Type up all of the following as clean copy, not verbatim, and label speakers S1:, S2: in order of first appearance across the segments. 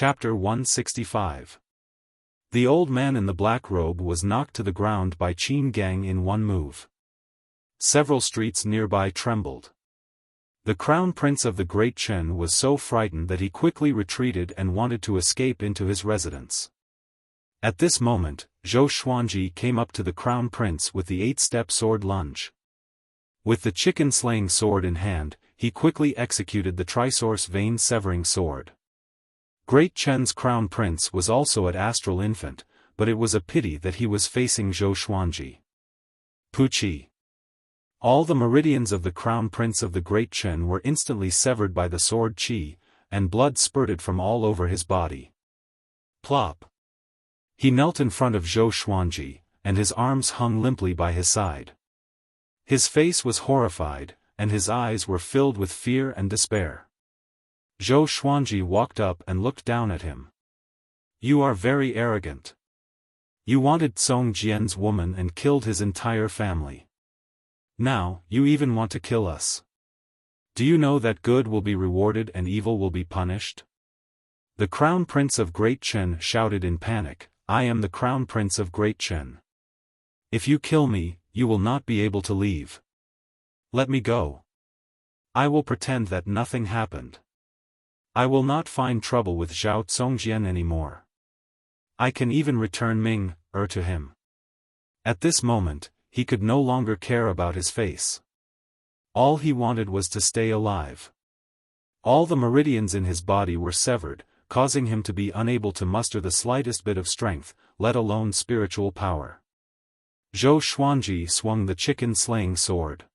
S1: Chapter 165. The old man in the black robe was knocked to the ground by Qin Gang in one move. Several streets nearby trembled. The crown prince of the Great Chen was so frightened that he quickly retreated and wanted to escape into his residence. At this moment, Zhou Xuanji came up to the crown prince with the 8-step sword lunge. With the chicken-slaying sword in hand, he quickly executed the trisource vein-severing sword. Great Chen's crown prince was also at astral infant, but it was a pity that he was facing Zhou Xuanji. Puqi. All the meridians of the crown prince of the Great Chen were instantly severed by the sword qi, and blood spurted from all over his body. Plop. He knelt in front of Zhou Xuanji, and his arms hung limply by his side. His face was horrified, and his eyes were filled with fear and despair. Zhou Xuanji walked up and looked down at him. "You are very arrogant. You wanted Song Jian's woman and killed his entire family. Now, you even want to kill us. Do you know that good will be rewarded and evil will be punished?" The crown prince of Great Chen shouted in panic, "I am the crown prince of Great Chen. If you kill me, you will not be able to leave. Let me go. I will pretend that nothing happened. I will not find trouble with Zhao Songjian anymore. I can even return Ming, to him." At this moment, he could no longer care about his face. All he wanted was to stay alive. All the meridians in his body were severed, causing him to be unable to muster the slightest bit of strength, let alone spiritual power. Zhou Xuanji swung the chicken-slaying sword.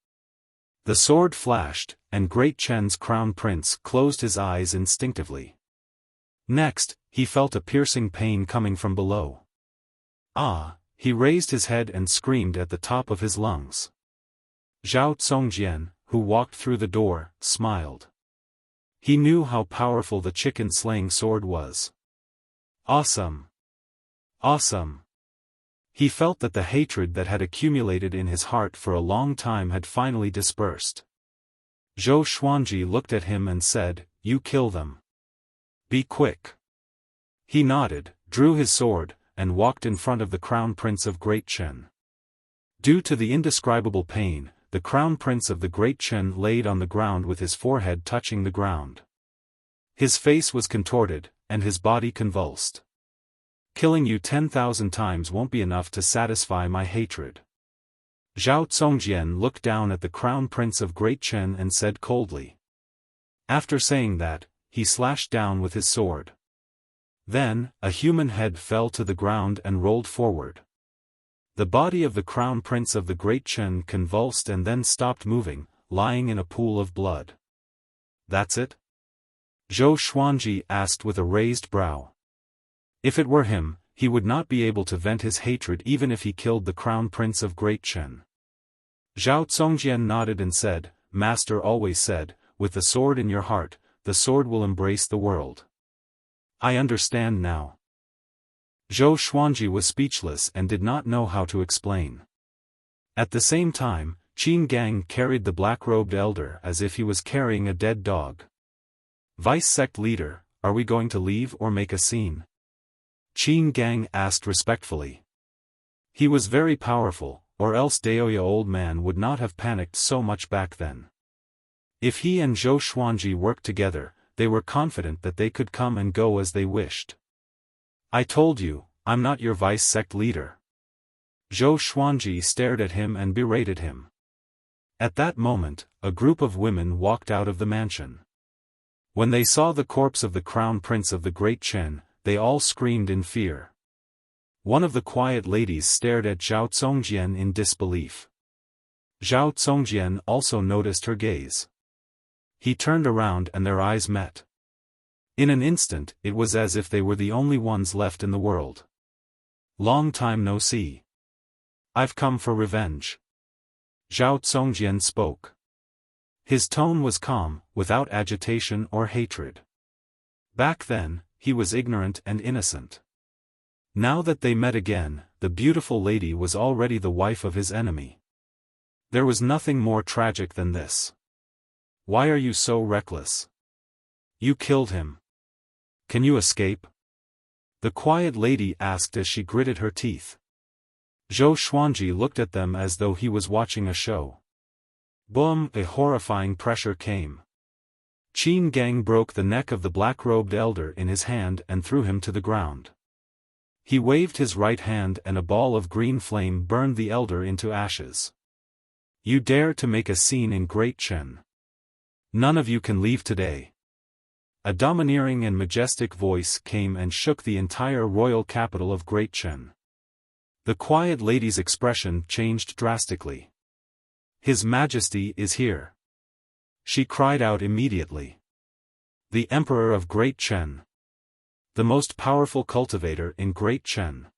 S1: The sword flashed, and Great Chen's crown prince closed his eyes instinctively. Next, he felt a piercing pain coming from below. "Ah!" He raised his head and screamed at the top of his lungs. Zhao Songjian, who walked through the door, smiled. He knew how powerful the chicken-slaying sword was. Awesome! Awesome! He felt that the hatred that had accumulated in his heart for a long time had finally dispersed. Zhou Xuanji looked at him and said, "You kill them. Be quick." He nodded, drew his sword, and walked in front of the crown prince of Great Chen. Due to the indescribable pain, the crown prince of the Great Chen laid on the ground with his forehead touching the ground. His face was contorted, and his body convulsed. "Killing you 10,000 times won't be enough to satisfy my hatred." Zhao Songjian looked down at the crown prince of Great Chen and said coldly. After saying that, he slashed down with his sword. Then, a human head fell to the ground and rolled forward. The body of the crown prince of the Great Chen convulsed and then stopped moving, lying in a pool of blood. "That's it?" Zhou Xuanji asked with a raised brow. If it were him, he would not be able to vent his hatred even if he killed the crown prince of Great Chen. Zhao Songjian nodded and said, "Master always said, with the sword in your heart, the sword will embrace the world. I understand now." Zhou Xuanji was speechless and did not know how to explain. At the same time, Qin Gang carried the black-robed elder as if he was carrying a dead dog. "Vice sect leader, are we going to leave or make a scene?" Qin Gang asked respectfully. He was very powerful, or else Daoya old man would not have panicked so much back then. If he and Zhou Xuanji worked together, they were confident that they could come and go as they wished. "I told you, I'm not your vice sect leader." Zhou Xuanji stared at him and berated him. At that moment, a group of women walked out of the mansion. When they saw the corpse of the crown prince of the Great Chen, they all screamed in fear. One of the quiet ladies stared at Zhao Songjian in disbelief. Zhao Songjian also noticed her gaze. He turned around and their eyes met. In an instant, it was as if they were the only ones left in the world. "Long time no see. I've come for revenge." Zhao Songjian spoke. His tone was calm, without agitation or hatred. Back then, he was ignorant and innocent. Now that they met again, the beautiful lady was already the wife of his enemy. There was nothing more tragic than this. "Why are you so reckless? You killed him. Can you escape? The quiet lady asked as she gritted her teeth. Zhou Xuanji looked at them as though he was watching a show. Boom! A horrifying pressure came. Qin Gang broke the neck of the black-robed elder in his hand and threw him to the ground. He waved his right hand and a ball of green flame burned the elder into ashes. You dare to make a scene in Great Chen? None of you can leave today. A domineering and majestic voice came and shook the entire royal capital of Great Chen. The quiet lady's expression changed drastically. His Majesty is here. She cried out immediately. The Emperor of Great Chen. The most powerful cultivator in Great Chen.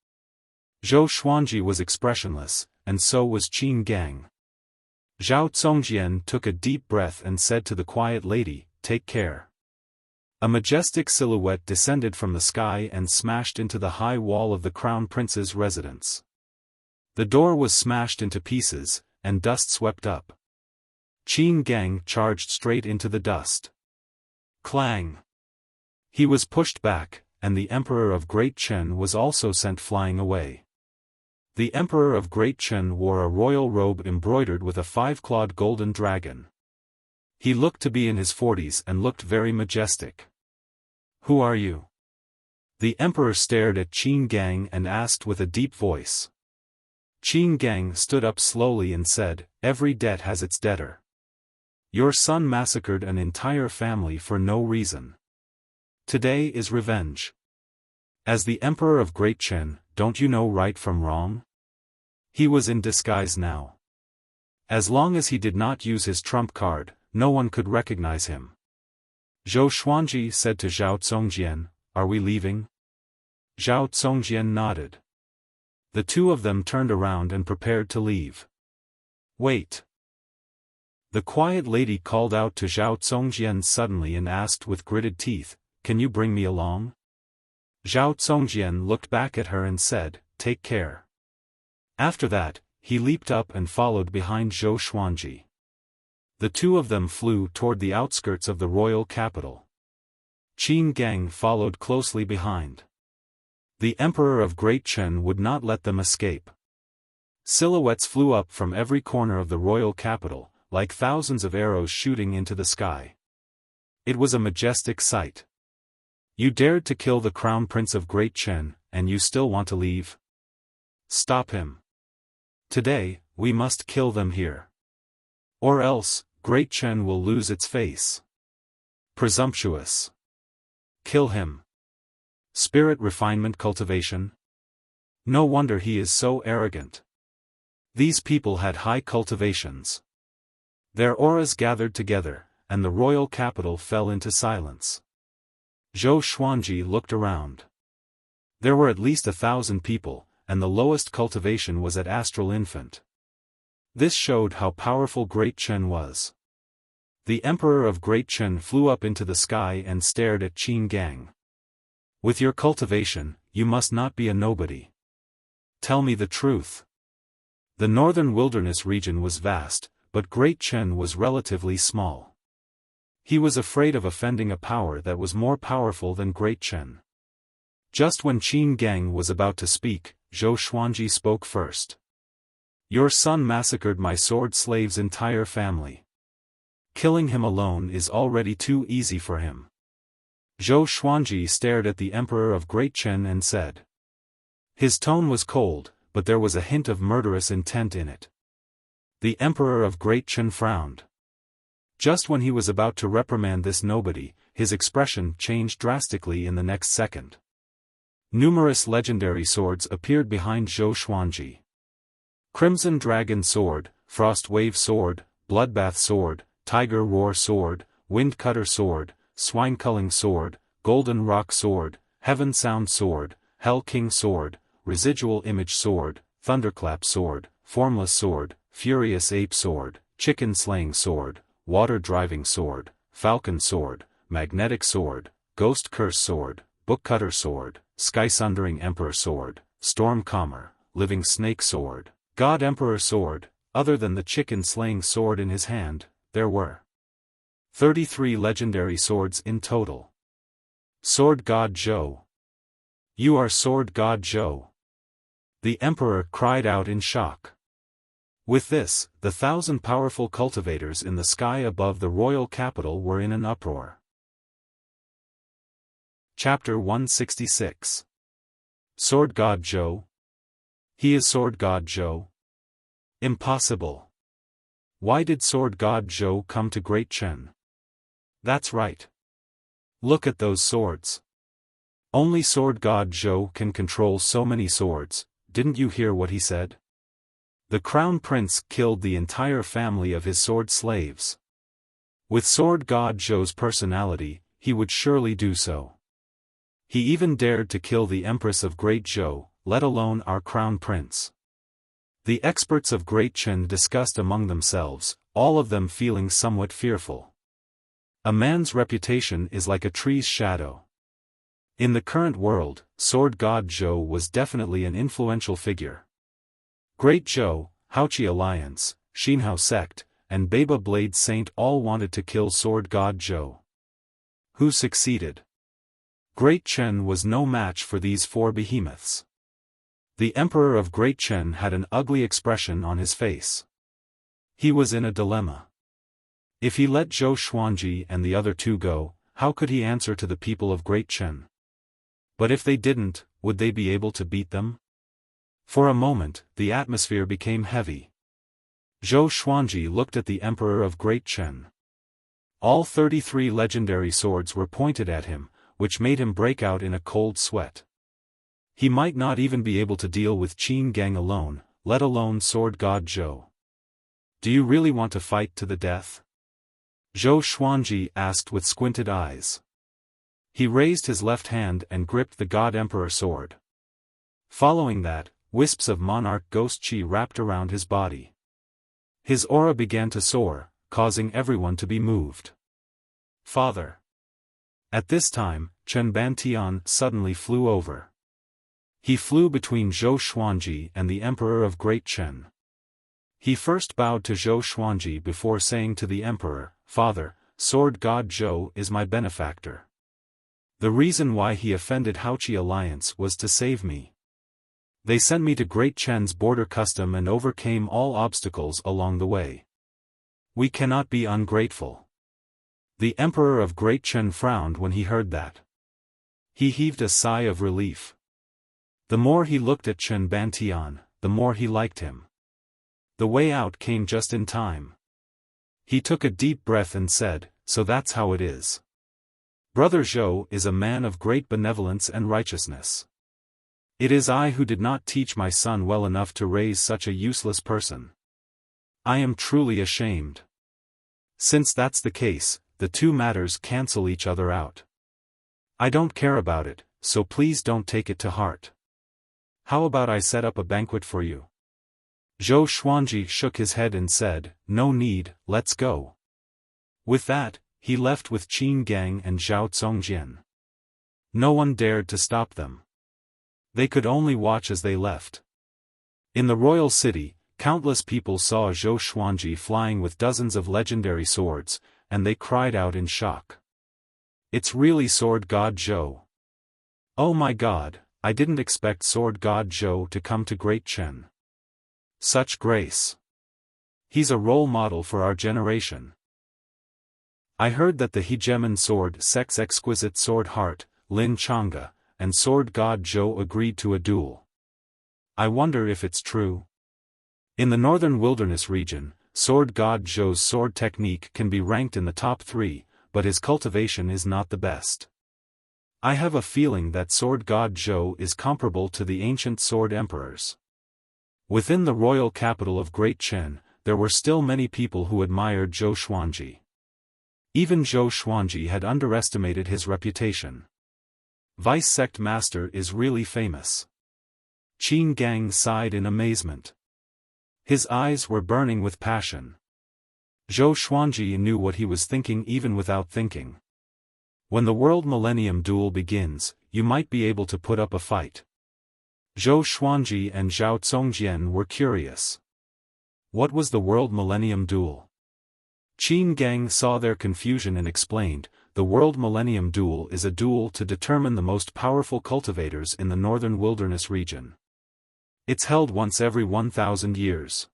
S1: Zhou Xuanji was expressionless, and so was Qin Gang. Zhao Zongjian took a deep breath and said to the quiet lady, "Take care." A majestic silhouette descended from the sky and smashed into the high wall of the Crown Prince's residence. The door was smashed into pieces, and dust swept up. Qin Gang charged straight into the dust. Clang! He was pushed back, and the Emperor of Great Chen was also sent flying away. The Emperor of Great Chen wore a royal robe embroidered with a 5-clawed golden dragon. He looked to be in his 40s and looked very majestic. Who are you? The Emperor stared at Qin Gang and asked with a deep voice. Qin Gang stood up slowly and said, "Every debt has its debtor. Your son massacred an entire family for no reason. Today is revenge. As the Emperor of Great Chen, don't you know right from wrong?" He was in disguise now. As long as he did not use his trump card, no one could recognize him. Zhou Xuanji said to Zhao Zongjian, "Are we leaving?" Zhao Zongjian nodded. The two of them turned around and prepared to leave. Wait. The quiet lady called out to Zhao Zongjian suddenly and asked with gritted teeth, "Can you bring me along?" Zhao Zongjian looked back at her and said, "Take care." After that, he leaped up and followed behind Zhou Xuanji. The two of them flew toward the outskirts of the royal capital. Qin Gang followed closely behind. The Emperor of Great Chen would not let them escape. Silhouettes flew up from every corner of the royal capital, like thousands of arrows shooting into the sky. It was a majestic sight. You dared to kill the Crown Prince of Great Chen, and you still want to leave? Stop him. Today, we must kill them here. Or else, Great Chen will lose its face. Presumptuous. Kill him. Spirit refinement cultivation? No wonder he is so arrogant. These people had high cultivations. Their auras gathered together, and the royal capital fell into silence. Zhou Xuanji looked around. There were at least 1,000 people, and the lowest cultivation was at Astral Infant. This showed how powerful Great Chen was. The Emperor of Great Chen flew up into the sky and stared at Qin Gang. With your cultivation, you must not be a nobody. Tell me the truth. The northern wilderness region was vast, but Great Chen was relatively small. He was afraid of offending a power that was more powerful than Great Chen. Just when Qin Gang was about to speak, Zhou Xuanji spoke first. Your son massacred my sword slave's entire family. Killing him alone is already too easy for him. Zhou Xuanji stared at the Emperor of Great Chen and said. His tone was cold, but there was a hint of murderous intent in it. The Emperor of Great Chen frowned. Just when he was about to reprimand this nobody, his expression changed drastically in the next second. Numerous legendary swords appeared behind Zhou Xuanji. Crimson Dragon Sword, Frost Wave Sword, Bloodbath Sword, Tiger Roar Sword, Wind Cutter Sword, Swine Culling Sword, Golden Rock Sword, Heaven Sound Sword, Hell King Sword, Residual Image Sword, Thunderclap Sword, Formless Sword, Furious Ape Sword, Chicken Slaying Sword, Water Driving Sword, Falcon Sword, Magnetic Sword, Ghost Curse Sword, Book Cutter Sword, Sky Sundering Emperor Sword, Storm Calmer, Living Snake Sword, God Emperor Sword. Other than the chicken slaying sword in his hand, there were 33 legendary swords in total. Sword God Zhou. You are Sword God Zhou. The emperor cried out in shock. With this, the 1,000 powerful cultivators in the sky above the royal capital were in an uproar. Chapter 166. Sword God Zhou? He is Sword God Zhou? Impossible. Why did Sword God Zhou come to Great Chen? That's right. Look at those swords. Only Sword God Zhou can control so many swords. Didn't you hear what he said? The crown prince killed the entire family of his sword slaves. With Sword God Zhou's personality, he would surely do so. He even dared to kill the Empress of Great Zhou, let alone our crown prince. The experts of Great Chen discussed among themselves, all of them feeling somewhat fearful. A man's reputation is like a tree's shadow. In the current world, Sword God Zhou was definitely an influential figure. Great Zhou, Haoqi Alliance, Xinhao Sect, and Baba Blade Saint all wanted to kill Sword God Zhou. Who succeeded? Great Chen was no match for these four behemoths. The Emperor of Great Chen had an ugly expression on his face. He was in a dilemma. If he let Zhou Xuanji and the other two go, how could he answer to the people of Great Chen? But if they didn't, would they be able to beat them? For a moment, the atmosphere became heavy. Zhou Xuanji looked at the Emperor of Great Chen. All 33 legendary swords were pointed at him, which made him break out in a cold sweat. He might not even be able to deal with Qin Gang alone, let alone Sword God Zhou. Do you really want to fight to the death? Zhou Xuanji asked with squinted eyes. He raised his left hand and gripped the God Emperor sword. Following that, wisps of monarch ghost qi wrapped around his body. His aura began to soar, causing everyone to be moved. Father. At this time, Chen Bantian suddenly flew over. He flew between Zhou Xuanji and the Emperor of Great Chen. He first bowed to Zhou Xuanji before saying to the Emperor, "Father, Sword God Zhou is my benefactor. The reason why he offended Haoqi Alliance was to save me. They sent me to Great Chen's border custom and overcame all obstacles along the way. We cannot be ungrateful." The Emperor of Great Chen frowned when he heard that. He heaved a sigh of relief. The more he looked at Chen Bantian, the more he liked him. The way out came just in time. He took a deep breath and said, "So that's how it is. Brother Zhou is a man of great benevolence and righteousness. It is I who did not teach my son well enough to raise such a useless person. I am truly ashamed. Since that's the case, the two matters cancel each other out. I don't care about it, so please don't take it to heart. How about I set up a banquet for you?" Zhou Xuanji shook his head and said, "No need, let's go." With that, he left with Qin Gang and Zhao Zongjian. No one dared to stop them. They could only watch as they left. In the royal city, countless people saw Zhou Xuanji flying with dozens of legendary swords, and they cried out in shock. "It's really Sword God Zhou. Oh my God, I didn't expect Sword God Zhou to come to Great Chen. Such grace. He's a role model for our generation. I heard that the hegemon sword Sec's exquisite sword Heart, Lin Chang'e, and Sword God Zhou agreed to a duel. I wonder if it's true. In the northern wilderness region, Sword God Zhou's sword technique can be ranked in the top 3, but his cultivation is not the best. I have a feeling that Sword God Zhou is comparable to the ancient sword emperors." Within the royal capital of Great Chen, there were still many people who admired Zhou Xuanji. Even Zhou Xuanji had underestimated his reputation. Vice Sect Master is really famous. Qin Gang sighed in amazement. His eyes were burning with passion. Zhou Xuanji knew what he was thinking even without thinking. When the World Millennium Duel begins, you might be able to put up a fight. Zhou Xuanji and Zhao Zongjian were curious. What was the World Millennium Duel? Qin Gang saw their confusion and explained, the World Millennium Duel is a duel to determine the most powerful cultivators in the northern wilderness region. It's held once every 1,000 years.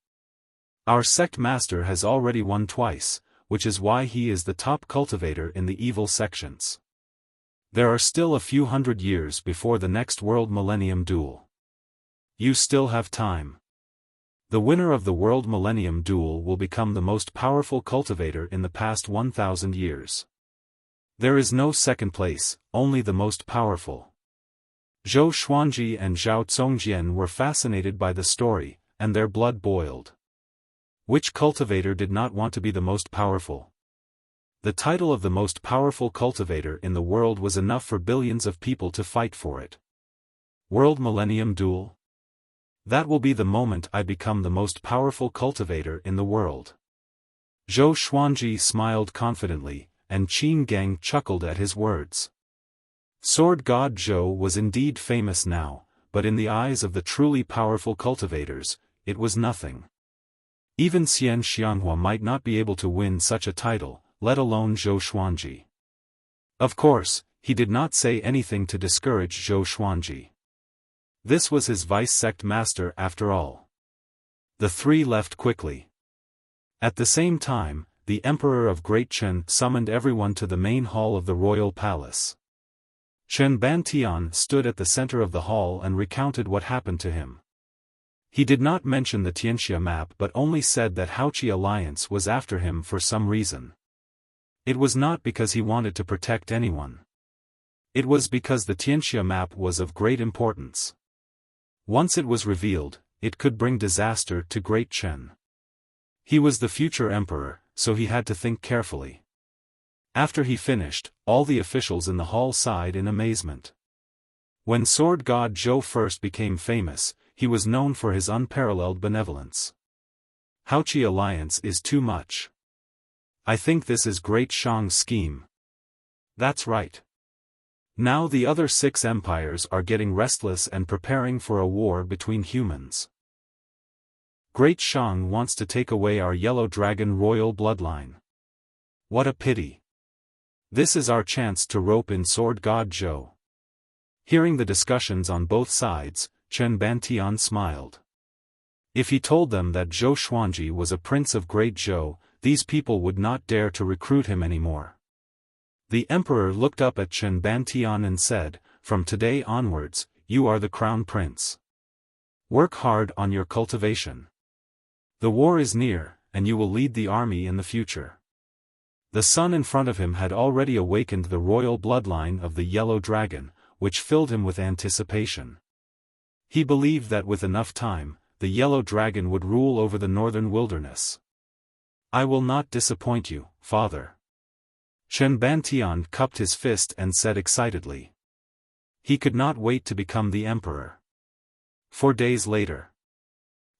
S1: Our sect master has already won twice, which is why he is the top cultivator in the evil sections. There are still a few hundred years before the next World Millennium Duel. You still have time. The winner of the World Millennium Duel will become the most powerful cultivator in the past 1,000 years. There is no second place, only the most powerful. Zhou Xuanji and Zhao Congjian were fascinated by the story, and their blood boiled. Which cultivator did not want to be the most powerful? The title of the most powerful cultivator in the world was enough for billions of people to fight for it. World Millennium Duel? That will be the moment I become the most powerful cultivator in the world. Zhou Xuanji smiled confidently, and Qin Gang chuckled at his words. Sword God Zhou was indeed famous now, but in the eyes of the truly powerful cultivators, it was nothing. Even Xian Xianghua might not be able to win such a title, let alone Zhou Xuanji. Of course, he did not say anything to discourage Zhou Xuanji. This was his vice-sect master after all. The three left quickly. At the same time, the Emperor of Great Chen summoned everyone to the main hall of the royal palace. Chen Bantian stood at the center of the hall and recounted what happened to him. He did not mention the Tianxia map but only said that Haoqi alliance was after him for some reason. It was not because he wanted to protect anyone. It was because the Tianxia map was of great importance. Once it was revealed, it could bring disaster to Great Chen. He was the future emperor, so he had to think carefully. After he finished, all the officials in the hall sighed in amazement. When Sword God Zhou first became famous, he was known for his unparalleled benevolence. Haoqi alliance is too much. I think this is Great Shang's scheme. That's right. Now the other 6 empires are getting restless and preparing for a war between humans. Great Shang wants to take away our yellow dragon royal bloodline. What a pity. This is our chance to rope in Sword God Zhou. Hearing the discussions on both sides, Chen Bantian smiled. If he told them that Zhou Xuanji was a prince of Great Zhou, these people would not dare to recruit him anymore. The emperor looked up at Chen Bantian and said, "From today onwards, you are the crown prince. Work hard on your cultivation. The war is near, and you will lead the army in the future." The sun in front of him had already awakened the royal bloodline of the yellow dragon, which filled him with anticipation. He believed that with enough time, the yellow dragon would rule over the northern wilderness. "I will not disappoint you, father." Chen Bantian cupped his fist and said excitedly. He could not wait to become the emperor. 4 days later,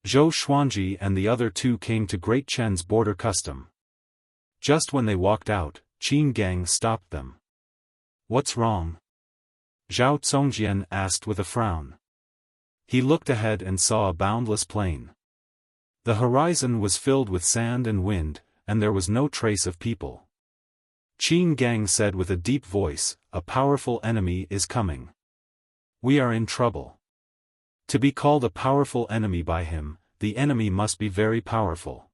S1: Zhou Xuanji and the other 2 came to Great Chen's border custom. Just when they walked out, Qin Gang stopped them. "What's wrong?" Zhao Congjian asked with a frown. He looked ahead and saw a boundless plain. The horizon was filled with sand and wind, and there was no trace of people. Qin Gang said with a deep voice, "A powerful enemy is coming. We are in trouble." To be called a powerful enemy by him, the enemy must be very powerful.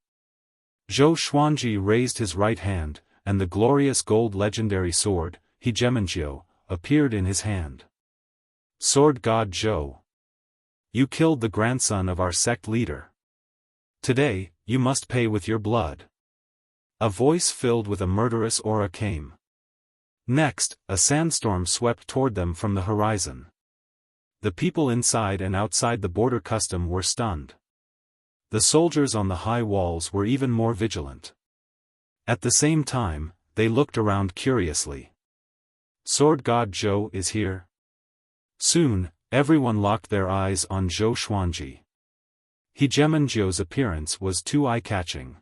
S1: Zhou Xuanji raised his right hand, and the glorious gold legendary sword, Hegemonjiu, appeared in his hand. "Sword God Zhou. You killed the grandson of our sect leader. Today, you must pay with your blood." A voice filled with a murderous aura came. Next, a sandstorm swept toward them from the horizon. The people inside and outside the border custom were stunned. The soldiers on the high walls were even more vigilant. At the same time, they looked around curiously. Sword God Zhou is here? Soon, everyone locked their eyes on Zhou Xuanji. Hegemonjiu's appearance was too eye-catching.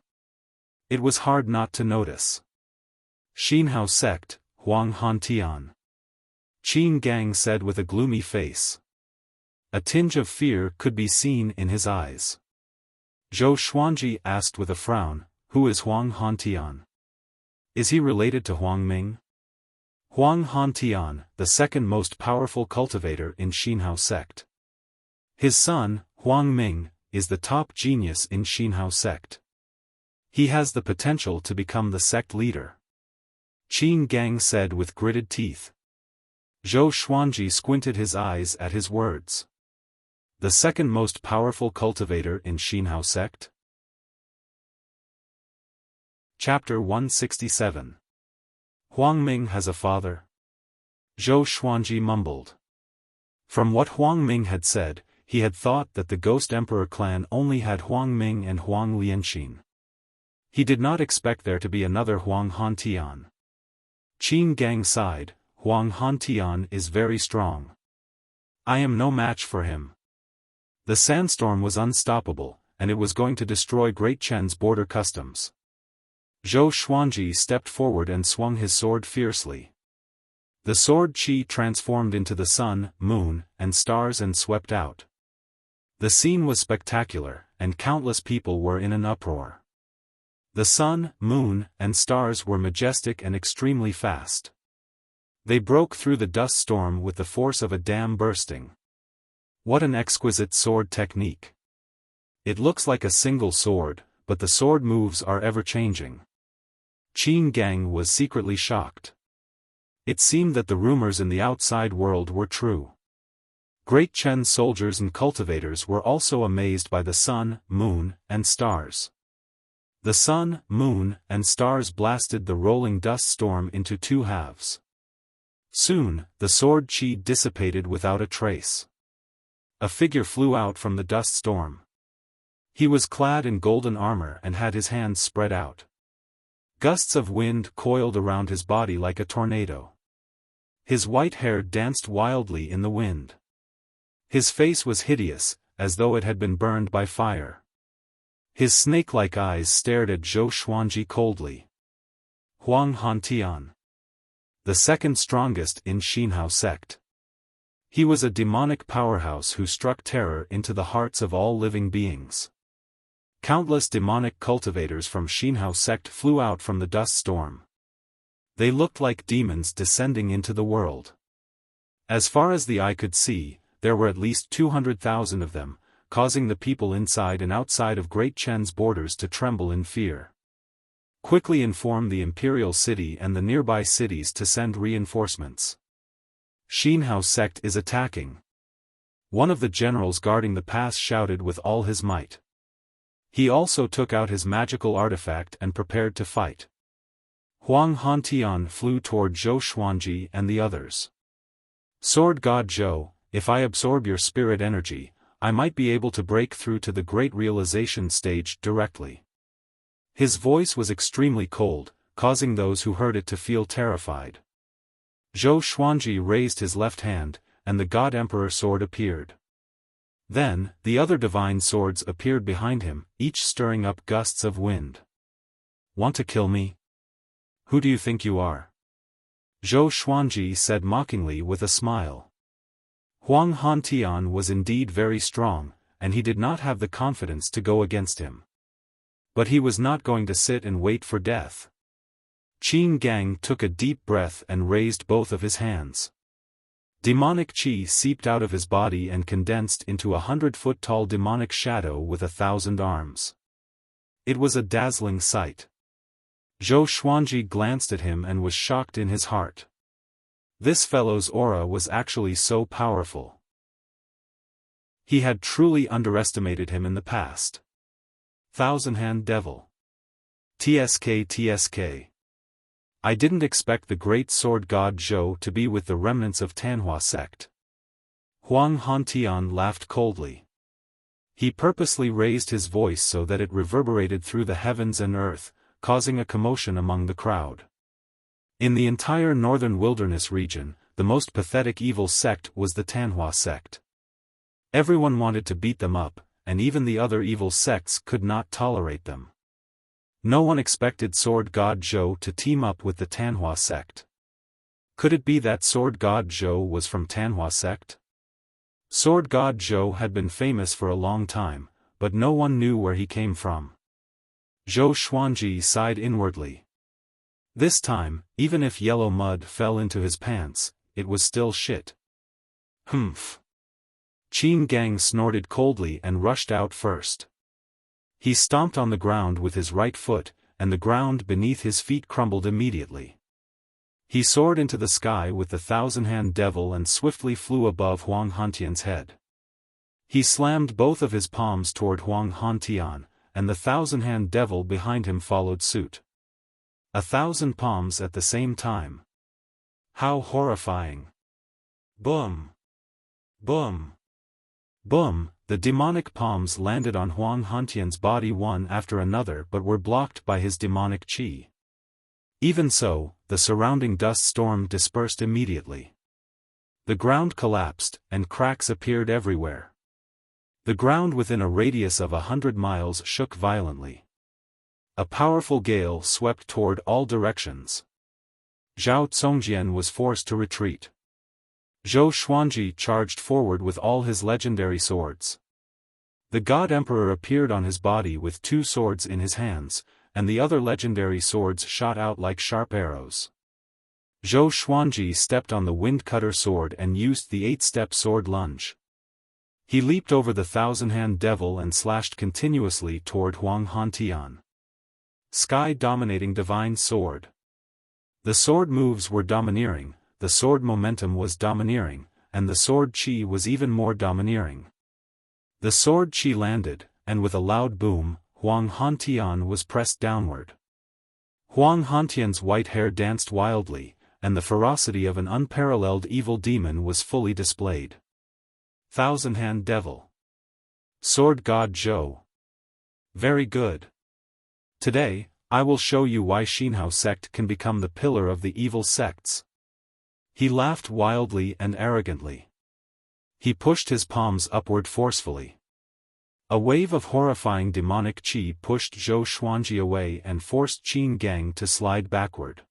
S1: It was hard not to notice. Xinhao sect, Huang Hantian. Qin Gang said with a gloomy face. A tinge of fear could be seen in his eyes. Zhou Xuanji asked with a frown, "Who is Huang Hantian? Is he related to Huang Ming?" Huang Hantian, the second most powerful cultivator in Xinhao sect. His son, Huang Ming, is the top genius in Xinhao sect. He has the potential to become the sect leader. Qin Gang said with gritted teeth. Zhou Xuanji squinted his eyes at his words. The second most powerful cultivator in Xinhao sect? Chapter 167. Huang Ming has a father? Zhou Xuanji mumbled. From what Huang Ming had said, he had thought that the Ghost Emperor clan only had Huang Ming and Huang Lianxin. He did not expect there to be another Huang Hantian. Qin Gang sighed. Huang Hantian is very strong. I am no match for him. The sandstorm was unstoppable, and it was going to destroy Great Chen's border customs. Zhou Xuanji stepped forward and swung his sword fiercely. The sword qi transformed into the sun, moon, and stars and swept out. The scene was spectacular, and countless people were in an uproar. The sun, moon, and stars were majestic and extremely fast. They broke through the dust storm with the force of a dam bursting. What an exquisite sword technique! It looks like a single sword, but the sword moves are ever-changing. Qin Gang was secretly shocked. It seemed that the rumors in the outside world were true. Great Chen's soldiers and cultivators were also amazed by the sun, moon, and stars. The sun, moon, and stars blasted the rolling dust storm into two halves. Soon, the sword qi dissipated without a trace. A figure flew out from the dust storm. He was clad in golden armor and had his hands spread out. Gusts of wind coiled around his body like a tornado. His white hair danced wildly in the wind. His face was hideous, as though it had been burned by fire. His snake-like eyes stared at Zhou Xuanji coldly. Huang Hantian. The second strongest in Xinhao sect. He was a demonic powerhouse who struck terror into the hearts of all living beings. Countless demonic cultivators from Xinhao sect flew out from the dust storm. They looked like demons descending into the world. As far as the eye could see, there were at least 200,000 of them, causing the people inside and outside of Great Chen's borders to tremble in fear. Quickly inform the imperial city and the nearby cities to send reinforcements. Xinhao sect is attacking. One of the generals guarding the pass shouted with all his might. He also took out his magical artifact and prepared to fight. Huang Hantian flew toward Zhou Xuanji and the others. Sword God Zhou, if I absorb your spirit energy, I might be able to break through to the great realization stage directly. His voice was extremely cold, causing those who heard it to feel terrified. Zhou Xuanji raised his left hand, and the God Emperor sword appeared. Then, the other divine swords appeared behind him, each stirring up gusts of wind. Want to kill me? Who do you think you are? Zhou Xuanji said mockingly with a smile. Huang Hantian was indeed very strong, and he did not have the confidence to go against him. But he was not going to sit and wait for death. Qin Gang took a deep breath and raised both of his hands. Demonic qi seeped out of his body and condensed into a 100-foot-tall demonic shadow with 1,000 arms. It was a dazzling sight. Zhou Xuanji glanced at him and was shocked in his heart. This fellow's aura was actually so powerful. He had truly underestimated him in the past. Thousand-Hand Devil. TSK. I didn't expect the great sword god Zhou to be with the remnants of Tanhua sect. Huang Hantian laughed coldly. He purposely raised his voice so that it reverberated through the heavens and earth, causing a commotion among the crowd. In the entire northern wilderness region, the most pathetic evil sect was the Tanhua sect. Everyone wanted to beat them up, and even the other evil sects could not tolerate them. No one expected Sword God Zhou to team up with the Tanhua sect. Could it be that Sword God Zhou was from Tanhua sect? Sword God Zhou had been famous for a long time, but no one knew where he came from. Zhou Xuanji sighed inwardly. This time, even if yellow mud fell into his pants, it was still shit. Humph. Qin Gang snorted coldly and rushed out first. He stomped on the ground with his right foot, and the ground beneath his feet crumbled immediately. He soared into the sky with the thousand-hand devil and swiftly flew above Huang Hantian's head. He slammed both of his palms toward Huang Hantian, and the thousand-hand devil behind him followed suit. 1,000 palms at the same time. How horrifying! Boom! Boom! Boom! The demonic palms landed on Huang Hantian's body one after another but were blocked by his demonic qi. Even so, the surrounding dust storm dispersed immediately. The ground collapsed, and cracks appeared everywhere. The ground within a radius of 100 miles shook violently. A powerful gale swept toward all directions. Zhao Congjian was forced to retreat. Zhou Xuanji charged forward with all his legendary swords. The God Emperor appeared on his body with 2 swords in his hands, and the other legendary swords shot out like sharp arrows. Zhou Xuanji stepped on the wind-cutter sword and used the 8-step sword lunge. He leaped over the thousand-hand devil and slashed continuously toward Huang Hantian. Sky-dominating divine sword. The sword moves were domineering, the sword momentum was domineering, and the sword chi was even more domineering. The sword chi landed, and with a loud boom, Huang Hantian was pressed downward. Huang Hantian's white hair danced wildly, and the ferocity of an unparalleled evil demon was fully displayed. Thousand-hand devil. Sword God Zhou. Very good. Today, I will show you why Xinhao sect can become the pillar of the evil sects. He laughed wildly and arrogantly. He pushed his palms upward forcefully. A wave of horrifying demonic qi pushed Zhou Xuanji away and forced Qin Gang to slide backward.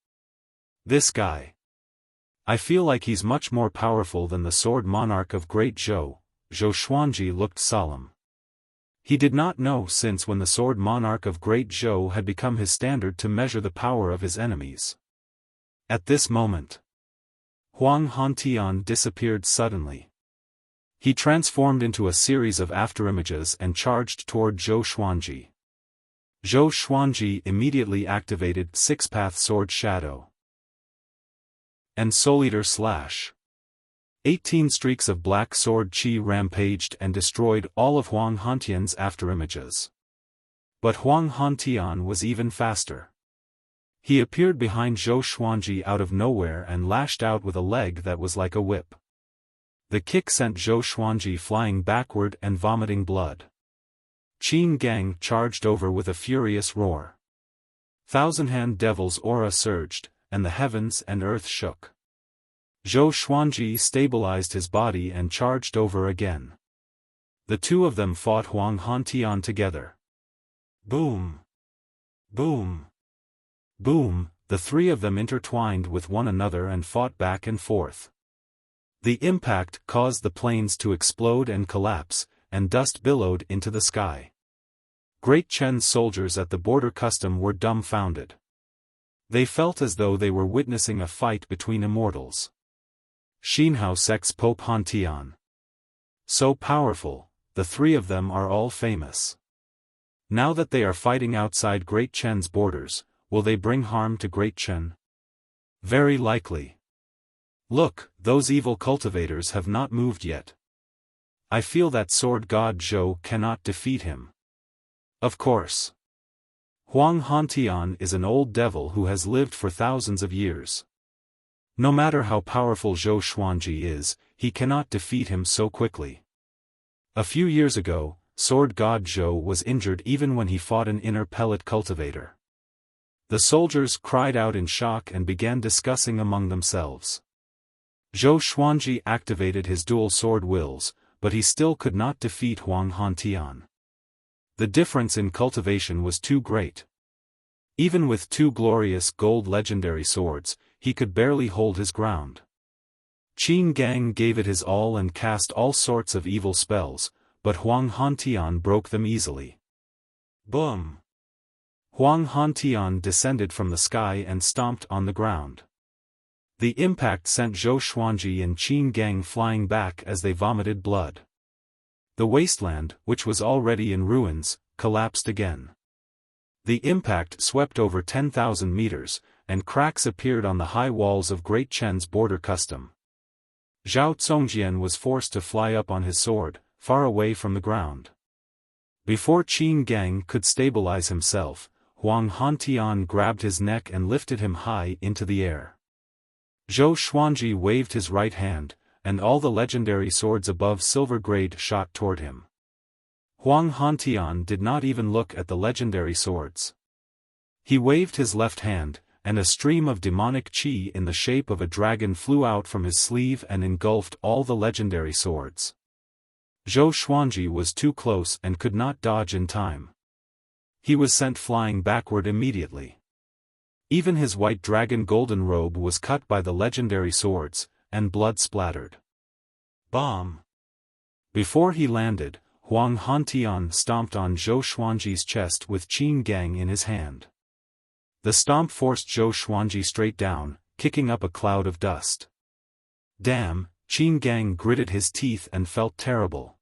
S1: This guy. I feel like he's much more powerful than the sword monarch of Great Zhou. Zhou Xuanji looked solemn. He did not know since when the sword monarch of Great Zhou had become his standard to measure the power of his enemies. At this moment, Huang Hantian disappeared suddenly. He transformed into a series of afterimages and charged toward Zhou Xuanji. Zhou Xuanji immediately activated 6-path sword shadow and Soul Eater slash. 18 streaks of black sword chi rampaged and destroyed all of Huang Hantian's afterimages. But Huang Hantian was even faster. He appeared behind Zhou Xuanji out of nowhere and lashed out with a leg that was like a whip. The kick sent Zhou Xuanji flying backward and vomiting blood. Qin Gang charged over with a furious roar. Thousand-hand devil's aura surged, and the heavens and earth shook. Zhou Xuanji stabilized his body and charged over again. The two of them fought Huang Hantian together. Boom! Boom! Boom! The three of them intertwined with one another and fought back and forth. The impact caused the plains to explode and collapse, and dust billowed into the sky. Great Chen's soldiers at the border custom were dumbfounded. They felt as though they were witnessing a fight between immortals. Xinhao sect's Pope Hantian. So powerful, the three of them are all famous. Now that they are fighting outside Great Chen's borders, will they bring harm to Great Chen? Very likely. Look, those evil cultivators have not moved yet. I feel that sword god Zhou cannot defeat him. Of course. Huang Hantian is an old devil who has lived for thousands of years. No matter how powerful Zhou Xuanji is, he cannot defeat him so quickly. A few years ago, sword god Zhou was injured even when he fought an inner pellet cultivator. The soldiers cried out in shock and began discussing among themselves. Zhou Xuanji activated his dual sword wills, but he still could not defeat Huang Hantian. The difference in cultivation was too great. Even with 2 glorious gold legendary swords, he could barely hold his ground. Qin Gang gave it his all and cast all sorts of evil spells, but Huang Hantian broke them easily. Boom! Huang Hantian descended from the sky and stomped on the ground. The impact sent Zhou Xuanji and Qin Gang flying back as they vomited blood. The wasteland, which was already in ruins, collapsed again. The impact swept over 10,000 meters, and cracks appeared on the high walls of Great Chen's border custom. Zhao Zongjian was forced to fly up on his sword, far away from the ground. Before Qin Gang could stabilize himself, Huang Hantian grabbed his neck and lifted him high into the air. Zhou Xuanji waved his right hand, and all the legendary swords above silver grade shot toward him. Huang Hantian did not even look at the legendary swords. He waved his left hand, and a stream of demonic qi in the shape of a dragon flew out from his sleeve and engulfed all the legendary swords. Zhou Xuanji was too close and could not dodge in time. He was sent flying backward immediately. Even his white dragon golden robe was cut by the legendary swords, and blood splattered. Bomb! Before he landed, Huang Hantian stomped on Zhou Xuanji's chest with Qin Gang in his hand. The stomp forced Zhou Xuanji straight down, kicking up a cloud of dust. Damn, Qin Gang gritted his teeth and felt terrible.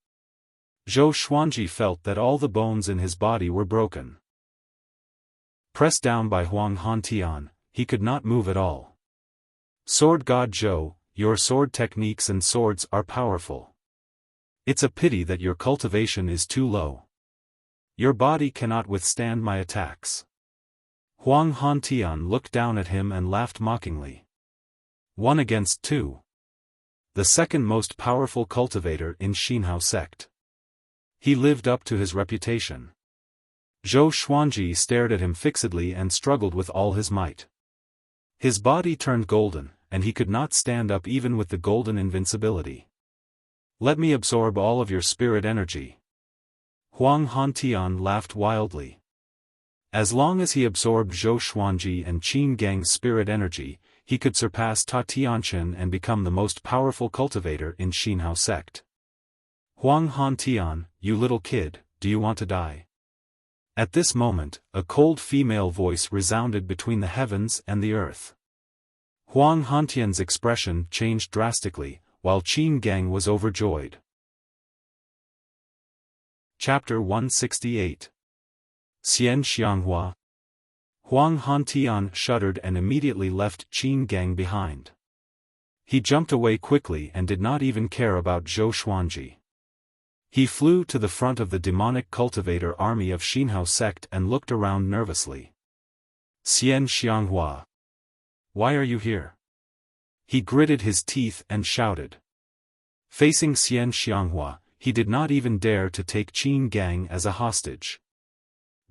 S1: Zhou Xuanji felt that all the bones in his body were broken. Pressed down by Huang Hantian, he could not move at all. Sword God Zhou, your sword techniques and swords are powerful. It's a pity that your cultivation is too low. Your body cannot withstand my attacks. Huang Hantian looked down at him and laughed mockingly. 1 against 2. The second most powerful cultivator in Xinhao sect. He lived up to his reputation. Zhou Xuanji stared at him fixedly and struggled with all his might. His body turned golden, and he could not stand up even with the golden invincibility. Let me absorb all of your spirit energy. Huang Hantian laughed wildly. As long as he absorbed Zhou Xuanji and Qin Gang's spirit energy, he could surpass Ta Tianchen and become the most powerful cultivator in Xinhao sect. Huang Hantian, you little kid, do you want to die? At this moment, a cold female voice resounded between the heavens and the earth. Huang Hantian's expression changed drastically, while Qin Gang was overjoyed. Chapter 168. Xian Xianghua. Huang Hantian shuddered and immediately left Qin Gang behind. He jumped away quickly and did not even care about Zhou Xuanji. He flew to the front of the demonic cultivator army of Xinhao sect and looked around nervously. Xian Xianghua. Why are you here? He gritted his teeth and shouted. Facing Xian Xianghua, he did not even dare to take Qin Gang as a hostage.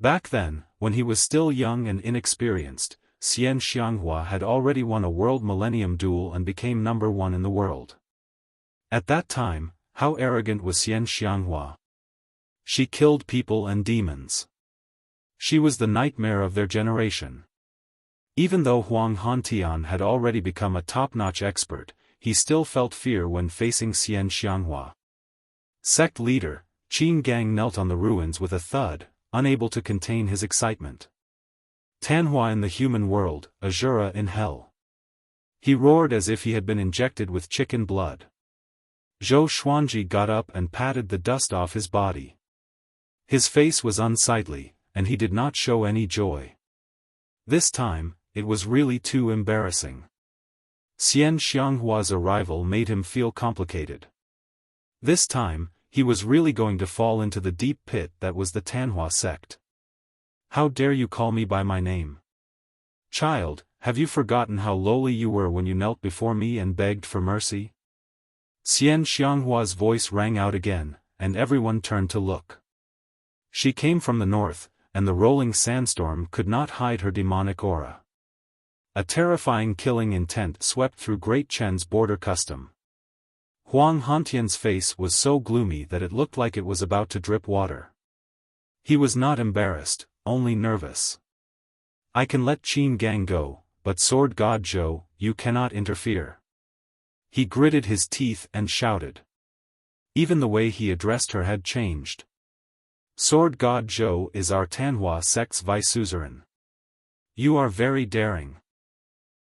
S1: Back then, when he was still young and inexperienced, Xian Xianghua had already won a World Millennium Duel and became number 1 in the world. At that time, how arrogant was Xian Xianghua? She killed people and demons. She was the nightmare of their generation. Even though Huang Hantian had already become a top-notch expert, he still felt fear when facing Xian Xianghua. Sect leader, Qin Gang knelt on the ruins with a thud, unable to contain his excitement. Tanhua in the human world, Azura in hell. He roared as if he had been injected with chicken blood. Zhou Xuanji got up and patted the dust off his body. His face was unsightly, and he did not show any joy. This time, it was really too embarrassing. Xian Xianghua's arrival made him feel complicated. This time, he was really going to fall into the deep pit that was the Tanhua sect. How dare you call me by my name? Child, have you forgotten how lowly you were when you knelt before me and begged for mercy? Xian Xianghua's voice rang out again, and everyone turned to look. She came from the north, and the rolling sandstorm could not hide her demonic aura. A terrifying killing intent swept through Great Chen's border custom. Huang Hantian's face was so gloomy that it looked like it was about to drip water. He was not embarrassed, only nervous. I can let Qin Gang go, but Sword God Zhou, you cannot interfere. He gritted his teeth and shouted. Even the way he addressed her had changed. Sword God Zhou is our Tanhua sect's vice-suzerain. You are very daring.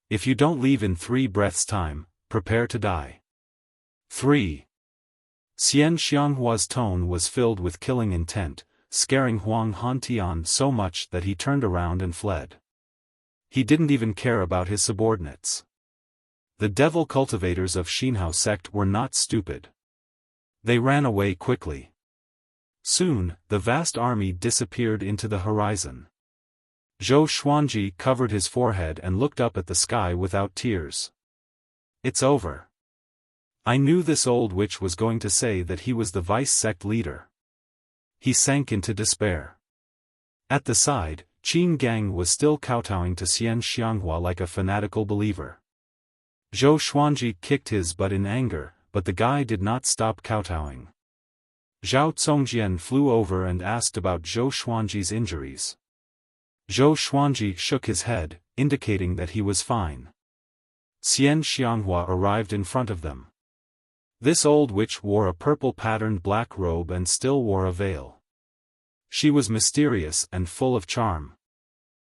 S1: If you don't leave in 3 breaths' time, prepare to die. 3. Xian Xianghua's tone was filled with killing intent, scaring Huang Hantian so much that he turned around and fled. He didn't even care about his subordinates. The devil cultivators of Xinhao sect were not stupid. They ran away quickly. Soon, the vast army disappeared into the horizon. Zhou Xuanji covered his forehead and looked up at the sky without tears. It's over. I knew this old witch was going to say that he was the vice-sect leader. He sank into despair. At the side, Qin Gang was still kowtowing to Xian Xianghua like a fanatical believer. Zhou Xuanji kicked his butt in anger, but the guy did not stop kowtowing. Zhao Congjian flew over and asked about Zhou Xuanji's injuries. Zhou Xuanji shook his head, indicating that he was fine. Xian Xianghua arrived in front of them. This old witch wore a purple-patterned black robe and still wore a veil. She was mysterious and full of charm.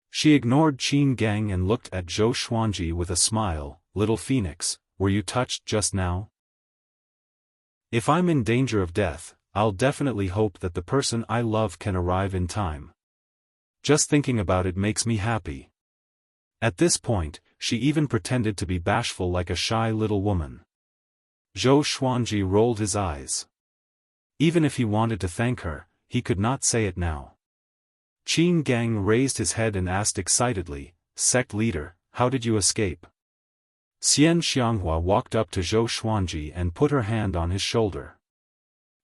S1: She ignored Qin Gang and looked at Zhou Xuanji with a smile. Little Phoenix, were you touched just now? If I'm in danger of death, I'll definitely hope that the person I love can arrive in time. Just thinking about it makes me happy. At this point, she even pretended to be bashful like a shy little woman. Zhou Xuanji rolled his eyes. Even if he wanted to thank her, he could not say it now. Qin Gang raised his head and asked excitedly, "Sect leader, how did you escape?" Xian Xianghua walked up to Zhou Xuanji and put her hand on his shoulder.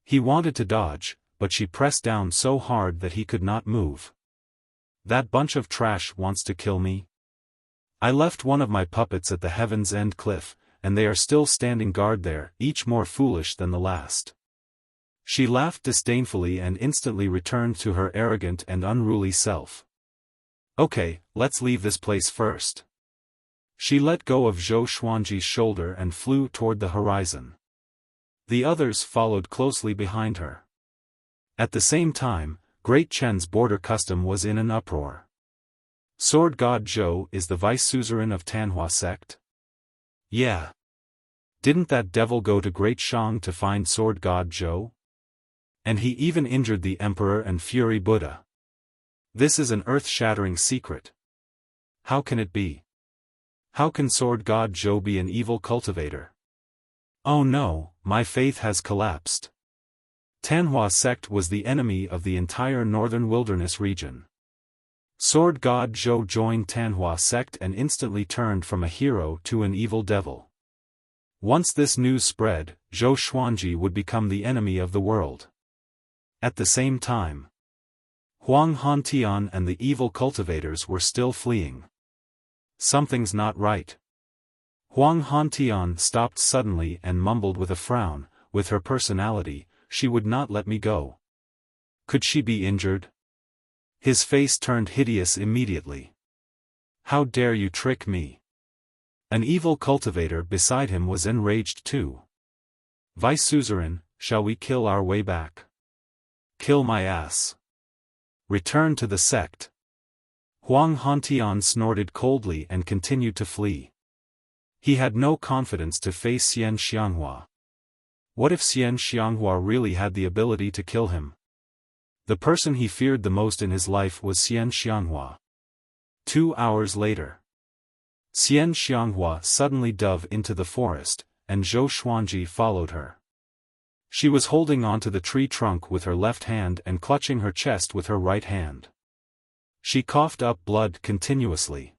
S1: He wanted to dodge, but she pressed down so hard that he could not move. That bunch of trash wants to kill me? I left one of my puppets at the Heaven's End cliff, and they are still standing guard there, each more foolish than the last. She laughed disdainfully and instantly returned to her arrogant and unruly self. Okay, let's leave this place first. She let go of Zhou Xuanji's shoulder and flew toward the horizon. The others followed closely behind her. At the same time, Great Chen's border custom was in an uproar. Sword God Zhou is the vice-suzerain of Tanhua sect? Yeah. Didn't that devil go to Great Shang to find Sword God Zhou? And he even injured the Emperor and Fury Buddha. This is an earth-shattering secret. How can it be? How can Sword God Zhou be an evil cultivator? Oh no, my faith has collapsed. Tanhua sect was the enemy of the entire northern wilderness region. Sword God Zhou joined Tanhua sect and instantly turned from a hero to an evil devil. Once this news spread, Zhou Xuanji would become the enemy of the world. At the same time, Huang Hantian and the evil cultivators were still fleeing. Something's not right. Huang Hantian stopped suddenly and mumbled with a frown, with her personality, she would not let me go. Could she be injured? His face turned hideous immediately. How dare you trick me? An evil cultivator beside him was enraged too. Vice-suzerain, shall we kill our way back? Kill my ass. Return to the sect. Huang Hantian snorted coldly and continued to flee. He had no confidence to face Xian Xianghua. What if Xian Xianghua really had the ability to kill him? The person he feared the most in his life was Xian Xianghua. 2 hours later, Xian Xianghua suddenly dove into the forest, and Zhou Xuanji followed her. She was holding onto the tree trunk with her left hand and clutching her chest with her right hand. She coughed up blood continuously.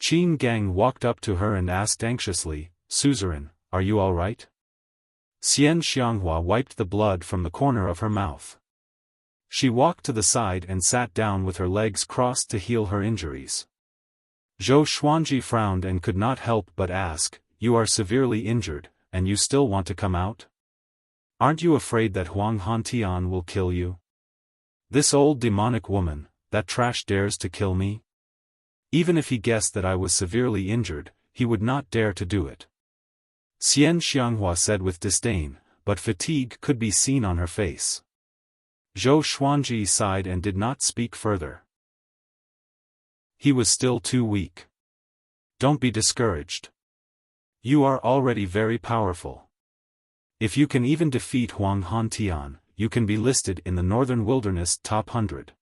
S1: Qin Gang walked up to her and asked anxiously, "Suzerain, are you all right?" Xian Xianghua wiped the blood from the corner of her mouth. She walked to the side and sat down with her legs crossed to heal her injuries. Zhou Xuanji frowned and could not help but ask, "You are severely injured, and you still want to come out? Aren't you afraid that Huang Hantian will kill you? This old demonic woman, that trash dares to kill me? Even if he guessed that I was severely injured, he would not dare to do it." Xian Xianghua said with disdain, but fatigue could be seen on her face. Zhou Xuanji sighed and did not speak further. He was still too weak. Don't be discouraged. You are already very powerful. If you can even defeat Huang Hantian, you can be listed in the Northern Wilderness Top 100.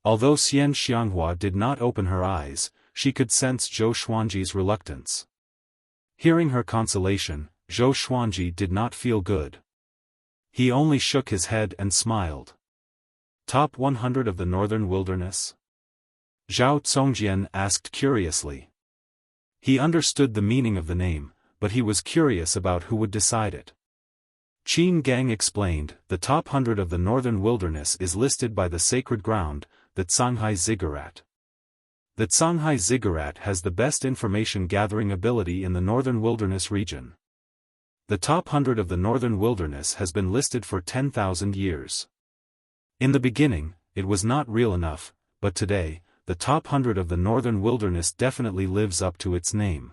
S1: Although Xian Xianghua did not open her eyes, she could sense Zhou Xuanji's reluctance. Hearing her consolation, Zhou Xuanji did not feel good. He only shook his head and smiled. Top 100 of the Northern Wilderness? Zhao Congjian asked curiously. He understood the meaning of the name, but he was curious about who would decide it. Qin Gang explained, the top 100 of the Northern Wilderness is listed by the sacred ground, the Canghai Ziggurat. The Canghai Ziggurat has the best information gathering ability in the Northern Wilderness region. The top 100 of the Northern Wilderness has been listed for 10,000 years. In the beginning, it was not real enough, but today, the top 100 of the Northern Wilderness definitely lives up to its name.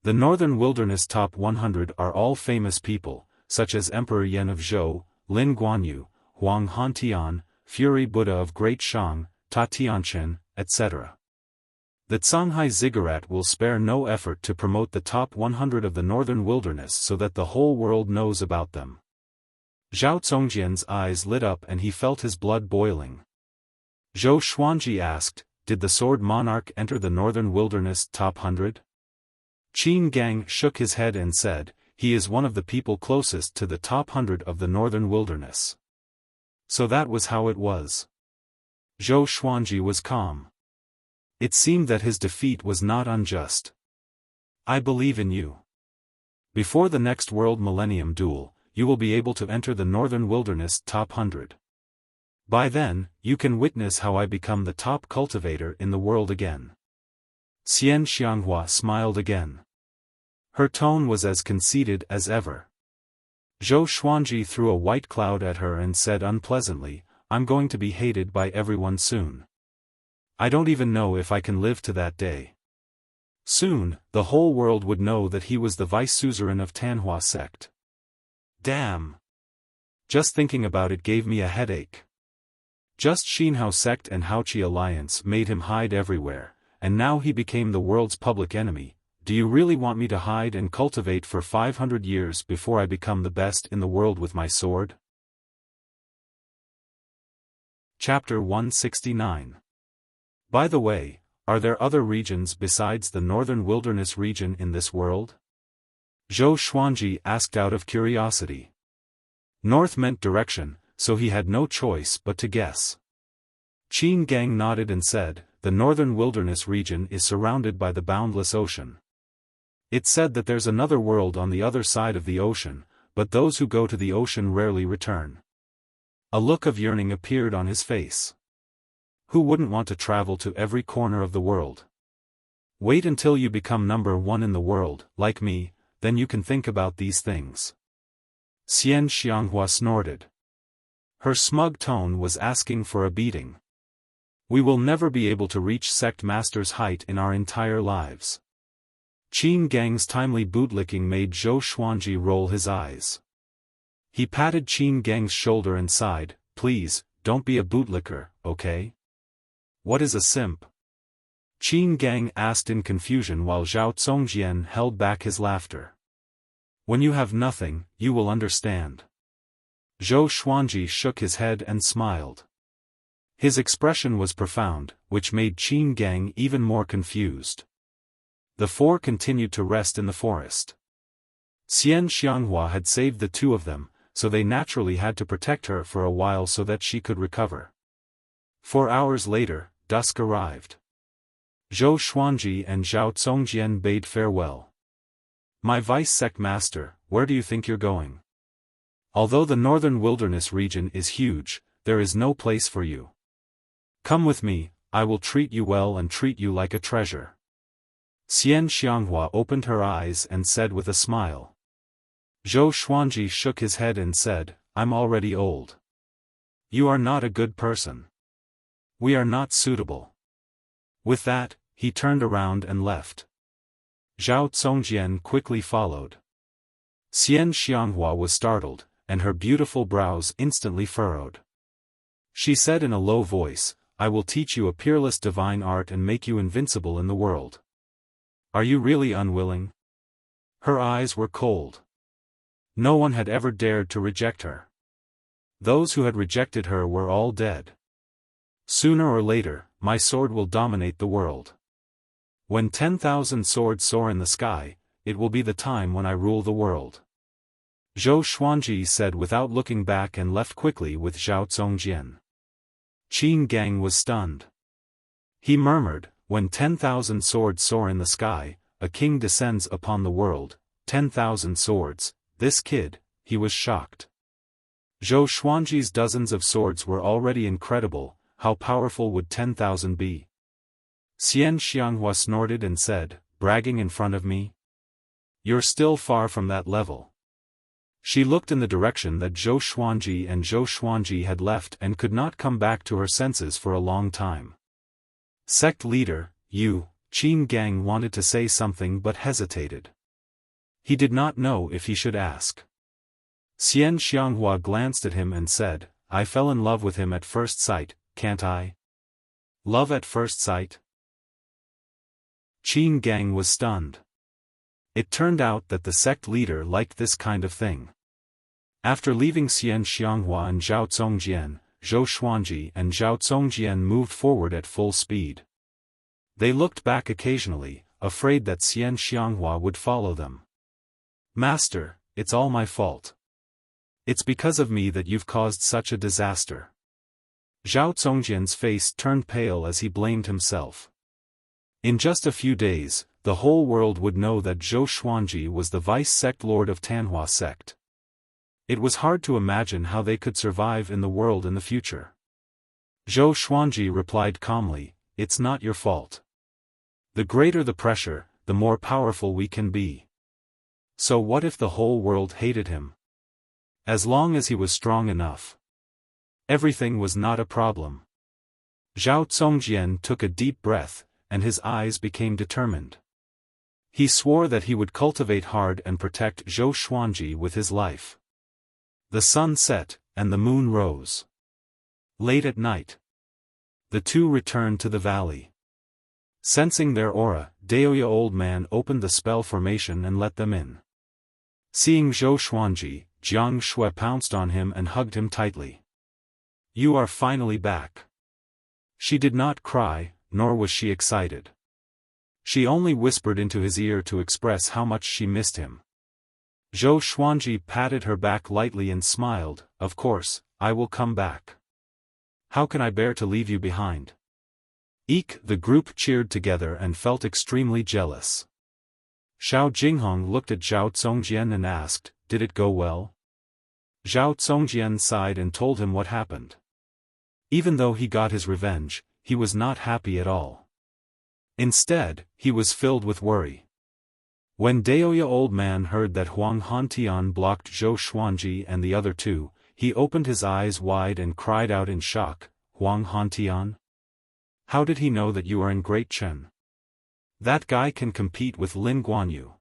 S1: The Northern Wilderness top 100 are all famous people, such as Emperor Yan of Zhou, Lin Guanyu, Huang Hantian, Fury Buddha of Great Shang, Ta Tianchen, etc. The Canghai Ziggurat will spare no effort to promote the top 100 of the Northern Wilderness so that the whole world knows about them. Zhao Congjian's eyes lit up and he felt his blood boiling. Zhou Xuanji asked, did the Sword Monarch enter the Northern Wilderness top 100? Qin Gang shook his head and said, he is one of the people closest to the top 100 of the Northern Wilderness. So that was how it was. Zhou Xuanji was calm. It seemed that his defeat was not unjust. I believe in you. Before the next World Millennium Duel, you will be able to enter the Northern Wilderness top 100. By then, you can witness how I become the top cultivator in the world again. Xian Xianghua smiled again. Her tone was as conceited as ever. Zhou Xuanji threw a white cloud at her and said unpleasantly, I'm going to be hated by everyone soon. I don't even know if I can live to that day. Soon, the whole world would know that he was the vice suzerain of Tanhua sect. Damn! Just thinking about it gave me a headache. Just Xinhao sect and Haoqi alliance made him hide everywhere, and now he became the world's public enemy. Do you really want me to hide and cultivate for 500 years before I become the best in the world with my sword? Chapter 169. By the way, are there other regions besides the Northern Wilderness region in this world? Zhou Xuanji asked out of curiosity. North meant direction, so he had no choice but to guess. Qin Gang nodded and said, the Northern Wilderness region is surrounded by the boundless ocean. It's said that there's another world on the other side of the ocean, but those who go to the ocean rarely return. A look of yearning appeared on his face. Who wouldn't want to travel to every corner of the world? Wait until you become number one in the world, like me, then you can think about these things. Xian Xianghua snorted. Her smug tone was asking for a beating. We will never be able to reach sect master's height in our entire lives. Qin Gang's timely bootlicking made Zhou Xuanji roll his eyes. He patted Qin Gang's shoulder and sighed, please, don't be a bootlicker, okay? What is a simp? Qin Gang asked in confusion while Zhao Congjian held back his laughter. When you have nothing, you will understand. Zhou Xuanji shook his head and smiled. His expression was profound, which made Qin Gang even more confused. The four continued to rest in the forest. Xian Xianghua had saved the two of them, so they naturally had to protect her for a while so that she could recover. 4 hours later, dusk arrived. Zhou Xuanji and Zhao Congjian bade farewell. My vice sect master, where do you think you're going? Although the Northern Wilderness region is huge, there is no place for you. Come with me, I will treat you well and treat you like a treasure. Xian Xianghua opened her eyes and said with a smile. Zhou Xuanji shook his head and said, I'm already old. You are not a good person. We are not suitable. With that, he turned around and left. Zhao Congjian quickly followed. Xian Xianghua was startled, and her beautiful brows instantly furrowed. She said in a low voice, I will teach you a peerless divine art and make you invincible in the world. Are you really unwilling? Her eyes were cold. No one had ever dared to reject her. Those who had rejected her were all dead. Sooner or later, my sword will dominate the world. When 10,000 swords soar in the sky, it will be the time when I rule the world. Zhou Xuanji said without looking back and left quickly with Zhao Zongjian. Qin Gang was stunned. He murmured, when 10,000 swords soar in the sky, a king descends upon the world, 10,000 swords, this kid, he was shocked. Zhou Xuanji's dozens of swords were already incredible, how powerful would 10,000 be? Xian Xianghua snorted and said, bragging in front of me? You're still far from that level. She looked in the direction that Zhou Xuanji and Zhou Xuanji had left and could not come back to her senses for a long time. Sect leader, you, Qin Gang wanted to say something but hesitated. He did not know if he should ask. Xian Xianghua glanced at him and said, I fell in love with him at first sight, can't I? Love at first sight? Qin Gang was stunned. It turned out that the sect leader liked this kind of thing. After leaving Xian Xianghua and Zhao Zongjian, Zhou Xuanji and Zhao Zongjian moved forward at full speed. They looked back occasionally, afraid that Xian Xianghua would follow them. Master, it's all my fault. It's because of me that you've caused such a disaster. Zhao Zongjian's face turned pale as he blamed himself. In just a few days, the whole world would know that Zhou Xuanji was the vice-sect lord of Tanhua sect. It was hard to imagine how they could survive in the world in the future. Zhou Xuanji replied calmly, it's not your fault. The greater the pressure, the more powerful we can be. So what if the whole world hated him? As long as he was strong enough. Everything was not a problem. Zhao Zongjian took a deep breath, and his eyes became determined. He swore that he would cultivate hard and protect Zhou Xuanji with his life. The sun set, and the moon rose. Late at night, the two returned to the valley. Sensing their aura, Daoya Old Man opened the spell formation and let them in. Seeing Zhou Xuanji, Jiang Shui pounced on him and hugged him tightly. You are finally back. She did not cry, nor was she excited. She only whispered into his ear to express how much she missed him. Zhou Xuanji patted her back lightly and smiled, of course, I will come back. How can I bear to leave you behind? Eek! The group cheered together and felt extremely jealous. Xiao Jinghong looked at Zhao Zongjian and asked, did it go well? Zhao Zongjian sighed and told him what happened. Even though he got his revenge, he was not happy at all. Instead, he was filled with worry. When Daoya Old Man heard that Huang Hantian blocked Zhou Xuanji and the other two, he opened his eyes wide and cried out in shock, Huang Hantian? How did he know that you are in Great Chen? That guy can compete with Lin Guanyu.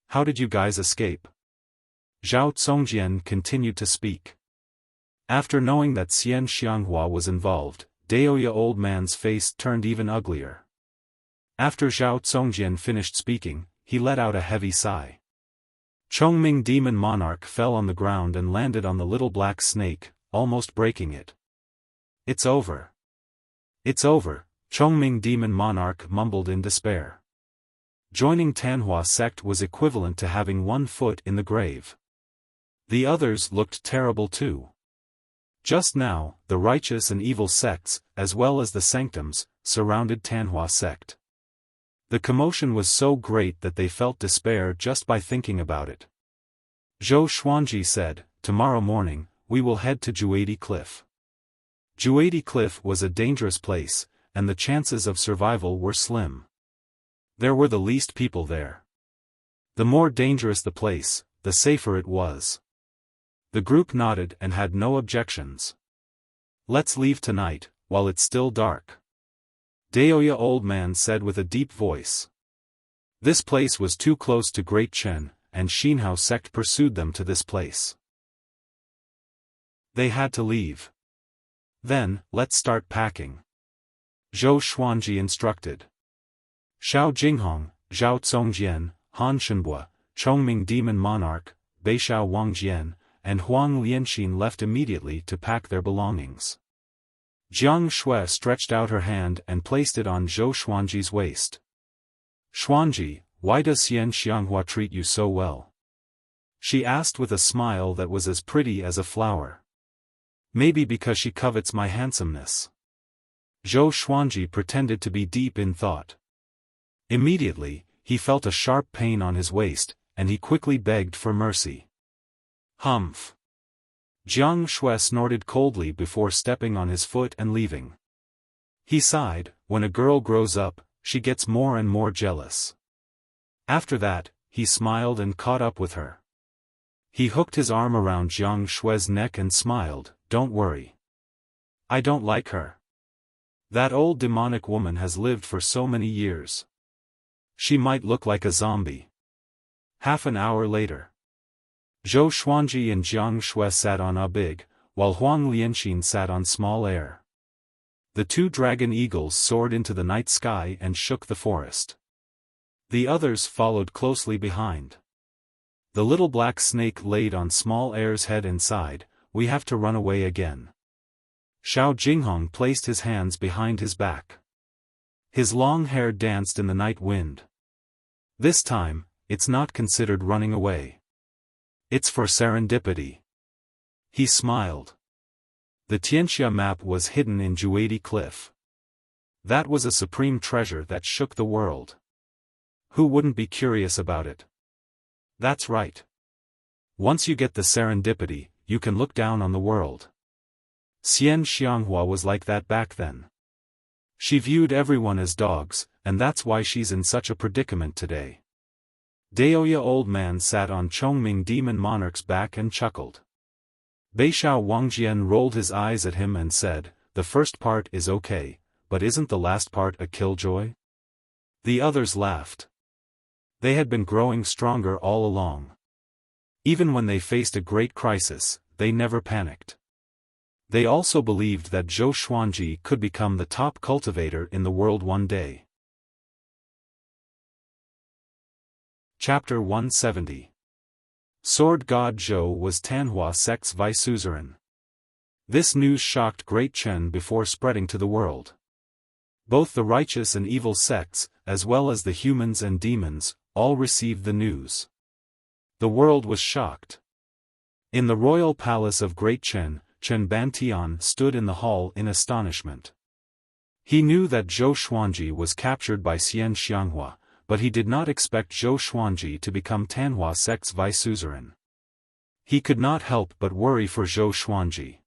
S1: How did you guys escape? Zhao Zongjian continued to speak. After knowing that Xian Xianghua was involved, Daoya Old Man's face turned even uglier. After Zhao Zongjian finished speaking, he let out a heavy sigh. Chongming Demon Monarch fell on the ground and landed on the little black snake, almost breaking it. It's over. It's over, Chongming Demon Monarch mumbled in despair. Joining Tanhua sect was equivalent to having 1 foot in the grave. The others looked terrible too. Just now, the righteous and evil sects, as well as the sanctums, surrounded Tanhua sect. The commotion was so great that they felt despair just by thinking about it. Zhou Xuanji said, tomorrow morning, we will head to Juadi Cliff. Juadi Cliff was a dangerous place, and the chances of survival were slim. There were the least people there. The more dangerous the place, the safer it was. The group nodded and had no objections. Let's leave tonight, while it's still dark. Daoya Old Man said with a deep voice. This place was too close to Great Chen, and Xinhao sect pursued them to this place. They had to leave. Then, let's start packing. Zhou Xuanji instructed. Xiao Jinghong, Zhao Congjian, Han Shenbua, Chongming Demon Monarch, Beishao Wangjian, and Huang Lianxin left immediately to pack their belongings. Jiang Shui stretched out her hand and placed it on Zhou Xuanji's waist. Xuanji, why does Xian Xianghua treat you so well? She asked with a smile that was as pretty as a flower. Maybe because she covets my handsomeness. Zhou Xuanji pretended to be deep in thought. Immediately, he felt a sharp pain on his waist, and he quickly begged for mercy. Humph! Jiang Shui snorted coldly before stepping on his foot and leaving. He sighed, when a girl grows up, she gets more and more jealous. After that, he smiled and caught up with her. He hooked his arm around Jiang Shui's neck and smiled, "Don't worry. I don't like her. That old demonic woman has lived for so many years. She might look like a zombie." Half an hour later, Zhou Xuanji and Jiang Shui sat on a big, while Huang Lianxin sat on small air. The two dragon eagles soared into the night sky and shook the forest. The others followed closely behind. The little black snake laid on small air's head and sighed, "We have to run away again." Xiao Jinghong placed his hands behind his back. His long hair danced in the night wind. This time, it's not considered running away. It's for serendipity. He smiled. The Tianxia map was hidden in Juadi Cliff. That was a supreme treasure that shook the world. Who wouldn't be curious about it? That's right. Once you get the serendipity, you can look down on the world. Xian Xianghua was like that back then. She viewed everyone as dogs, and that's why she's in such a predicament today. Daoya old man sat on Chongming Demon Monarch's back and chuckled. Beishao Wangjian rolled his eyes at him and said, "The first part is okay, but isn't the last part a killjoy?" The others laughed. They had been growing stronger all along. Even when they faced a great crisis, they never panicked. They also believed that Zhou Xuanji could become the top cultivator in the world one day. Chapter 170. Sword God Zhou was Tanhua sect's vice-suzerain. This news shocked Great Chen before spreading to the world. Both the righteous and evil sects, as well as the humans and demons, all received the news. The world was shocked. In the royal palace of Great Chen, Chen Bantian stood in the hall in astonishment. He knew that Zhou Xuanji was captured by Xian Xianghua, but he did not expect Zhou Xuanji to become Tanhua sect's vice-suzerain. He could not help but worry for Zhou Xuanji.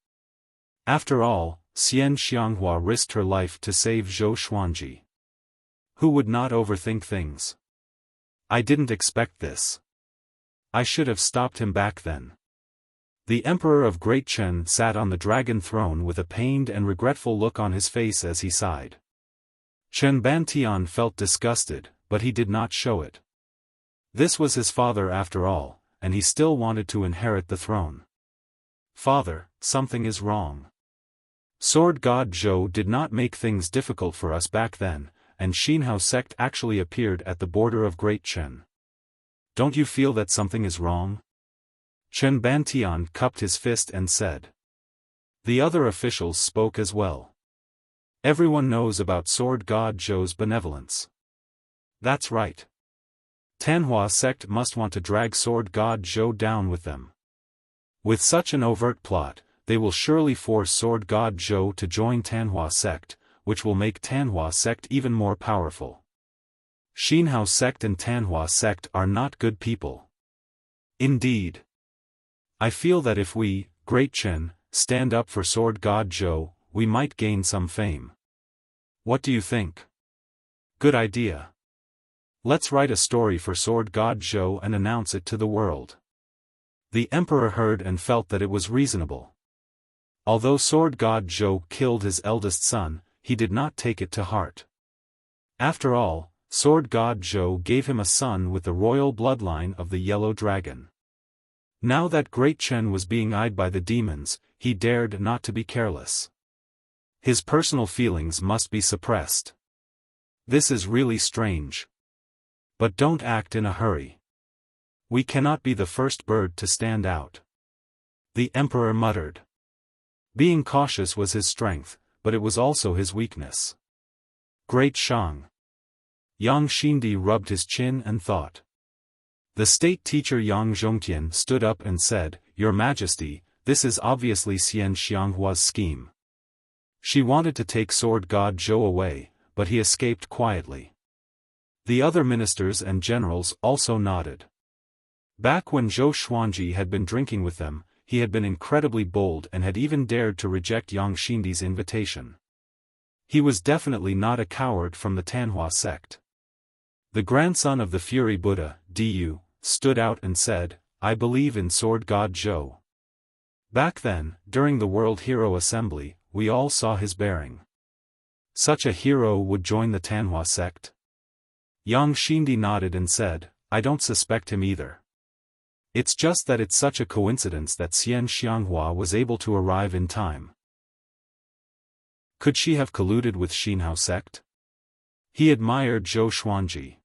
S1: After all, Xian Xianghua risked her life to save Zhou Xuanji. Who would not overthink things? I didn't expect this. I should have stopped him back then. The Emperor of Great Chen sat on the dragon throne with a pained and regretful look on his face as he sighed. Chen Bantian felt disgusted, but he did not show it. This was his father after all, and he still wanted to inherit the throne. "Father, something is wrong. Sword God Zhou did not make things difficult for us back then, and Xinhao sect actually appeared at the border of Great Chen. Don't you feel that something is wrong?" Chen Bantian cupped his fist and said. The other officials spoke as well. Everyone knows about Sword God Zhou's benevolence. That's right. Tanhua sect must want to drag Sword God Zhou down with them. With such an overt plot, they will surely force Sword God Zhou to join Tanhua sect, which will make Tanhua sect even more powerful. Xinhao sect and Tanhua sect are not good people. Indeed. I feel that if we, Great Chen, stand up for Sword God Zhou, we might gain some fame. What do you think? Good idea. Let's write a story for Sword God Zhou and announce it to the world. The Emperor heard and felt that it was reasonable. Although Sword God Zhou killed his eldest son, he did not take it to heart. After all, Sword God Zhou gave him a son with the royal bloodline of the Yellow Dragon. Now that Great Chen was being eyed by the demons, he dared not to be careless. His personal feelings must be suppressed. This is really strange. But don't act in a hurry. We cannot be the first bird to stand out. The emperor muttered. Being cautious was his strength, but it was also his weakness. Great Shang. Yang Xindi rubbed his chin and thought. The state teacher Yang Zhongtian stood up and said, Your Majesty, this is obviously Xian Xianghua's scheme. She wanted to take sword god Zhou away, but he escaped quietly. The other ministers and generals also nodded. Back when Zhou Xuanji had been drinking with them, he had been incredibly bold and had even dared to reject Yang Xindi's invitation. He was definitely not a coward from the Tanhua sect. The grandson of the Fury Buddha, Du, stood out and said, I believe in sword god Zhou. Back then, during the World Hero Assembly, we all saw his bearing. Such a hero would join the Tanhua sect? Yang Xindi nodded and said, I don't suspect him either. It's just that it's such a coincidence that Xian Xianghua was able to arrive in time. Could she have colluded with Xinhao sect? He admired Zhou Xuanji.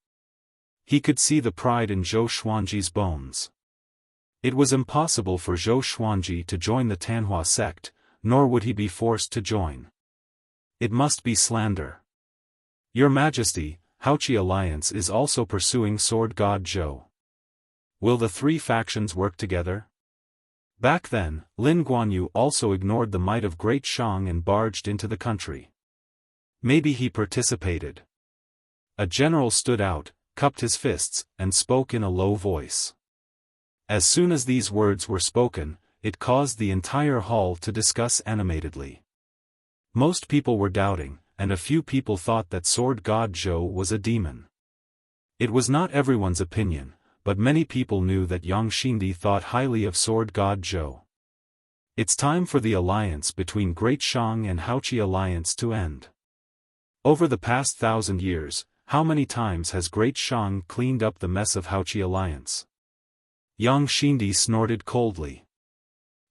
S1: He could see the pride in Zhou Xuanji's bones. It was impossible for Zhou Xuanji to join the Tanhua sect, nor would he be forced to join. It must be slander. Your Majesty, Haoqi Alliance is also pursuing sword god Zhou. Will the three factions work together? Back then, Lin Guanyu also ignored the might of Great Shang and barged into the country. Maybe he participated. A general stood out, cupped his fists, and spoke in a low voice. As soon as these words were spoken, it caused the entire hall to discuss animatedly. Most people were doubting, and a few people thought that sword god Zhou was a demon. It was not everyone's opinion, but many people knew that Yang Xindi thought highly of sword god Zhou. It's time for the alliance between Great Shang and Haoqi Alliance to end. Over the past 1,000 years, how many times has Great Shang cleaned up the mess of Haoqi Alliance? Yang Xindi snorted coldly.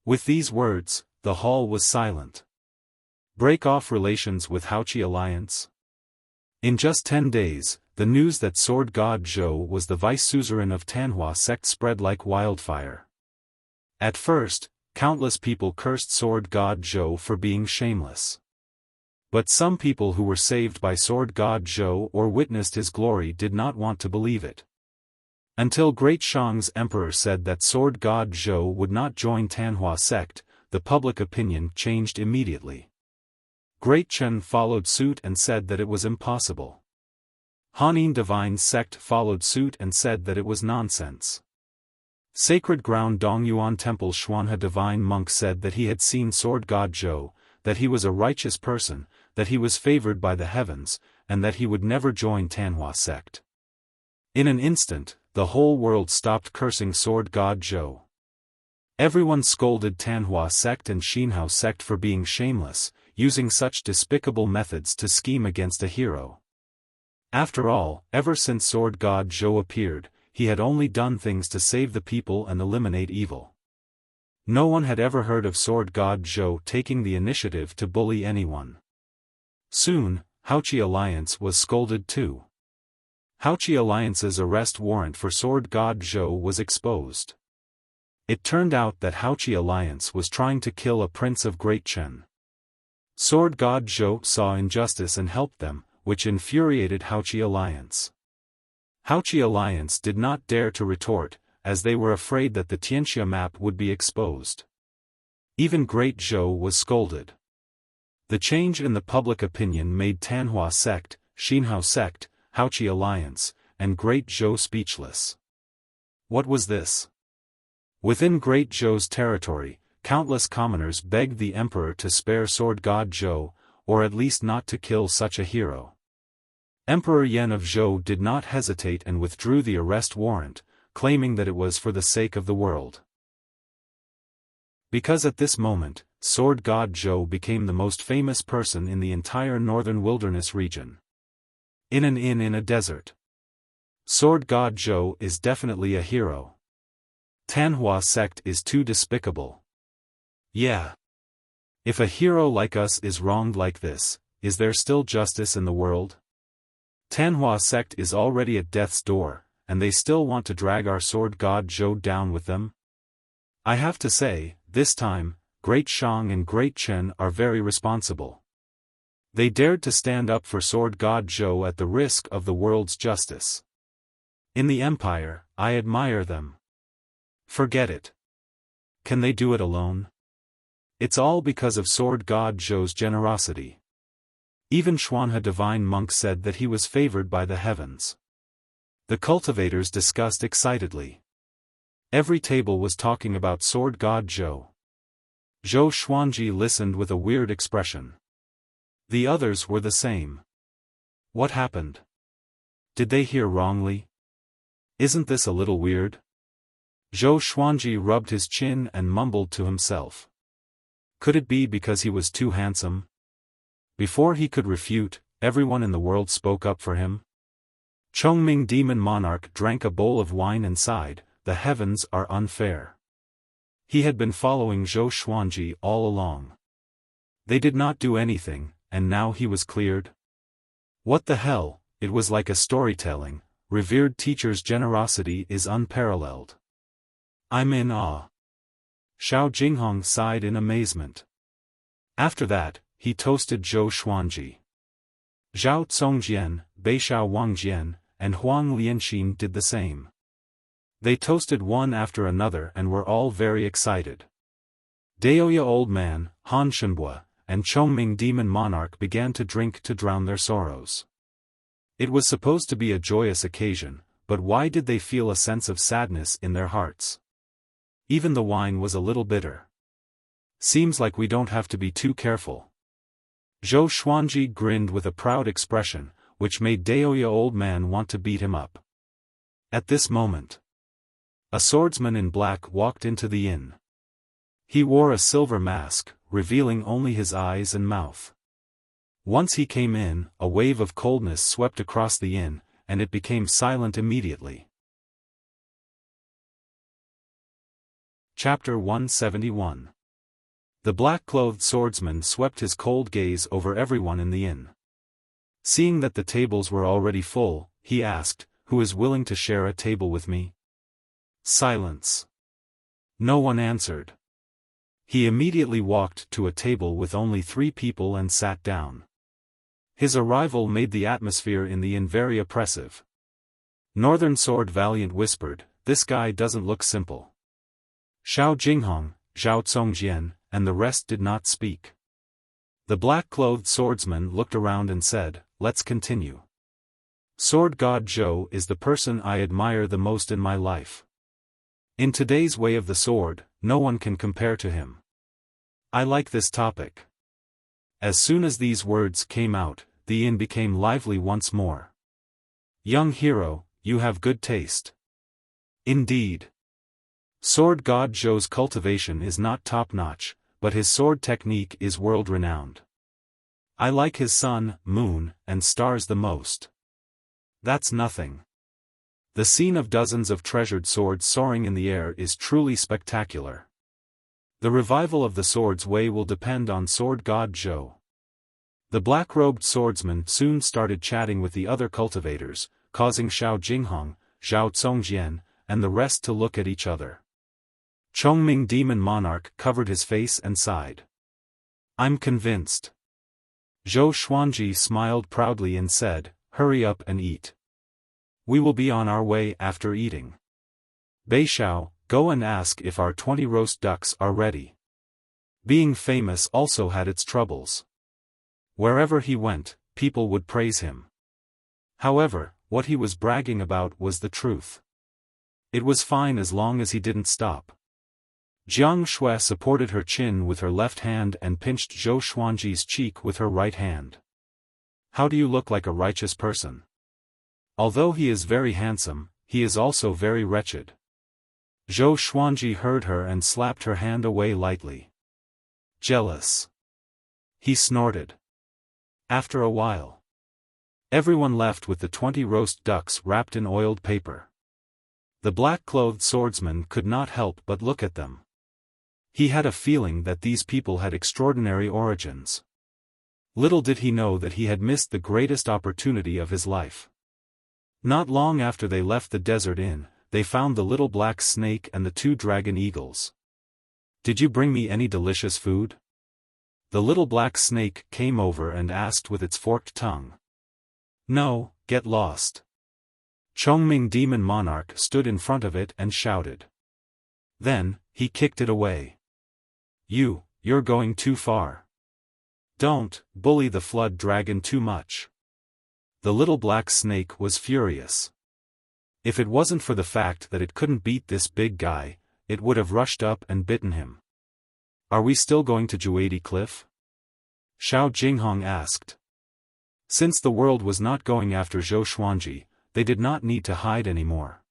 S1: With these words, the hall was silent. Break off relations with Haoqi Alliance? In just 10 days, the news that sword god Zhou was the vice suzerain of Tanhua sect spread like wildfire. At first, countless people cursed sword god Zhou for being shameless. But some people who were saved by sword god Zhou or witnessed his glory did not want to believe it. Until Great Shang's emperor said that sword god Zhou would not join Tanhua sect, the public opinion changed immediately. Great Chen followed suit and said that it was impossible. Hanin Divine Sect followed suit and said that it was nonsense. Sacred Ground Dongyuan Temple Xuanhe Divine Monk said that he had seen sword god Zhou, that he was a righteous person, that he was favored by the heavens, and that he would never join Tanhua sect. In an instant, the whole world stopped cursing sword god Zhou. Everyone scolded Tanhua sect and Xinhao sect for being shameless, using such despicable methods to scheme against a hero. After all, ever since sword god Zhou appeared, he had only done things to save the people and eliminate evil. No one had ever heard of sword god Zhou taking the initiative to bully anyone. Soon, Haoqi Alliance was scolded too. Haoqi Alliance's arrest warrant for sword god Zhou was exposed. It turned out that Haoqi Alliance was trying to kill a prince of Great Chen. Sword god Zhou saw injustice and helped them, which infuriated Haoqi Alliance. Haoqi Alliance did not dare to retort, as they were afraid that the Tianxia map would be exposed. Even Great Zhou was scolded. The change in the public opinion made Tanhua sect, Xinhao sect, Haoqi Alliance, and Great Zhou speechless. What was this? Within Great Zhou's territory, countless commoners begged the emperor to spare sword god Zhou, or at least not to kill such a hero. Emperor Yan of Zhou did not hesitate and withdrew the arrest warrant, claiming that it was for the sake of the world. Because at this moment, sword god Zhou became the most famous person in the entire northern wilderness region. In an inn in a desert. Sword god Zhou is definitely a hero. Tanhua sect is too despicable. Yeah. If a hero like us is wronged like this, is there still justice in the world? Tanhua sect is already at death's door, and they still want to drag our sword god Zhou down with them? I have to say, this time, Great Shang and Great Chen are very responsible. They dared to stand up for sword god Zhou at the risk of the world's justice. In the Empire, I admire them. Forget it. Can they do it alone? It's all because of sword god Zhou's generosity. Even Xuanhe divine monk said that he was favored by the heavens. The cultivators discussed excitedly. Every table was talking about sword god Zhou. Zhou Xuanji listened with a weird expression. The others were the same. What happened? Did they hear wrongly? Isn't this a little weird? Zhou Xuanji rubbed his chin and mumbled to himself. Could it be because he was too handsome? Before he could refute, everyone in the world spoke up for him. Chongming Demon Monarch drank a bowl of wine and sighed, the heavens are unfair. He had been following Zhou Xuanji all along. They did not do anything, and now he was cleared? What the hell, it was like a storytelling, revered teacher's generosity is unparalleled. I'm in awe. Xiao Jinghong sighed in amazement. After that, he toasted Zhou Xuanji. Zhao Congjian, Beishao Wangjian, and Huang Lianxin did the same. They toasted one after another and were all very excited. Daoya Old Man, Han Shenbua, and Chongming Demon Monarch began to drink to drown their sorrows. It was supposed to be a joyous occasion, but why did they feel a sense of sadness in their hearts? Even the wine was a little bitter. Seems like we don't have to be too careful. Zhou Xuanji grinned with a proud expression, which made Daoya Old Man want to beat him up. At this moment, a swordsman in black walked into the inn. He wore a silver mask, revealing only his eyes and mouth. Once he came in, a wave of coldness swept across the inn, and it became silent immediately. Chapter 171. The black-clothed swordsman swept his cold gaze over everyone in the inn. Seeing that the tables were already full, he asked, "Who is willing to share a table with me?" Silence. No one answered. He immediately walked to a table with only 3 people and sat down. His arrival made the atmosphere in the inn very oppressive. Northern Sword Valiant whispered, "This guy doesn't look simple." Xiao Jinghong, Zhao Congjian, and the rest did not speak. The black-clothed swordsman looked around and said, "Let's continue. Sword God Zhou is the person I admire the most in my life. In today's way of the sword, no one can compare to him. I like this topic." As soon as these words came out, the inn became lively once more. "Young hero, you have good taste." Indeed. Sword God Zhou's cultivation is not top-notch, but his sword technique is world-renowned. I like his sun, moon, and stars the most. That's nothing. The scene of dozens of treasured swords soaring in the air is truly spectacular. The revival of the sword's way will depend on Sword God Zhou. The black-robed swordsman soon started chatting with the other cultivators, causing Xiao Jinghong, Zhao Congjian, and the rest to look at each other. Chongming Demon Monarch covered his face and sighed. "I'm convinced." Zhou Xuanji smiled proudly and said, "Hurry up and eat. We will be on our way after eating. Beishao, go and ask if our 20 roast ducks are ready." Being famous also had its troubles. Wherever he went, people would praise him. However, what he was bragging about was the truth. It was fine as long as he didn't stop. Jiang Shui supported her chin with her left hand and pinched Zhou Xuanji's cheek with her right hand. "How do you look like a righteous person? Although he is very handsome, he is also very wretched." Zhou Xuanji heard her and slapped her hand away lightly. "Jealous." He snorted. After a while, everyone left with the 20 roast ducks wrapped in oiled paper. The black-clothed swordsman could not help but look at them. He had a feeling that these people had extraordinary origins. Little did he know that he had missed the greatest opportunity of his life. Not long after they left the desert inn, they found the little black snake and the 2 dragon eagles. "Did you bring me any delicious food?" The little black snake came over and asked with its forked tongue. "No, get lost." Chongming Demon Monarch stood in front of it and shouted. Then, he kicked it away. You're going too far. Don't bully the flood dragon too much." The little black snake was furious. If it wasn't for the fact that it couldn't beat this big guy, it would have rushed up and bitten him. "Are we still going to Juadi Cliff?" Xiao Jinghong asked. Since the world was not going after Zhou Xuanji, they did not need to hide anymore.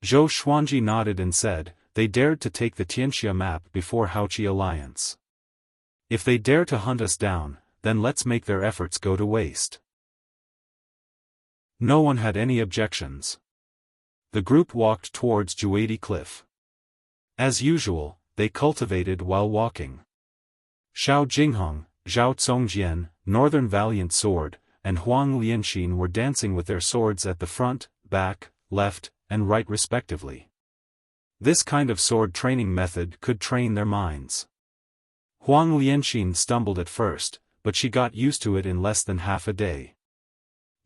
S1: Zhou Xuanji nodded and said, "They dared to take the Tianxia map before Haoqi alliance. If they dare to hunt us down, then let's make their efforts go to waste." No one had any objections. The group walked towards Juadi Cliff. As usual, they cultivated while walking. Xiao Jinghong, Zhao Congjian, Northern Valiant Sword, and Huang Lianxin were dancing with their swords at the front, back, left, and right respectively. This kind of sword training method could train their minds. Huang Lianxin stumbled at first, but she got used to it in less than half a day.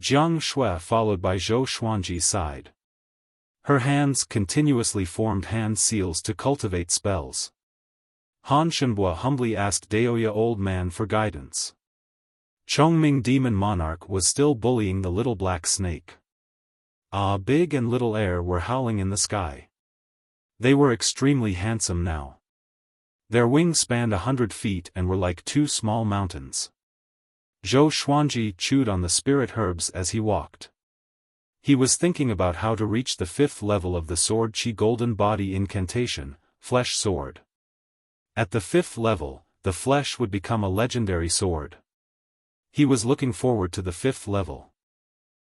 S1: Jiang Shui followed by Zhou Xuanji's side. Her hands continuously formed hand seals to cultivate spells. Han Shenbua humbly asked Daoya Old Man for guidance. Chongming Demon Monarch was still bullying the little black snake. Big and Little Air were howling in the sky. They were extremely handsome now. Their wings spanned 100 feet and were like 2 small mountains. Zhou Xuanji chewed on the spirit herbs as he walked. He was thinking about how to reach the 5th level of the Sword Qi Golden Body Incantation, Flesh Sword. At the 5th level, the flesh would become a legendary sword. He was looking forward to the 5th level.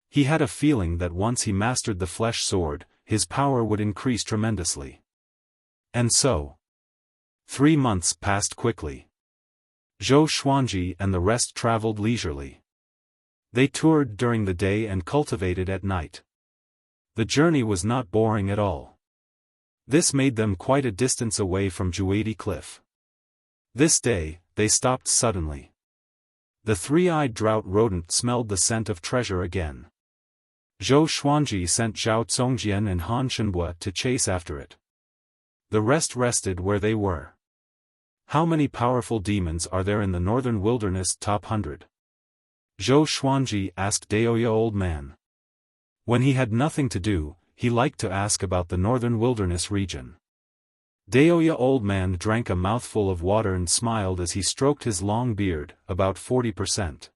S1: He had a feeling that once he mastered the flesh sword, his power would increase tremendously. And so, 3 months passed quickly. Zhou Xuanji and the rest traveled leisurely. They toured during the day and cultivated at night. The journey was not boring at all. This made them quite a distance away from Juadi Cliff. This day, they stopped suddenly. The 3-eyed drought rodent smelled the scent of treasure again. Zhou Xuanji sent Zhao Congjian and Han Shenbua to chase after it. The rest rested where they were. How many powerful demons are there in the Northern Wilderness top 100? Zhou Xuanji asked Daoya Old Man. When he had nothing to do, he liked to ask about the Northern Wilderness region. Daoya Old Man drank a mouthful of water and smiled as he stroked his long beard, about 40%.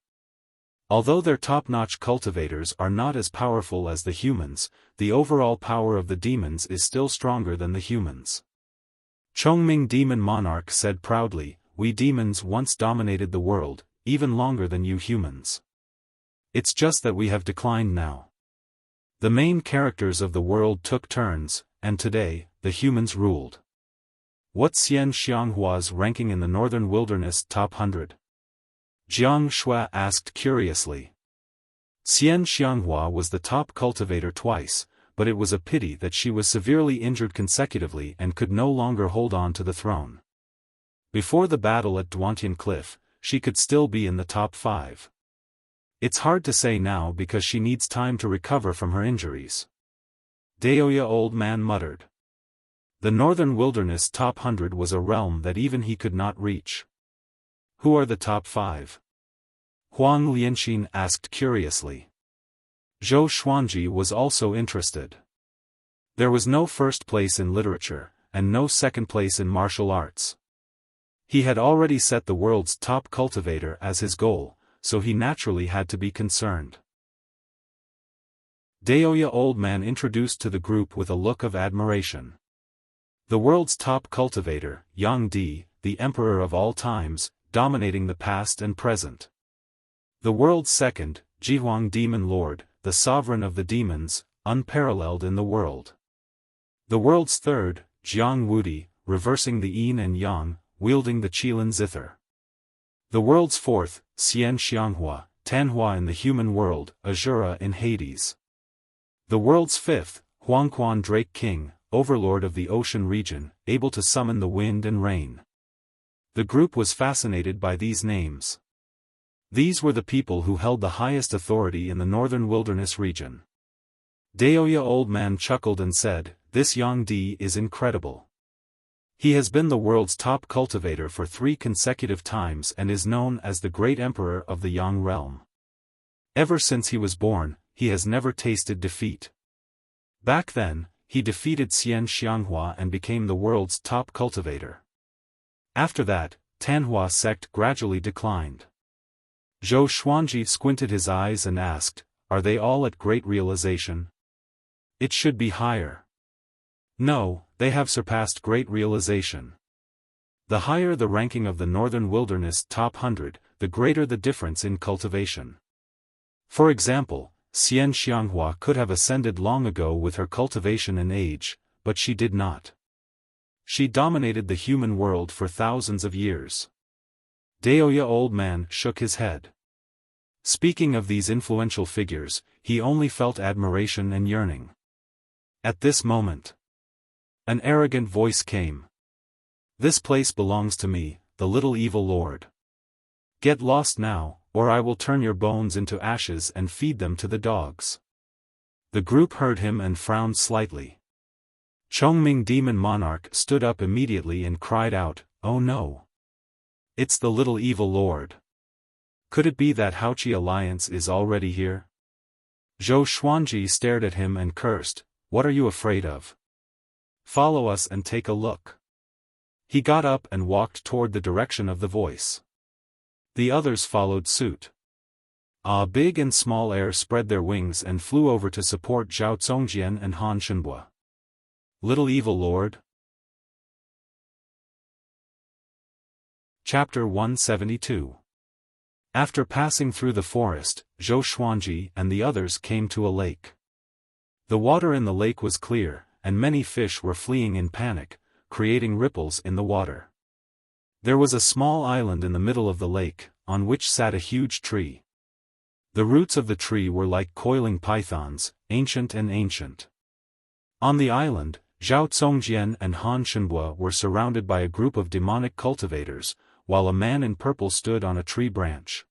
S1: Although their top-notch cultivators are not as powerful as the humans, the overall power of the demons is still stronger than the humans. Chongming Demon Monarch said proudly, "We demons once dominated the world, even longer than you humans. It's just that we have declined now. The main characters of the world took turns, and today, the humans ruled." What's Xian Xianghua's ranking in the Northern Wilderness top 100? Jiang Shui asked curiously. Xian Xianghua was the top cultivator twice, but it was a pity that she was severely injured consecutively and could no longer hold on to the throne. Before the battle at Duantian Cliff, she could still be in the top 5. It's hard to say now because she needs time to recover from her injuries. Daoya Old Man muttered. The Northern Wilderness top 100 was a realm that even he could not reach. Who are the top 5? Huang Lianxin asked curiously. Zhou Xuanji was also interested. There was no first place in literature, and no second place in martial arts. He had already set the world's top cultivator as his goal, so he naturally had to be concerned. Daoya Old Man introduced to the group with a look of admiration. The world's top cultivator, Yang Di, the emperor of all times, dominating the past and present. The world's second, Jihuang Demon Lord, the sovereign of the demons, unparalleled in the world. The world's third, Jiang Wudi, reversing the yin and yang, wielding the qilin zither. The world's fourth, Xian Xianghua, Tanhua in the human world, Azura in Hades. The world's fifth, Huangquan Drake King, overlord of the ocean region, able to summon the wind and rain. The group was fascinated by these names. These were the people who held the highest authority in the northern wilderness region. Daoya Old Man chuckled and said, "This Yang Di is incredible. He has been the world's top cultivator for 3 consecutive times and is known as the great emperor of the Yang realm. Ever since he was born, he has never tasted defeat. Back then, he defeated Xian Xianghua and became the world's top cultivator. After that, Tanhua sect gradually declined." Zhou Xuanji squinted his eyes and asked, "Are they all at great realization? It should be higher." "No, they have surpassed great realization. The higher the ranking of the Northern Wilderness top 100, the greater the difference in cultivation. For example, Xian Xianghua could have ascended long ago with her cultivation and age, but she did not. She dominated the human world for thousands of years." Daoya Old Man shook his head. Speaking of these influential figures, he only felt admiration and yearning. At this moment, an arrogant voice came. "This place belongs to me, the little evil lord. Get lost now, or I will turn your bones into ashes and feed them to the dogs." The group heard him and frowned slightly. Chongming Demon Monarch stood up immediately and cried out, "Oh no! It's the little evil lord. Could it be that Haoqi alliance is already here?" Zhou Xuanji stared at him and cursed, "What are you afraid of? Follow us and take a look." He got up and walked toward the direction of the voice. The others followed suit. Big and small air spread their wings and flew over to support Zhao Zongjian and Han Shenbua. "Little evil lord?" Chapter 172. After passing through the forest, Zhou Xuanji and the others came to a lake. The water in the lake was clear, and many fish were fleeing in panic, creating ripples in the water. There was a small island in the middle of the lake, on which sat a huge tree. The roots of the tree were like coiling pythons, ancient and ancient. On the island, Zhao Zongjian and Han Shenbua were surrounded by a group of demonic cultivators, while a man in purple stood on a tree branch.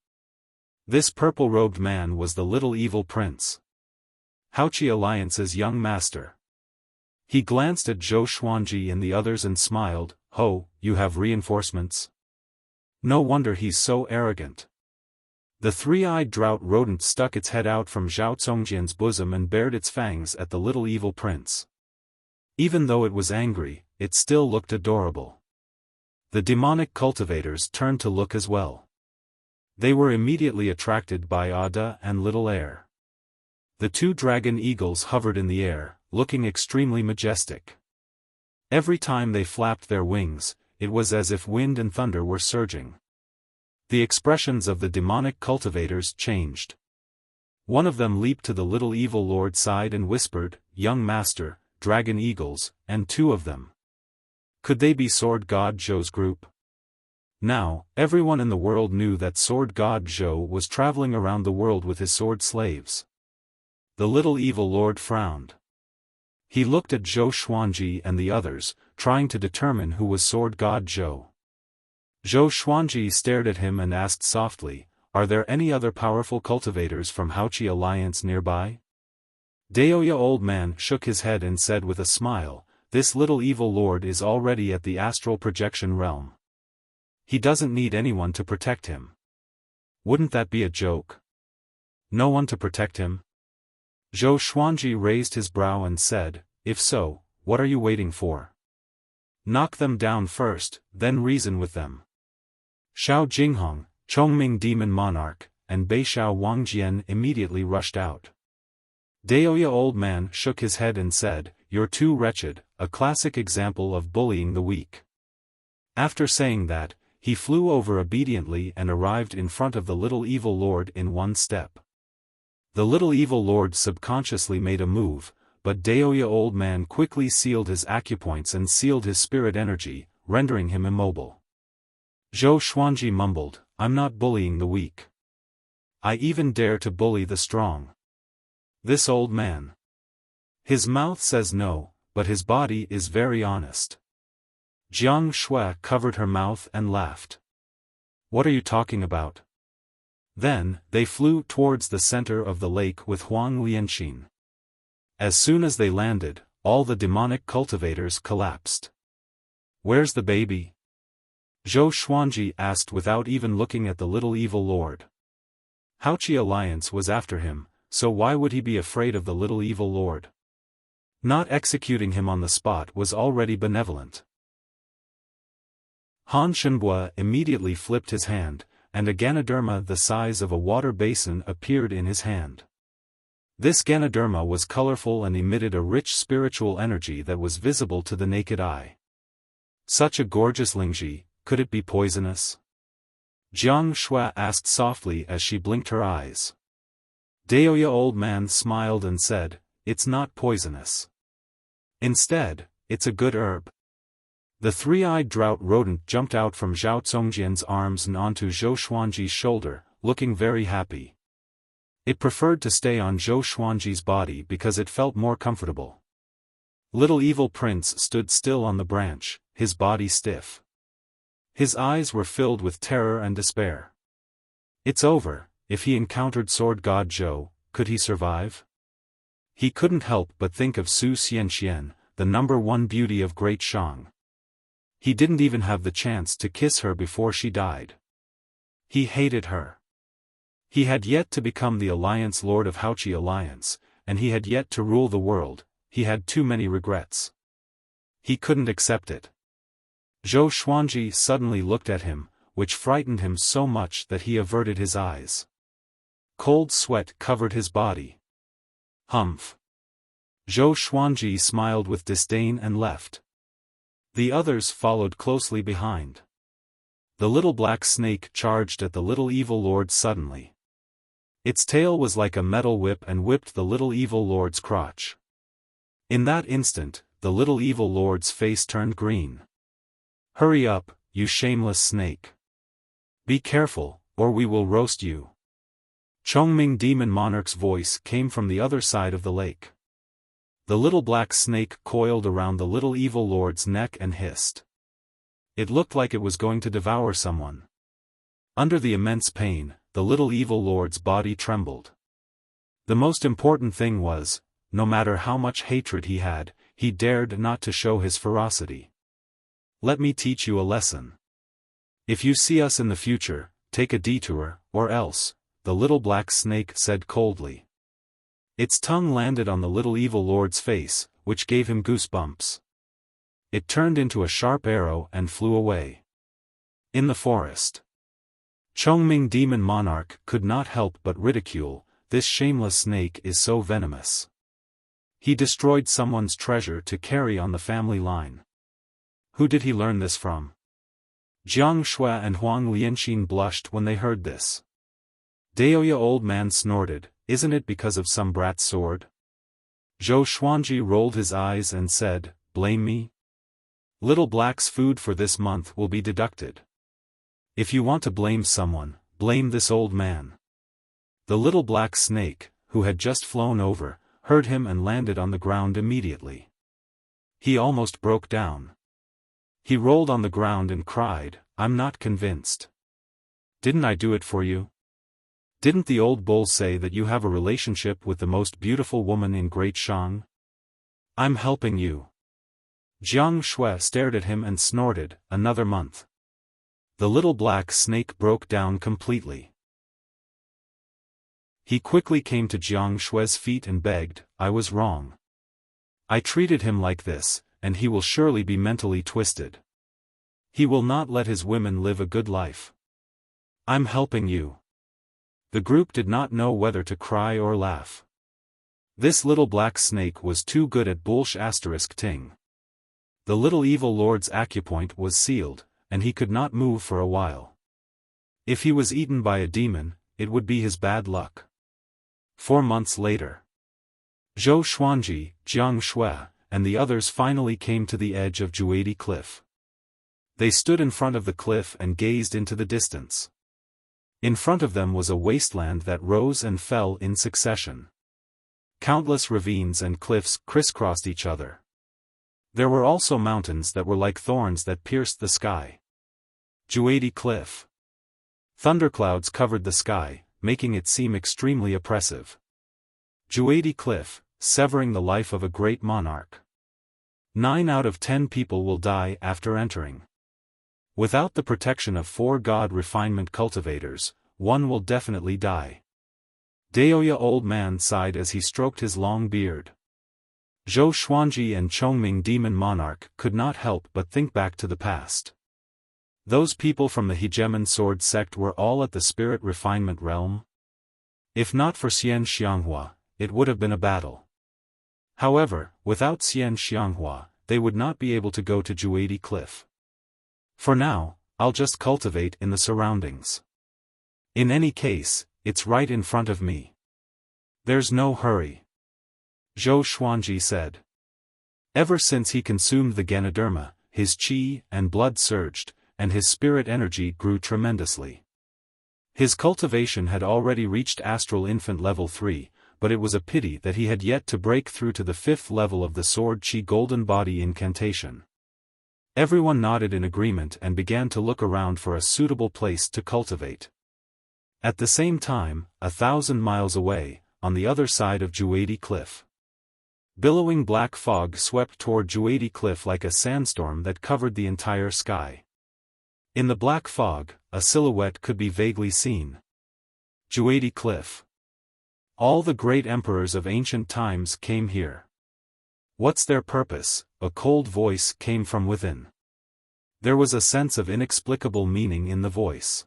S1: This purple-robed man was the little evil prince, Haoqi Alliance's young master. He glanced at Zhou Xuanji and the others and smiled, "Ho, you have reinforcements? No wonder he's so arrogant." The three-eyed drought rodent stuck its head out from Zhao Zongjian's bosom and bared its fangs at the little evil prince. Even though it was angry, it still looked adorable. The demonic cultivators turned to look as well. They were immediately attracted by Ada and Little Air. The 2 dragon eagles hovered in the air, looking extremely majestic. Every time they flapped their wings, it was as if wind and thunder were surging. The expressions of the demonic cultivators changed. One of them leaped to the little evil lord's side and whispered, "Young master, dragon eagles, and 2 of them. Could they be Sword God Zhou's group?" Now, everyone in the world knew that Sword God Zhou was traveling around the world with his sword slaves. The little evil lord frowned. He looked at Zhou Xuanji and the others, trying to determine who was Sword God Zhou. Zhou Xuanji stared at him and asked softly, "Are there any other powerful cultivators from Haoqi Alliance nearby?" Daoya Old Man shook his head and said with a smile, "This little evil lord is already at the astral projection realm. He doesn't need anyone to protect him." Wouldn't that be a joke? No one to protect him? Zhou Xuanji raised his brow and said, "If so, what are you waiting for? Knock them down first, then reason with them." Xiao Jinghong, Chongming Demon Monarch, and Beixiao Wangjian immediately rushed out. Daoya Old Man shook his head and said, "You're too wretched, a classic example of bullying the weak." After saying that, he flew over obediently and arrived in front of the little evil lord in one step. The little evil lord subconsciously made a move, but Daoya old man quickly sealed his acupoints and sealed his spirit energy, rendering him immobile. Zhou Xuanji mumbled, I'm not bullying the weak. I even dare to bully the strong. This old man. His mouth says no, but his body is very honest. Jiang Shui covered her mouth and laughed. What are you talking about? Then, they flew towards the center of the lake with Huang Lianxin. As soon as they landed, all the demonic cultivators collapsed. Where's the baby? Zhou Xuanji asked without even looking at the little evil lord. Haoqi Alliance was after him, so why would he be afraid of the little evil lord? Not executing him on the spot was already benevolent. Han Shenbua immediately flipped his hand, and a Ganoderma the size of a water basin appeared in his hand. This Ganoderma was colorful and emitted a rich spiritual energy that was visible to the naked eye. Such a gorgeous Lingji, could it be poisonous? Jiang Shui asked softly as she blinked her eyes. Daoya old man smiled and said, it's not poisonous. Instead, it's a good herb. The three-eyed drought rodent jumped out from Zhao Congjian's arms and onto Zhou Xuanji's shoulder, looking very happy. It preferred to stay on Zhou Xuanji's body because it felt more comfortable. Little evil prince stood still on the branch, his body stiff. His eyes were filled with terror and despair. It's over. If he encountered sword god Zhou, could he survive? He couldn't help but think of Su Xianxian, the #1 beauty of Great Shang. He didn't even have the chance to kiss her before she died. He hated her. He had yet to become the Alliance Lord of Haoqi Alliance, and he had yet to rule the world. He had too many regrets. He couldn't accept it. Zhou Xuanji suddenly looked at him, which frightened him so much that he averted his eyes. Cold sweat covered his body. Humph. Zhou Xuanji smiled with disdain and left. The others followed closely behind. The little black snake charged at the little evil lord suddenly. Its tail was like a metal whip and whipped the little evil lord's crotch. In that instant, the little evil lord's face turned green. Hurry up, you shameless snake. Be careful, or we will roast you. Chongming Demon Monarch's voice came from the other side of the lake. The little black snake coiled around the little evil lord's neck and hissed. It looked like it was going to devour someone. Under the immense pain, the little evil lord's body trembled. The most important thing was, no matter how much hatred he had, he dared not to show his ferocity. Let me teach you a lesson. If you see us in the future, take a detour, or else, the little black snake said coldly. Its tongue landed on the little evil lord's face, which gave him goosebumps. It turned into a sharp arrow and flew away. In the forest. Chongming Demon Monarch could not help but ridicule, this shameless snake is so venomous. He destroyed someone's treasure to carry on the family line. Who did he learn this from? Jiang Shui and Huang Lianxin blushed when they heard this. Daoya old man snorted, isn't it because of some brat's sword? Zhou Xuanji rolled his eyes and said, blame me? Little Black's food for this month will be deducted. If you want to blame someone, blame this old man. The little black snake, who had just flown over, heard him and landed on the ground immediately. He almost broke down. He rolled on the ground and cried, I'm not convinced. Didn't I do it for you? Didn't the old bull say that you have a relationship with the most beautiful woman in Great Shang? I'm helping you. Jiang Shui stared at him and snorted, another month. The little black snake broke down completely. He quickly came to Jiang Shui's feet and begged, I was wrong. I treated him like this, and he will surely be mentally twisted. He will not let his women live a good life. I'm helping you. The group did not know whether to cry or laugh. This little black snake was too good at **ting. The little evil lord's acupoint was sealed, and he could not move for a while. If he was eaten by a demon, it would be his bad luck. 4 months later. Zhou Xuanji, Jiang Shui, and the others finally came to the edge of Juadi Cliff. They stood in front of the cliff and gazed into the distance. In front of them was a wasteland that rose and fell in succession. Countless ravines and cliffs crisscrossed each other. There were also mountains that were like thorns that pierced the sky. Juadi Cliff. Thunderclouds covered the sky, making it seem extremely oppressive. Juadi Cliff, severing the life of a great monarch. 9 out of 10 people will die after entering. Without the protection of 4 god refinement cultivators, 1 will definitely die. Daoya old man sighed as he stroked his long beard. Zhou Xuanji and Chongming demon monarch could not help but think back to the past. Those people from the Hegemon sword sect were all at the spirit refinement realm. If not for Xian Xianghua, it would have been a battle. However, without Xian Xianghua, they would not be able to go to Juadi Cliff. For now, I'll just cultivate in the surroundings. In any case, it's right in front of me. There's no hurry. Zhou Xuanji said. Ever since he consumed the Ganoderma, his qi and blood surged, and his spirit energy grew tremendously. His cultivation had already reached astral infant level 3, but it was a pity that he had yet to break through to the 5th level of the sword qi golden body incantation. Everyone nodded in agreement and began to look around for a suitable place to cultivate. At the same time, 1,000 miles away, on the other side of Juadi Cliff, billowing black fog swept toward Juadi Cliff like a sandstorm that covered the entire sky. In the black fog, a silhouette could be vaguely seen. Juadi Cliff. All the great emperors of ancient times came here. What's their purpose? A cold voice came from within. There was a sense of inexplicable meaning in the voice.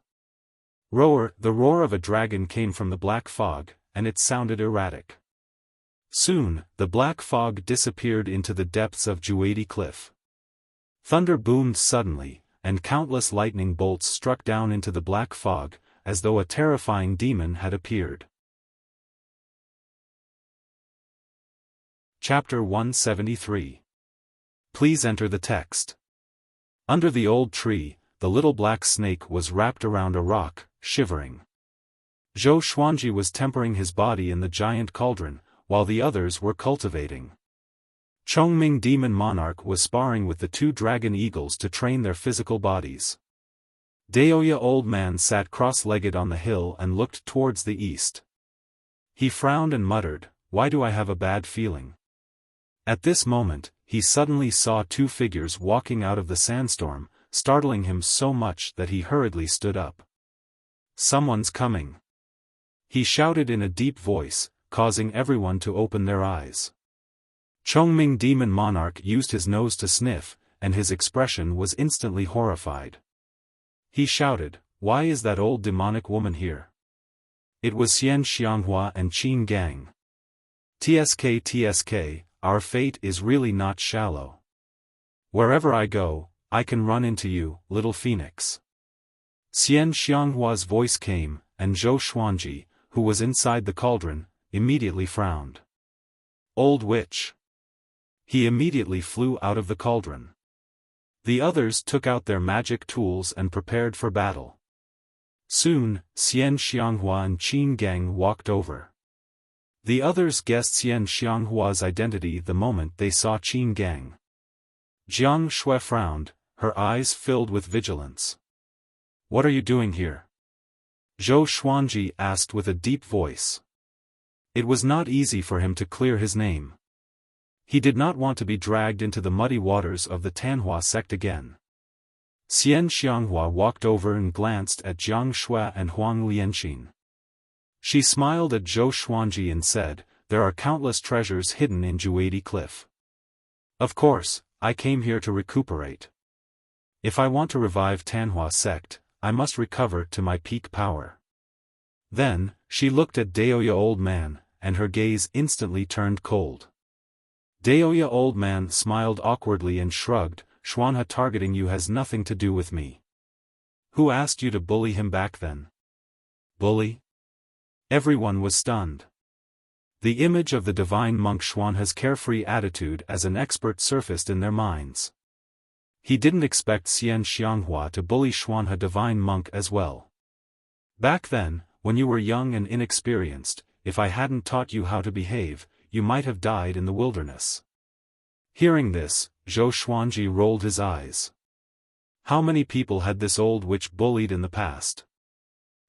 S1: The roar of a dragon came from the black fog, and it sounded erratic. Soon, the black fog disappeared into the depths of Juadi Cliff. Thunder boomed suddenly, and countless lightning bolts struck down into the black fog, as though a terrifying demon had appeared. Chapter 173. Please enter the text. Under the old tree, the little black snake was wrapped around a rock, shivering. Zhou Xuanji was tempering his body in the giant cauldron, while the others were cultivating. Chongming demon monarch was sparring with the 2 dragon eagles to train their physical bodies. Daoya old man sat cross-legged on the hill and looked towards the east. He frowned and muttered, "Why do I have a bad feeling?" At this moment, he suddenly saw 2 figures walking out of the sandstorm, startling him so much that he hurriedly stood up. "Someone's coming!" he shouted in a deep voice, causing everyone to open their eyes. Chongming demon monarch used his nose to sniff, and his expression was instantly horrified. He shouted, "Why is that old demonic woman here?" It was Xian Xianghua and Qin Gang. TSK, our fate is really not shallow. Wherever I go, I can run into you, little phoenix. Xian Xianghua's voice came, and Zhou Xuanji, who was inside the cauldron, immediately frowned. Old witch. He immediately flew out of the cauldron. The others took out their magic tools and prepared for battle. Soon, Xian Xianghua and Qin Gang walked over. The others guessed Xian Xianghua's identity the moment they saw Qin Gang. Jiang Shui frowned, her eyes filled with vigilance. "What are you doing here?" Zhou Xuanji asked with a deep voice. It was not easy for him to clear his name. He did not want to be dragged into the muddy waters of the Tanhua sect again. Xian Xianghua walked over and glanced at Jiang Shui and Huang Lianxin. She smiled at Zhou Xuanji and said, "There are countless treasures hidden in Juadi Cliff. Of course, I came here to recuperate. If I want to revive Tanhua sect, I must recover to my peak power." Then, she looked at Daoya old man, and her gaze instantly turned cold. Daoya old man smiled awkwardly and shrugged, "Xuanha targeting you has nothing to do with me. Who asked you to bully him back then?" Bully? Everyone was stunned. The image of the divine monk Xuanhe's carefree attitude as an expert surfaced in their minds. He didn't expect Xian Xianghua to bully Xuanhe divine monk as well. Back then, when you were young and inexperienced, if I hadn't taught you how to behave, you might have died in the wilderness. Hearing this, Zhou Xuanji rolled his eyes. How many people had this old witch bullied in the past?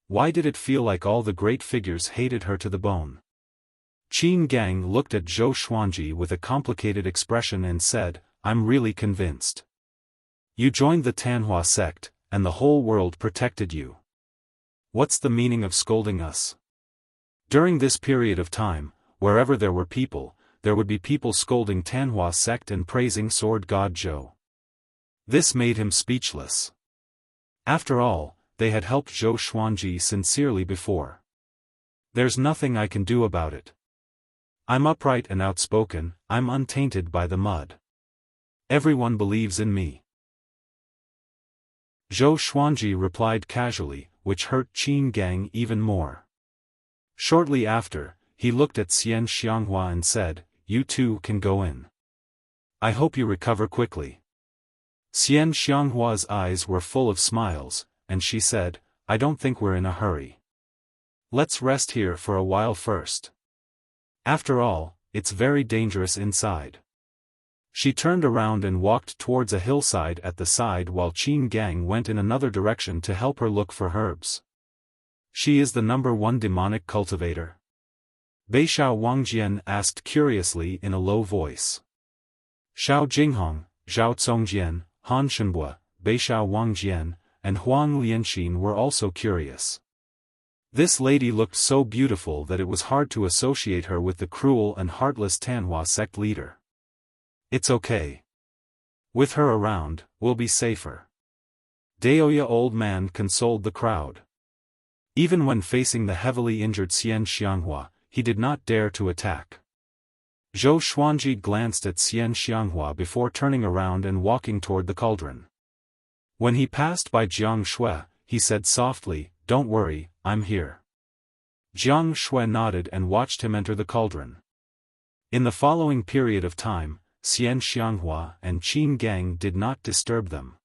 S1: Why did it feel like all the great figures hated her to the bone? Qin Gang looked at Zhou Xuanji with a complicated expression and said, I'm really convinced. You joined the Tanhua sect, and the whole world protected you. What's the meaning of scolding us? During this period of time, wherever there were people, there would be people scolding Tanhua sect and praising sword god Zhou. This made him speechless. After all, they had helped Zhou Xuanji sincerely before. There's nothing I can do about it. I'm upright and outspoken, I'm untainted by the mud. Everyone believes in me. Zhou Xuanji replied casually, which hurt Qin Gang even more. Shortly after, he looked at Xian Xianghua and said, You too can go in. I hope you recover quickly. Xian Xianghua's eyes were full of smiles, and she said, I don't think we're in a hurry. Let's rest here for a while first. After all, it's very dangerous inside. She turned around and walked towards a hillside at the side while Qin Gang went in another direction to help her look for herbs. She is the #1 demonic cultivator? Beishao Wangjian asked curiously in a low voice. Shao Jinghong, Zhao Congjian, Han Shenbua, Beishao Wangjian, and Huang Lianxin were also curious. This lady looked so beautiful that it was hard to associate her with the cruel and heartless Tanhua sect leader. It's okay. With her around, we'll be safer. Daoya old man consoled the crowd. Even when facing the heavily injured Xian Xianghua, he did not dare to attack. Zhou Xuanji glanced at Xian Xianghua before turning around and walking toward the cauldron. When he passed by Jiang Shui, he said softly, Don't worry, I'm here. Jiang Shui nodded and watched him enter the cauldron. In the following period of time, Xian Xianghua and Qin Gang did not disturb them.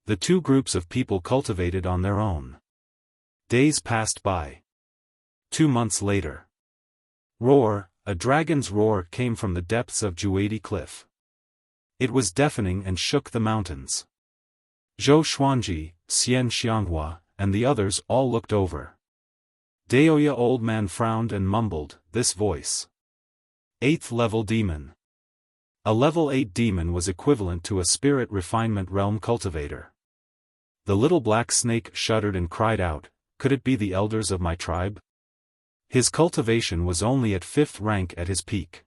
S1: The two groups of people cultivated on their own. Days passed by. 2 months later. Roar, a dragon's roar came from the depths of Juadi Cliff. It was deafening and shook the mountains. Zhou Xuanji, Xian Xianghua, and the others all looked over. Daoya old man frowned and mumbled, This voice. 8th level demon. A level 8 demon was equivalent to a spirit refinement realm cultivator. The little black snake shuddered and cried out, Could it be the elders of my tribe? His cultivation was only at 5th rank at his peak.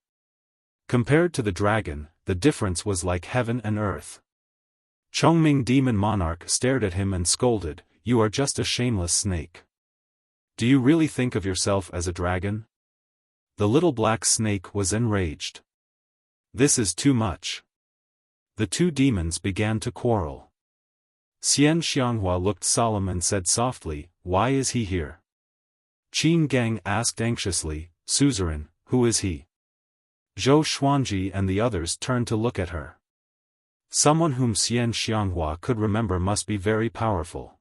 S1: Compared to the dragon, the difference was like heaven and earth. Chongming demon monarch stared at him and scolded, You are just a shameless snake. Do you really think of yourself as a dragon? The little black snake was enraged. This is too much. The two demons began to quarrel. Xian Xianghua looked solemn and said softly, Why is he here? Qin Gang asked anxiously, Suzerain, who is he? Zhou Xuanji and the others turned to look at her. Someone whom Xian Xianghua could remember must be very powerful.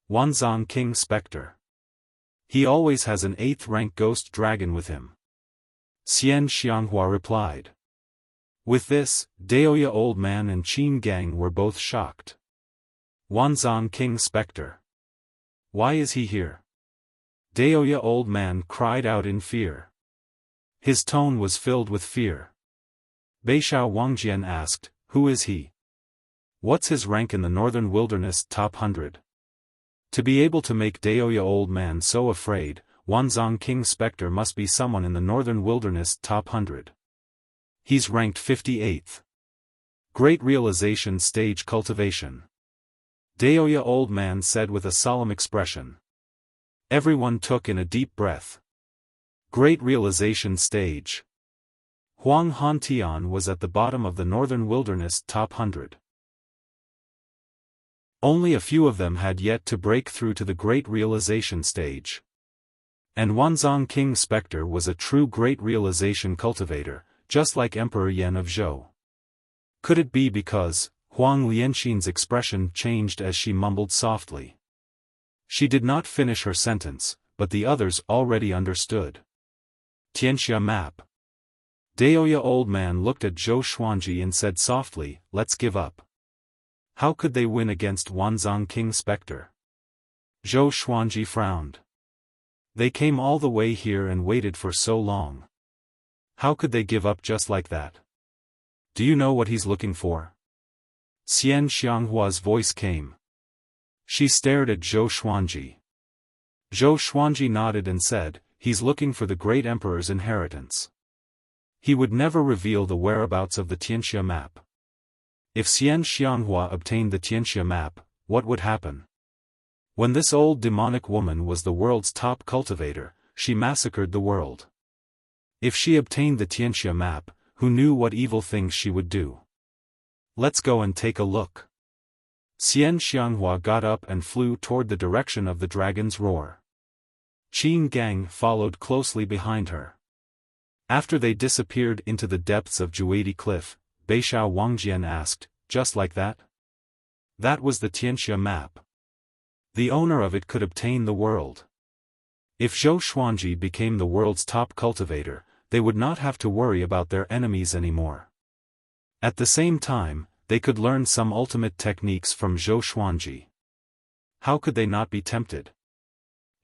S1: Wanzang King Spectre. He always has an 8th rank ghost dragon with him. Xian Xianghua replied. With this, Daoya old man and Qin Gang were both shocked. Wanzang King Spectre. Why is he here? Daoya old man cried out in fear. His tone was filled with fear. Beishao Wangjian asked, Who is he? What's his rank in the Northern Wilderness top 100? To be able to make Daoya old man so afraid, Wanzang King Spectre must be someone in the Northern Wilderness top 100. He's ranked 58th. Great realization stage cultivation. Daoya old man said with a solemn expression. Everyone took in a deep breath. Great realization stage. Huang Hantian was at the bottom of the Northern Wilderness top 100. Only a few of them had yet to break through to the Great Realization stage. And Wanzhong King Spectre was a true great realization cultivator, just like Emperor Yan of Zhou. Could it be because Huang Lianxin's expression changed as she mumbled softly? She did not finish her sentence, but the others already understood. Tianxia map. Daoya old man looked at Zhou Xuanji and said softly, let's give up. How could they win against Wanzhong King Spectre? Zhou Xuanji frowned. They came all the way here and waited for so long. How could they give up just like that? Do you know what he's looking for? Xian Xianghua's voice came. She stared at Zhou Xuanji. Zhou Xuanji nodded and said, he's looking for the great emperor's inheritance. He would never reveal the whereabouts of the Tianxia map. If Xian Xianghua obtained the Tianxia map, what would happen? When this old demonic woman was the world's top cultivator, she massacred the world. If she obtained the Tianxia map, who knew what evil things she would do? Let's go and take a look. Xian Xianghua got up and flew toward the direction of the dragon's roar. Qin Gang followed closely behind her. After they disappeared into the depths of Juadi Cliff, Beixiao Wangjian asked, just like that? That was the Tianxia map. The owner of it could obtain the world. If Zhou Xuanji became the world's top cultivator, they would not have to worry about their enemies anymore. At the same time, they could learn some ultimate techniques from Zhou Xuanji. How could they not be tempted?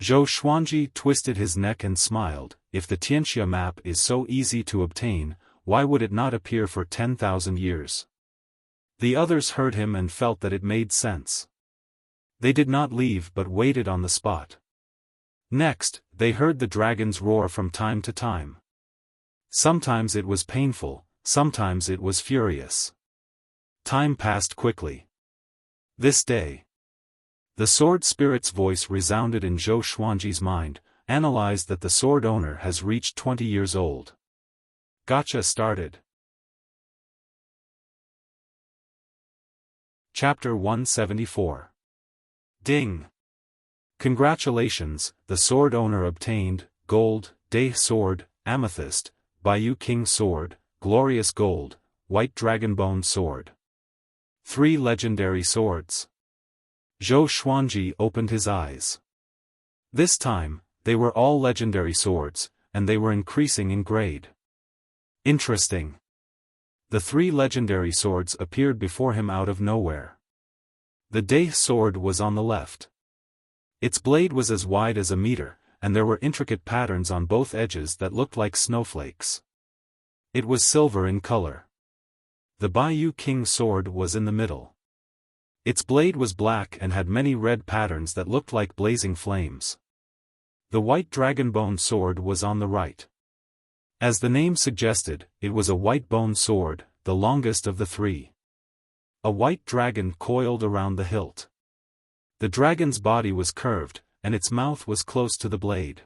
S1: Zhou Xuanji twisted his neck and smiled. If the Tianxia map is so easy to obtain, why would it not appear for 10,000 years? The others heard him and felt that it made sense. They did not leave but waited on the spot. Next, they heard the dragon's roar from time to time. Sometimes it was painful, sometimes it was furious. Time passed quickly. This day, the sword spirit's voice resounded in Zhou Xuanji's mind, analyzed that the sword owner has reached 20 years old. Gotcha started. Chapter 174. Ding! Congratulations, the sword owner obtained, gold, day sword, amethyst, Baiyu King sword, glorious gold, white dragonbone sword. 3 legendary swords. Zhou Xuanji opened his eyes. This time, they were all legendary swords, and they were increasing in grade. Interesting. The 3 legendary swords appeared before him out of nowhere. The day sword was on the left. Its blade was as wide as a meter, and there were intricate patterns on both edges that looked like snowflakes. It was silver in color. The Baiyu King sword was in the middle. Its blade was black and had many red patterns that looked like blazing flames. The white dragonbone sword was on the right. As the name suggested, it was a white bone sword, the longest of the 3. A white dragon coiled around the hilt. The dragon's body was curved, and its mouth was close to the blade.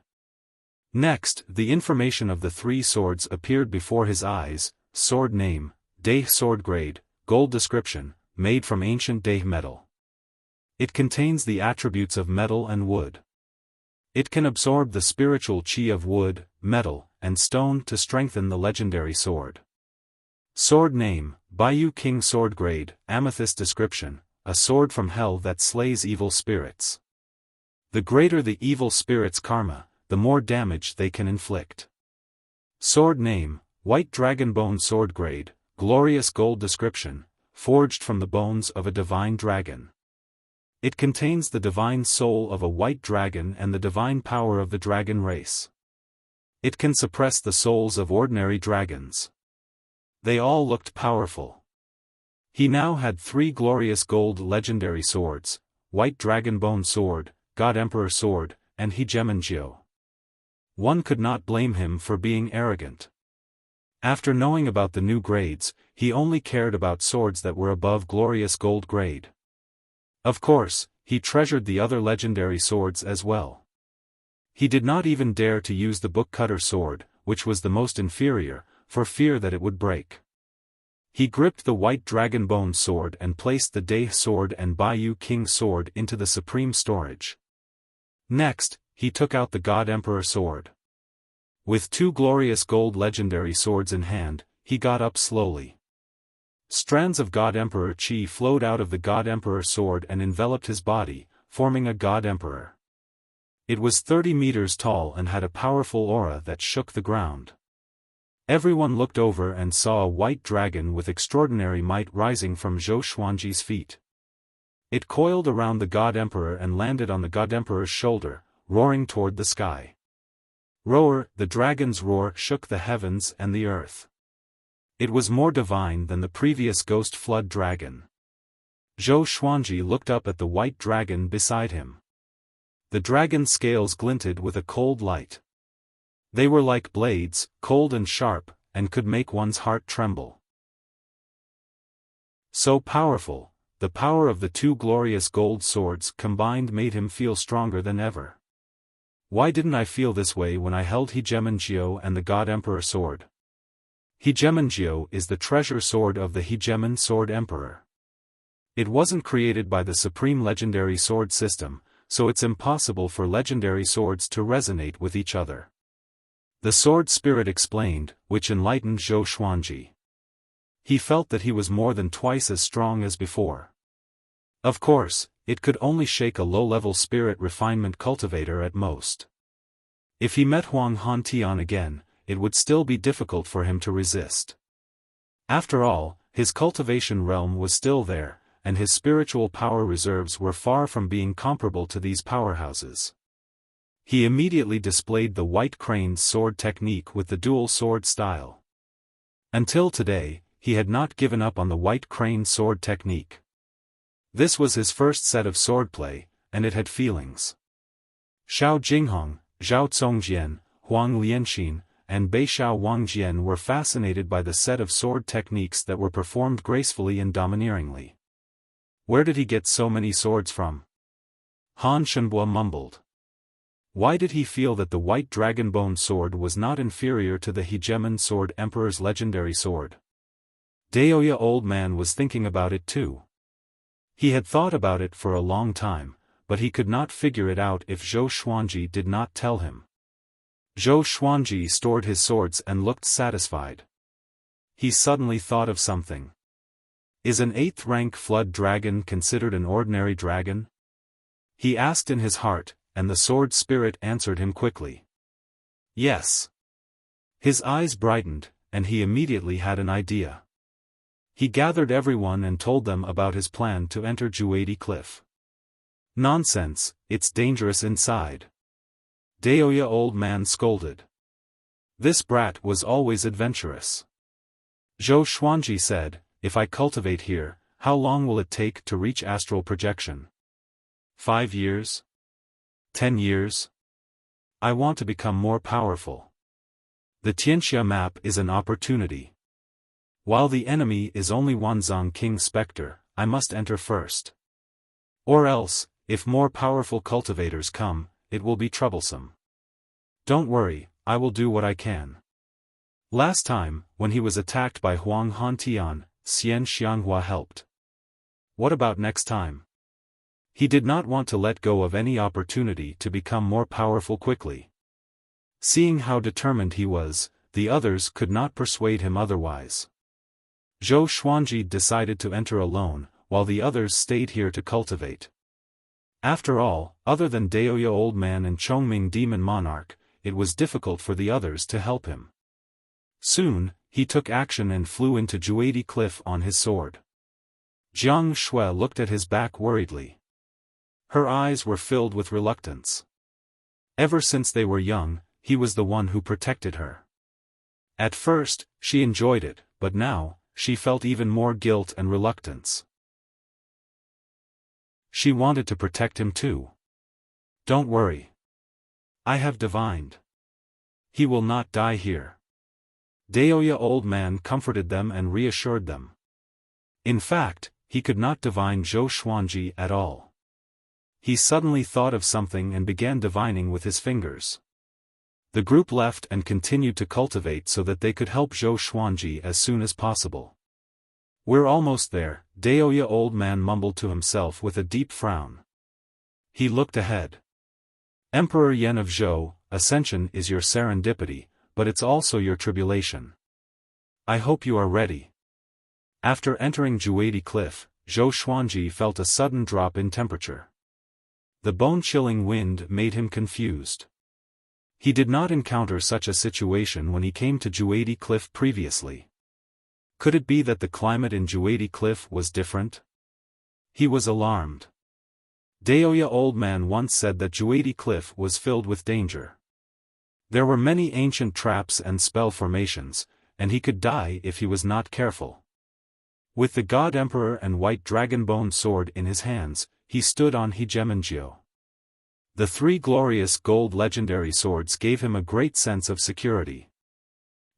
S1: Next, the information of the 3 swords appeared before his eyes: sword name, day sword grade, gold description, made from ancient day metal. It contains the attributes of metal and wood. It can absorb the spiritual qi of wood, metal, and stone to strengthen the legendary sword. Sword name, Baiyu King sword grade, amethyst description, a sword from hell that slays evil spirits. The greater the evil spirit's karma, the more damage they can inflict. Sword name, white dragonbone sword grade, glorious gold description, forged from the bones of a divine dragon. It contains the divine soul of a white dragon and the divine power of the dragon race. It can suppress the souls of ordinary dragons. They all looked powerful. He now had 3 glorious gold legendary swords: white dragonbone sword, God Emperor sword, and Hegemonjio. One could not blame him for being arrogant. After knowing about the new grades, he only cared about swords that were above glorious gold grade. Of course, he treasured the other legendary swords as well. He did not even dare to use the book cutter sword, which was the most inferior, for fear that it would break. He gripped the white dragonbone sword and placed the day sword and Baiyu King sword into the supreme storage. Next, he took out the God Emperor sword. With 2 glorious gold legendary swords in hand, he got up slowly. Strands of God Emperor Qi flowed out of the God Emperor sword and enveloped his body, forming a God Emperor. It was 30 meters tall and had a powerful aura that shook the ground. Everyone looked over and saw a white dragon with extraordinary might rising from Zhou Xuanji's feet. It coiled around the God Emperor and landed on the God Emperor's shoulder, roaring toward the sky. Roar, the dragon's roar shook the heavens and the earth. It was more divine than the previous ghost flood dragon. Zhou Xuanji looked up at the white dragon beside him. The dragon's scales glinted with a cold light. They were like blades, cold and sharp, and could make one's heart tremble. So powerful, the power of the 2 glorious gold swords combined made him feel stronger than ever. Why didn't I feel this way when I held Hegemon and the God Emperor sword? Hegemon is the treasure sword of the Hegemon Sword Emperor. It wasn't created by the Supreme Legendary Sword System, so it's impossible for legendary swords to resonate with each other. The sword spirit explained, which enlightened Zhou Xuanji. He felt that he was more than twice as strong as before. Of course, it could only shake a low-level spirit refinement cultivator at most. If he met Huang Hantian again, it would still be difficult for him to resist. After all, his cultivation realm was still there, and his spiritual power reserves were far from being comparable to these powerhouses. He immediately displayed the White Crane's sword technique with the dual sword style. Until today, he had not given up on the White Crane sword technique. This was his first set of swordplay, and it had feelings. Xiao Jinghong, Zhao Congjian, Huang Lianxin, and Beixiao Wangjian were fascinated by the set of sword techniques that were performed gracefully and domineeringly. Where did he get so many swords from? Han Shenbua mumbled. Why did he feel that the white dragon-bone sword was not inferior to the Hegemon Sword Emperor's legendary sword? Daoya Old Man was thinking about it too. He had thought about it for a long time, but he could not figure it out if Zhou Xuanji did not tell him. Zhou Xuanji stored his swords and looked satisfied. He suddenly thought of something. Is an 8th-rank flood dragon considered an ordinary dragon? He asked in his heart, and the sword spirit answered him quickly. Yes. His eyes brightened, and he immediately had an idea. He gathered everyone and told them about his plan to enter Juadi Cliff. Nonsense, it's dangerous inside. Daoya Old Man scolded. This brat was always adventurous. Zhou Xuanji said, if I cultivate here, how long will it take to reach astral projection? 5 years? 10 years? I want to become more powerful. The Tianxia map is an opportunity. While the enemy is only Wanzhong King Spectre, I must enter first. Or else, if more powerful cultivators come, it will be troublesome. Don't worry, I will do what I can. Last time, when he was attacked by Huang Hantian, Xian Xianghua helped. What about next time? He did not want to let go of any opportunity to become more powerful quickly. Seeing how determined he was, the others could not persuade him otherwise. Zhou Xuanji decided to enter alone, while the others stayed here to cultivate. After all, other than Daoya Old Man and Chongming Demon Monarch, it was difficult for the others to help him. Soon, he took action and flew into Juadi Cliff on his sword. Jiang Shui looked at his back worriedly. Her eyes were filled with reluctance. Ever since they were young, he was the one who protected her. At first, she enjoyed it, but now, she felt even more guilt and reluctance. She wanted to protect him too. Don't worry. I have divined. He will not die here. Daoya Old Man comforted them and reassured them. In fact, he could not divine Zhou Xuanji at all. He suddenly thought of something and began divining with his fingers. The group left and continued to cultivate so that they could help Zhou Xuanji as soon as possible. We're almost there, Daoya Old Man mumbled to himself with a deep frown. He looked ahead. Emperor Yen of Zhou, ascension is your serendipity, but it's also your tribulation. I hope you are ready. After entering Juadi Cliff, Zhou Xuanji felt a sudden drop in temperature. The bone-chilling wind made him confused. He did not encounter such a situation when he came to Juadi Cliff previously. Could it be that the climate in Juadi Cliff was different? He was alarmed. Daoya old man once said that Juadi Cliff was filled with danger. There were many ancient traps and spell formations, and he could die if he was not careful. With the God Emperor and white dragon bone sword in his hands, he stood on Hegemonjio. The three glorious gold legendary swords gave him a great sense of security.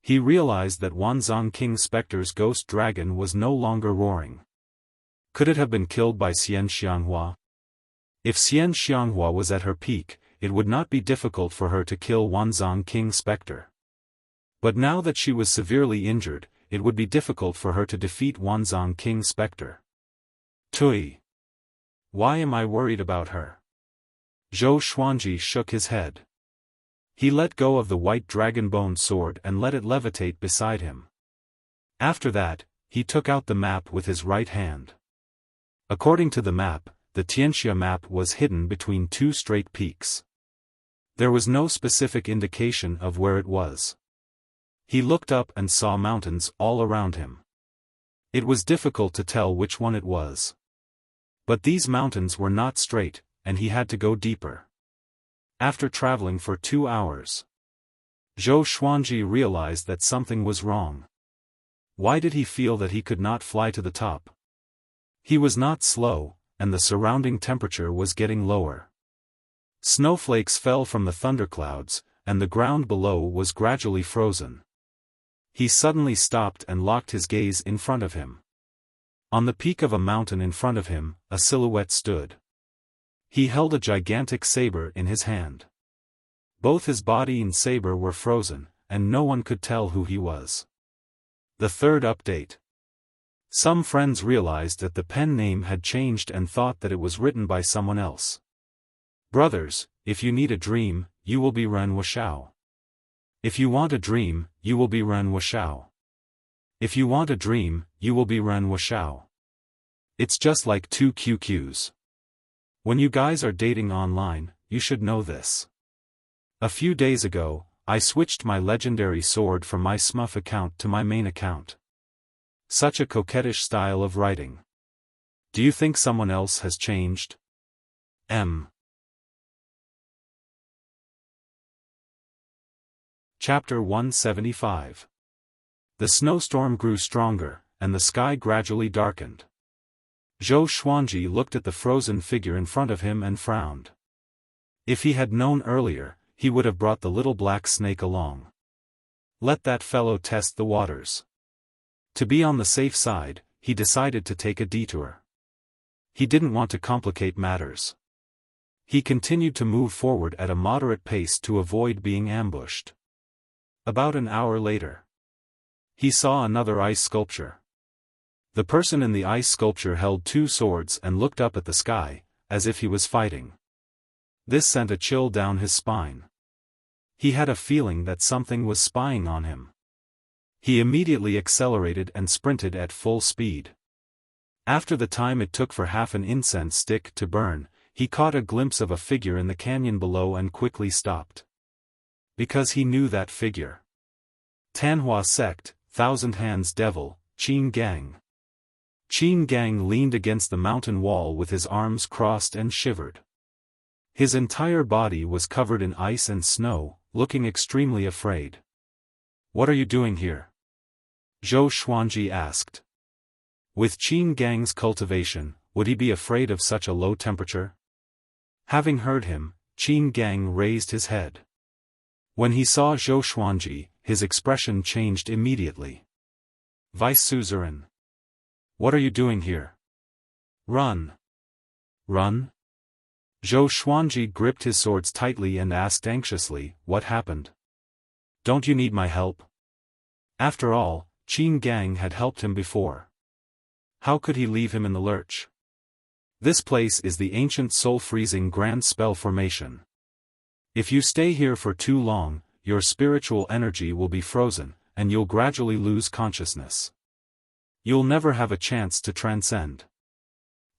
S1: He realized that Wanzhong King Spectre's ghost dragon was no longer roaring. Could it have been killed by Xian Xianghua? If Xian Xianghua was at her peak, it would not be difficult for her to kill Wanzhong King Spectre. But now that she was severely injured, it would be difficult for her to defeat Wanzhong King Spectre. Tui. Why am I worried about her? Zhou Xuanji shook his head. He let go of the white dragon-bone sword and let it levitate beside him. After that, he took out the map with his right hand. According to the map, the Tianxia map was hidden between two straight peaks. There was no specific indication of where it was. He looked up and saw mountains all around him. It was difficult to tell which one it was. But these mountains were not straight, and he had to go deeper. After traveling for 2 hours, Zhou Xuanji realized that something was wrong. Why did he feel that he could not fly to the top? He was not slow, and the surrounding temperature was getting lower. Snowflakes fell from the thunderclouds, and the ground below was gradually frozen. He suddenly stopped and locked his gaze in front of him. On the peak of a mountain in front of him, a silhouette stood. He held a gigantic saber in his hand. Both his body and saber were frozen, and no one could tell who he was. The third update. Some friends realized that the pen name had changed and thought that it was written by someone else. Brothers, if you need a dream, you will be Ren Wuxiao. If you want a dream, you will be Ren Wuxiao. If you want a dream, you will be Ren Wuxiao. It's just like 2 QQs. When you guys are dating online, you should know this. A few days ago, I switched my legendary sword from my Smurf account to my main account. Such a coquettish style of writing. Do you think someone else has changed? M. Chapter 175. The snowstorm grew stronger, and the sky gradually darkened. Zhou Xuanji looked at the frozen figure in front of him and frowned. If he had known earlier, he would have brought the little black snake along. Let that fellow test the waters. To be on the safe side, he decided to take a detour. He didn't want to complicate matters. He continued to move forward at a moderate pace to avoid being ambushed. About an hour later, he saw another ice sculpture. The person in the ice sculpture held 2 swords and looked up at the sky, as if he was fighting. This sent a chill down his spine. He had a feeling that something was spying on him. He immediately accelerated and sprinted at full speed. After the time it took for half an incense stick to burn, he caught a glimpse of a figure in the canyon below and quickly stopped. Because he knew that figure. Tanhua Sect, Thousand Hands Devil, Qin Gang. Qin Gang leaned against the mountain wall with his arms crossed and shivered. His entire body was covered in ice and snow, looking extremely afraid. What are you doing here? Zhou Xuanji asked. With Qin Gang's cultivation, would he be afraid of such a low temperature? Having heard him, Qin Gang raised his head. When he saw Zhou Xuanji, his expression changed immediately. Vice Suzerain. What are you doing here? Run. Run? Zhou Xuanji gripped his swords tightly and asked anxiously, what happened? Don't you need my help? After all, Qin Gang had helped him before. How could he leave him in the lurch? This place is the ancient soul-freezing grand spell formation. If you stay here for too long, your spiritual energy will be frozen, and you'll gradually lose consciousness. You'll never have a chance to transcend.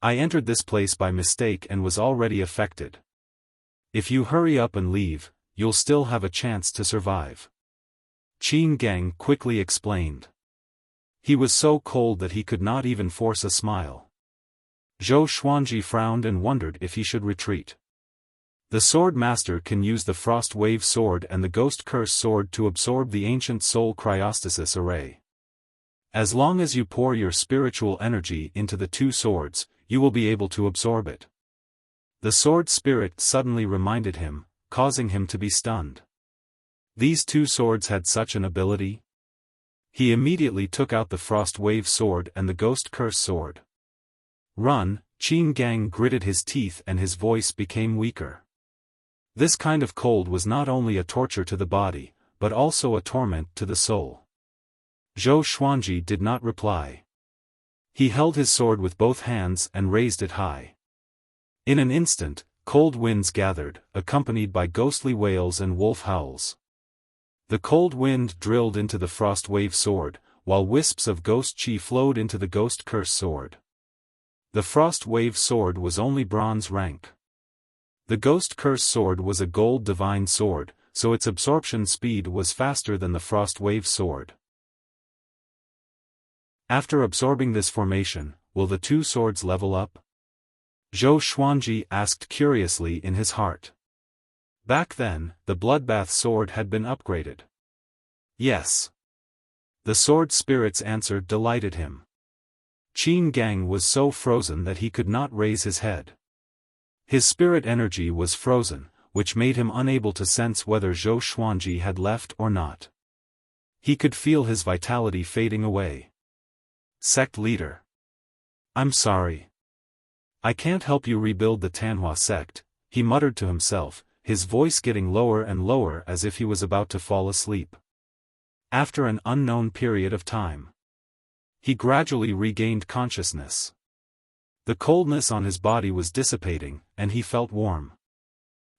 S1: I entered this place by mistake and was already affected. If you hurry up and leave, you'll still have a chance to survive. Qin Gang quickly explained. He was so cold that he could not even force a smile. Zhou Xuanji frowned and wondered if he should retreat. The sword master can use the Frost Wave Sword and the Ghost Curse Sword to absorb the ancient soul cryostasis array. As long as you pour your spiritual energy into the two swords, you will be able to absorb it. The sword spirit suddenly reminded him, causing him to be stunned. These two swords had such an ability? He immediately took out the Frost Wave Sword and the Ghost Curse Sword. Run, Qin Gang gritted his teeth and his voice became weaker. This kind of cold was not only a torture to the body, but also a torment to the soul. Zhou Xuanji did not reply. He held his sword with both hands and raised it high. In an instant, cold winds gathered, accompanied by ghostly wails and wolf howls. The cold wind drilled into the Frost Wave Sword, while wisps of ghost chi flowed into the Ghost Curse Sword. The Frost Wave Sword was only bronze rank. The Ghost Curse Sword was a gold divine sword, so its absorption speed was faster than the Frost Wave Sword. After absorbing this formation, will the two swords level up? Zhou Xuanji asked curiously in his heart. Back then, the Bloodbath Sword had been upgraded. Yes. The sword spirit's answer delighted him. Qin Gang was so frozen that he could not raise his head. His spirit energy was frozen, which made him unable to sense whether Zhou Xuanji had left or not. He could feel his vitality fading away. Sect leader. I'm sorry. I can't help you rebuild the Tanhua sect, he muttered to himself, his voice getting lower and lower as if he was about to fall asleep. After an unknown period of time, he gradually regained consciousness. The coldness on his body was dissipating, and he felt warm.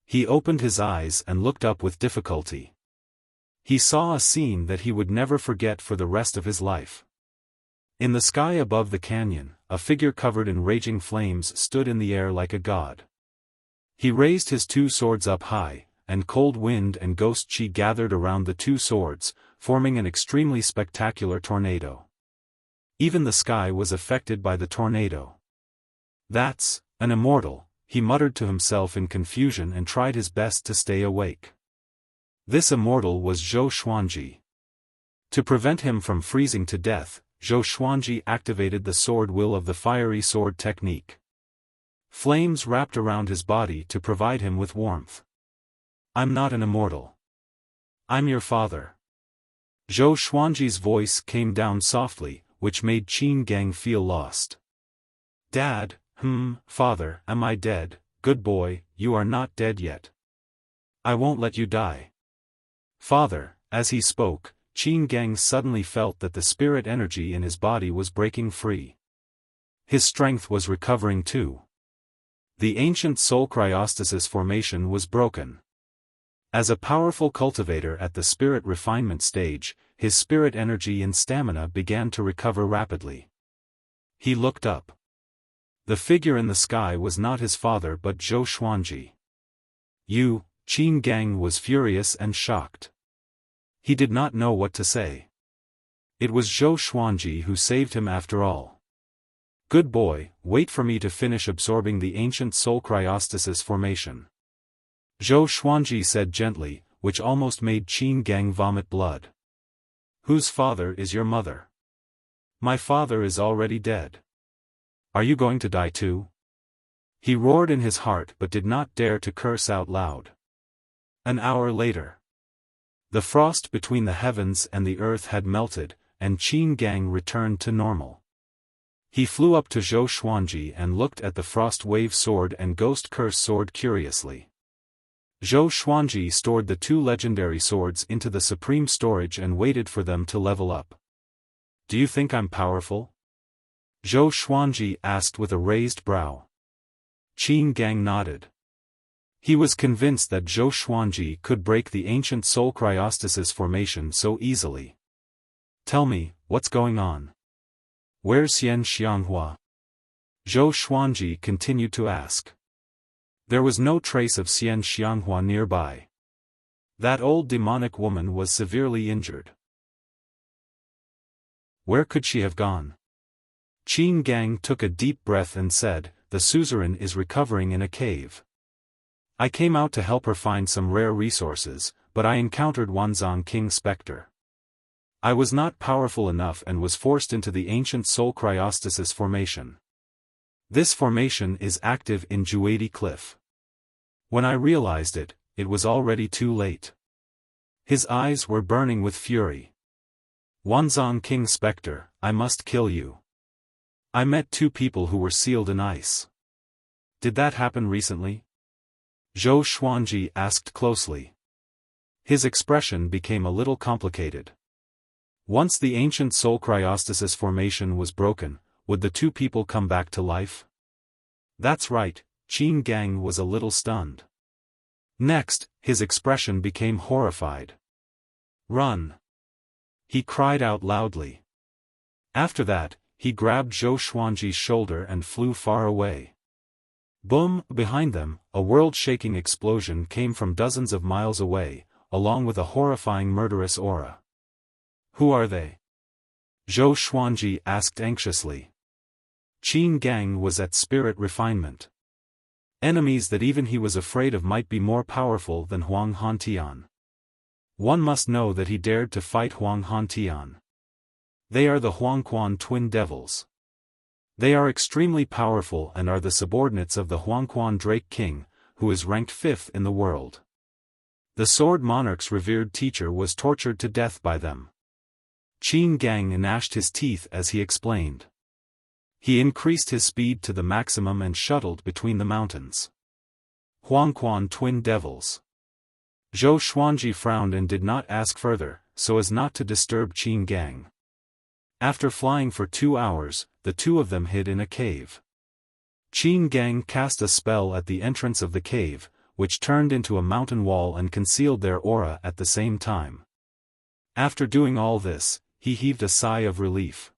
S1: He opened his eyes and looked up with difficulty. He saw a scene that he would never forget for the rest of his life. In the sky above the canyon, a figure covered in raging flames stood in the air like a god. He raised his two swords up high, and cold wind and ghost chi gathered around the two swords, forming an extremely spectacular tornado. Even the sky was affected by the tornado. That's an immortal, he muttered to himself in confusion and tried his best to stay awake. This immortal was Zhou Xuanji. To prevent him from freezing to death, Zhou Xuanji activated the sword will of the fiery sword technique. Flames wrapped around his body to provide him with warmth. I'm not an immortal. I'm your father. Zhou Xuanji's voice came down softly, which made Qin Gang feel lost. Dad, father, am I dead? Good boy, you are not dead yet. I won't let you die. Father, as he spoke, Qin Gang suddenly felt that the spirit energy in his body was breaking free. His strength was recovering too. The ancient soul cryostasis formation was broken. As a powerful cultivator at the spirit refinement stage, his spirit energy and stamina began to recover rapidly. He looked up. The figure in the sky was not his father but Zhou Xuanji. Qin Gang was furious and shocked. He did not know what to say. It was Zhou Xuanji who saved him after all. Good boy, wait for me to finish absorbing the ancient soul cryostasis formation. Zhou Xuanji said gently, which almost made Qin Gang vomit blood. Whose father is your mother? My father is already dead. Are you going to die too? He roared in his heart but did not dare to curse out loud. An hour later. The frost between the heavens and the earth had melted, and Qin Gang returned to normal. He flew up to Zhou Xuanji and looked at the Frost Wave Sword and Ghost Curse Sword curiously. Zhou Xuanji stored the two legendary swords into the supreme storage and waited for them to level up. Do you think I'm powerful? Zhou Xuanji asked with a raised brow. Qin Gang nodded. He was convinced that Zhou Xuanji could break the ancient soul cryostasis formation so easily. Tell me, what's going on? Where's Xian Xianghua? Zhou Xuanji continued to ask. There was no trace of Xian Xianghua nearby. That old demonic woman was severely injured. Where could she have gone? Qin Gang took a deep breath and said, the suzerain is recovering in a cave. I came out to help her find some rare resources, but I encountered Wanzhong King Spectre. I was not powerful enough and was forced into the ancient soul cryostasis formation. This formation is active in Juadi Cliff. When I realized it, it was already too late. His eyes were burning with fury. Wanzhong King Spectre, I must kill you. I met two people who were sealed in ice. Did that happen recently? Zhou Xuanji asked closely. His expression became a little complicated. Once the ancient soul cryostasis formation was broken, would the two people come back to life? That's right, Qin Gang was a little stunned. Next, his expression became horrified. Run! He cried out loudly. After that, he grabbed Zhou Xuanji's shoulder and flew far away. Boom! Behind them, a world-shaking explosion came from dozens of miles away, along with a horrifying murderous aura. Who are they? Zhou Xuanji asked anxiously. Qin Gang was at spirit refinement. Enemies that even he was afraid of might be more powerful than Huang Hantian. One must know that he dared to fight Huang Hantian. They are the Huangquan twin devils. They are extremely powerful and are the subordinates of the Huangquan Drake King, who is ranked 5th in the world. The Sword Monarch's revered teacher was tortured to death by them. Qin Gang gnashed his teeth as he explained. He increased his speed to the maximum and shuttled between the mountains. Huangquan twin devils. Zhou Xuanji frowned and did not ask further, so as not to disturb Qin Gang. After flying for 2 hours, the two of them hid in a cave. Qin Gang cast a spell at the entrance of the cave, which turned into a mountain wall and concealed their aura at the same time. After doing all this, he heaved a sigh of relief.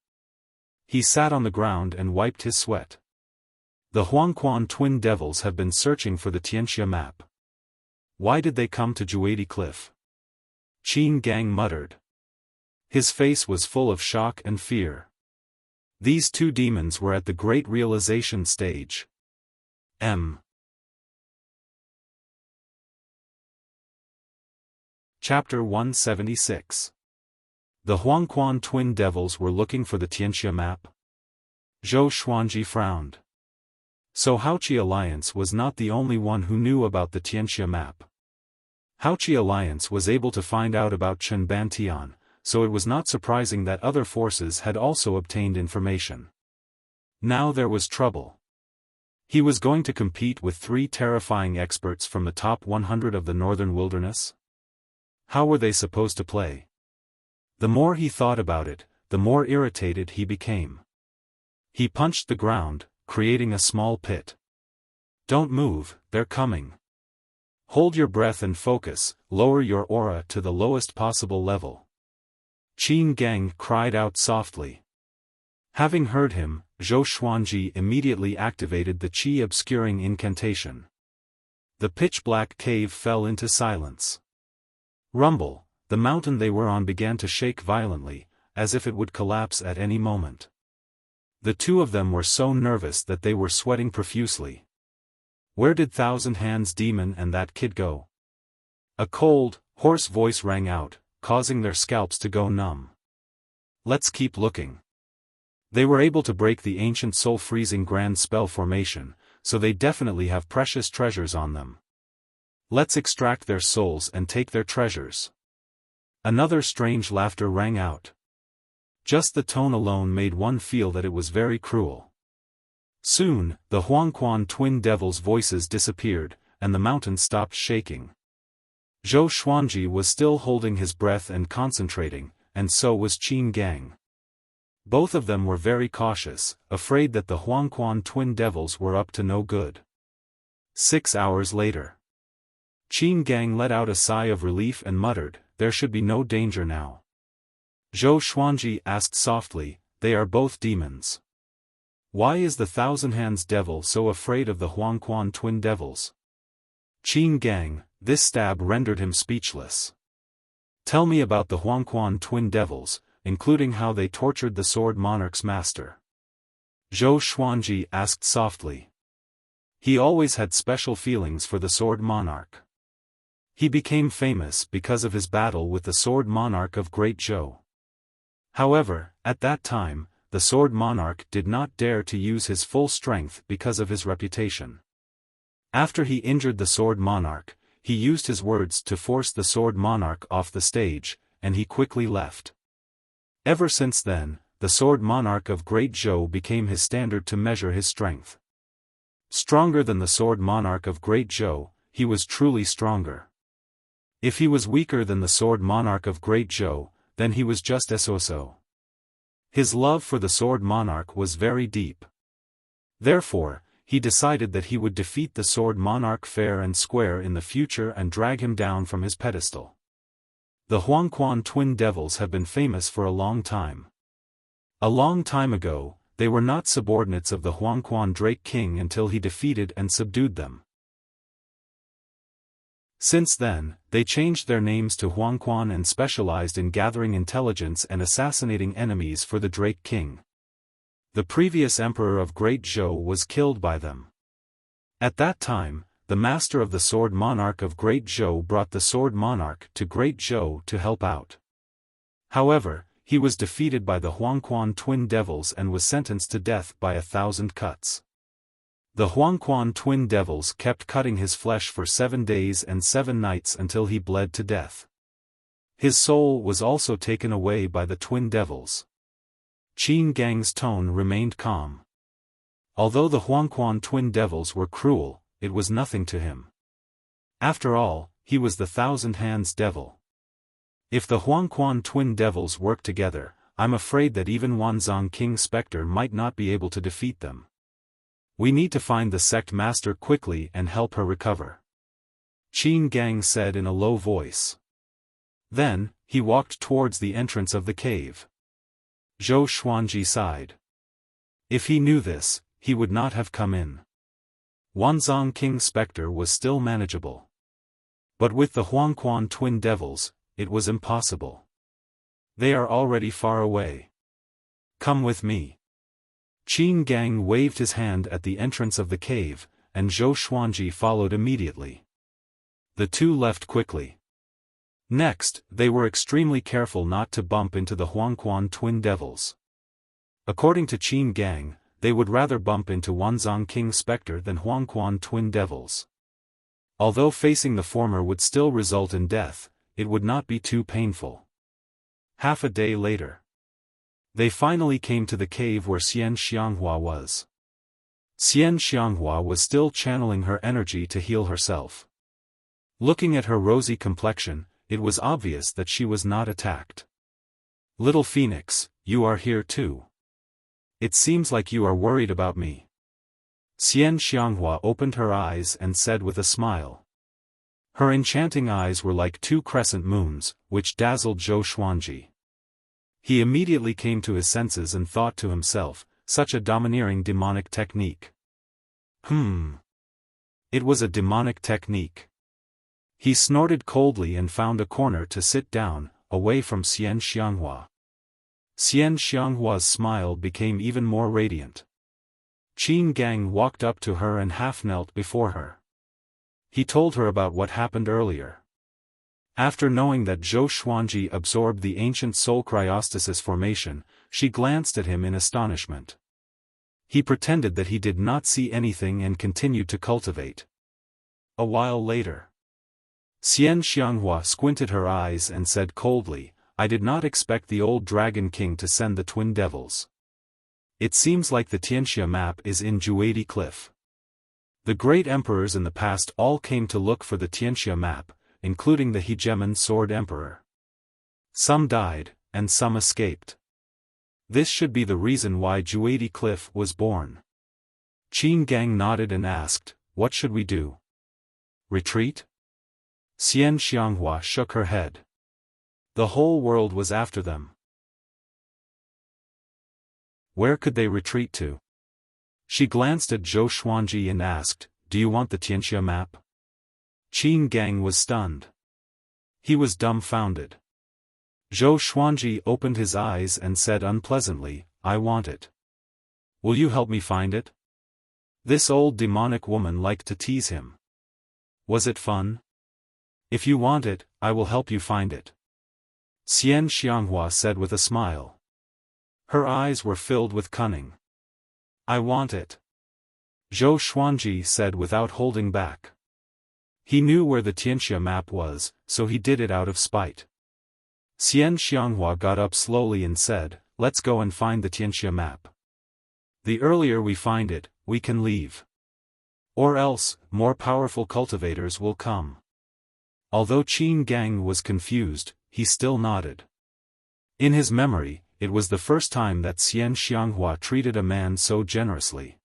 S1: He sat on the ground and wiped his sweat. The Huangquan twin devils have been searching for the Tianxia map. Why did they come to Juadi Cliff? Qin Gang muttered. His face was full of shock and fear. These two demons were at the great realization stage. Chapter 176. The Huangquan twin devils were looking for the Tianxia map. Zhou Xuanji frowned. So Haoqi Alliance was not the only one who knew about the Tianxia map. Haoqi Alliance was able to find out about Chen Bantian, so it was not surprising that other forces had also obtained information. Now there was trouble. He was going to compete with 3 terrifying experts from the top 100 of the northern wilderness? How were they supposed to play? The more he thought about it, the more irritated he became. He punched the ground, creating a small pit. Don't move, they're coming. Hold your breath and focus, lower your aura to the lowest possible level. Qin Gang cried out softly. Having heard him, Zhou Xuanji immediately activated the qi obscuring incantation. The pitch-black cave fell into silence. Rumble, the mountain they were on began to shake violently, as if it would collapse at any moment. The two of them were so nervous that they were sweating profusely. Where did Thousand Hands Demon and that kid go? A cold, hoarse voice rang out, causing their scalps to go numb. Let's keep looking. They were able to break the ancient soul-freezing grand spell formation, so they definitely have precious treasures on them. Let's extract their souls and take their treasures. Another strange laughter rang out. Just the tone alone made one feel that it was very cruel. Soon, the Huangquan twin devils' voices disappeared, and the mountain stopped shaking. Zhou Xuanji was still holding his breath and concentrating, and so was Qin Gang. Both of them were very cautious, afraid that the Huangquan twin devils were up to no good. 6 hours later. Qin Gang let out a sigh of relief and muttered, there should be no danger now. Zhou Xuanji asked softly, they are both demons. Why is the Thousand Hands Devil so afraid of the Huangquan twin devils? Qin Gang, this stab rendered him speechless. Tell me about the Huangquan twin devils, including how they tortured the Sword Monarch's master. Zhou Xuanji asked softly. He always had special feelings for the Sword Monarch. He became famous because of his battle with the Sword Monarch of Great Zhou. However, at that time, the Sword Monarch did not dare to use his full strength because of his reputation. After he injured the Sword Monarch, he used his words to force the Sword Monarch off the stage, and he quickly left. Ever since then, the Sword Monarch of Great Zhou became his standard to measure his strength. Stronger than the Sword Monarch of Great Zhou, he was truly stronger. If he was weaker than the Sword Monarch of Great Zhou, then he was just so. His love for the Sword Monarch was very deep. Therefore, he decided that he would defeat the Sword Monarch fair and square in the future and drag him down from his pedestal. The Huangquan twin devils have been famous for a long time. A long time ago, they were not subordinates of the Huangquan Drake King until he defeated and subdued them. Since then, they changed their names to Huangquan and specialized in gathering intelligence and assassinating enemies for the Drake King. The previous emperor of Great Zhou was killed by them. At that time, the master of the Sword Monarch of Great Zhou brought the Sword Monarch to Great Zhou to help out. However, he was defeated by the Huangquan twin devils and was sentenced to death by 1,000 cuts. The Huangquan twin devils kept cutting his flesh for 7 days and 7 nights until he bled to death. His soul was also taken away by the twin devils. Qin Gang's tone remained calm. Although the Huangquan twin devils were cruel, it was nothing to him. After all, he was the Thousand Hands Devil. If the Huangquan twin devils work together, I'm afraid that even Wanzhong King Spectre might not be able to defeat them. We need to find the sect master quickly and help her recover. Qin Gang said in a low voice. Then, he walked towards the entrance of the cave. Zhou Xuanji sighed. If he knew this, he would not have come in. Wanzhong King Spectre was still manageable. But with the Huangquan twin devils, it was impossible. They are already far away. Come with me. Qin Gang waved his hand at the entrance of the cave, and Zhou Xuanji followed immediately. The two left quickly. Next, they were extremely careful not to bump into the Huangquan twin devils. According to Qin Gang, they would rather bump into Wanzhong King Spectre than Huangquan twin devils. Although facing the former would still result in death, it would not be too painful. Half a day later, they finally came to the cave where Xian Xianghua was. Xian Xianghua was still channeling her energy to heal herself. Looking at her rosy complexion, it was obvious that she was not attacked. Little Phoenix, you are here too. It seems like you are worried about me. Xian Xianghua opened her eyes and said with a smile. Her enchanting eyes were like 2 crescent moons, which dazzled Zhou Xuanji. He immediately came to his senses and thought to himself, such a domineering demonic technique. It was a demonic technique. He snorted coldly and found a corner to sit down, away from Xian Xianghua. Xian Xianghua's smile became even more radiant. Qin Gang walked up to her and half knelt before her. He told her about what happened earlier. After knowing that Zhou Xuanji absorbed the ancient soul cryostasis formation, she glanced at him in astonishment. He pretended that he did not see anything and continued to cultivate. A while later, Xian Xianghua squinted her eyes and said coldly, I did not expect the old Dragon King to send the twin devils. It seems like the Tianxia map is in Juadi Cliff. The great emperors in the past all came to look for the Tianxia map, including the Hegemon Sword Emperor. Some died, and some escaped. This should be the reason why Juadi Cliff was born. Qin Gang nodded and asked, what should we do? Retreat? Xian Xianghua shook her head. The whole world was after them. Where could they retreat to? She glanced at Zhou Xuanji and asked, "Do you want the Tianxia map?" Qin Gang was stunned. He was dumbfounded. Zhou Xuanji opened his eyes and said unpleasantly, "I want it. Will you help me find it?" This old demonic woman liked to tease him. Was it fun? "If you want it, I will help you find it," Xian Xianghua said with a smile. Her eyes were filled with cunning. "I want it," Zhou Xuanji said without holding back. He knew where the Tianxia map was, so he did it out of spite. Xian Xianghua got up slowly and said, "Let's go and find the Tianxia map. The earlier we find it, we can leave. Or else, more powerful cultivators will come." Although Qin Gang was confused, he still nodded. In his memory, it was the first time that Xian Xianghua treated a man so generously.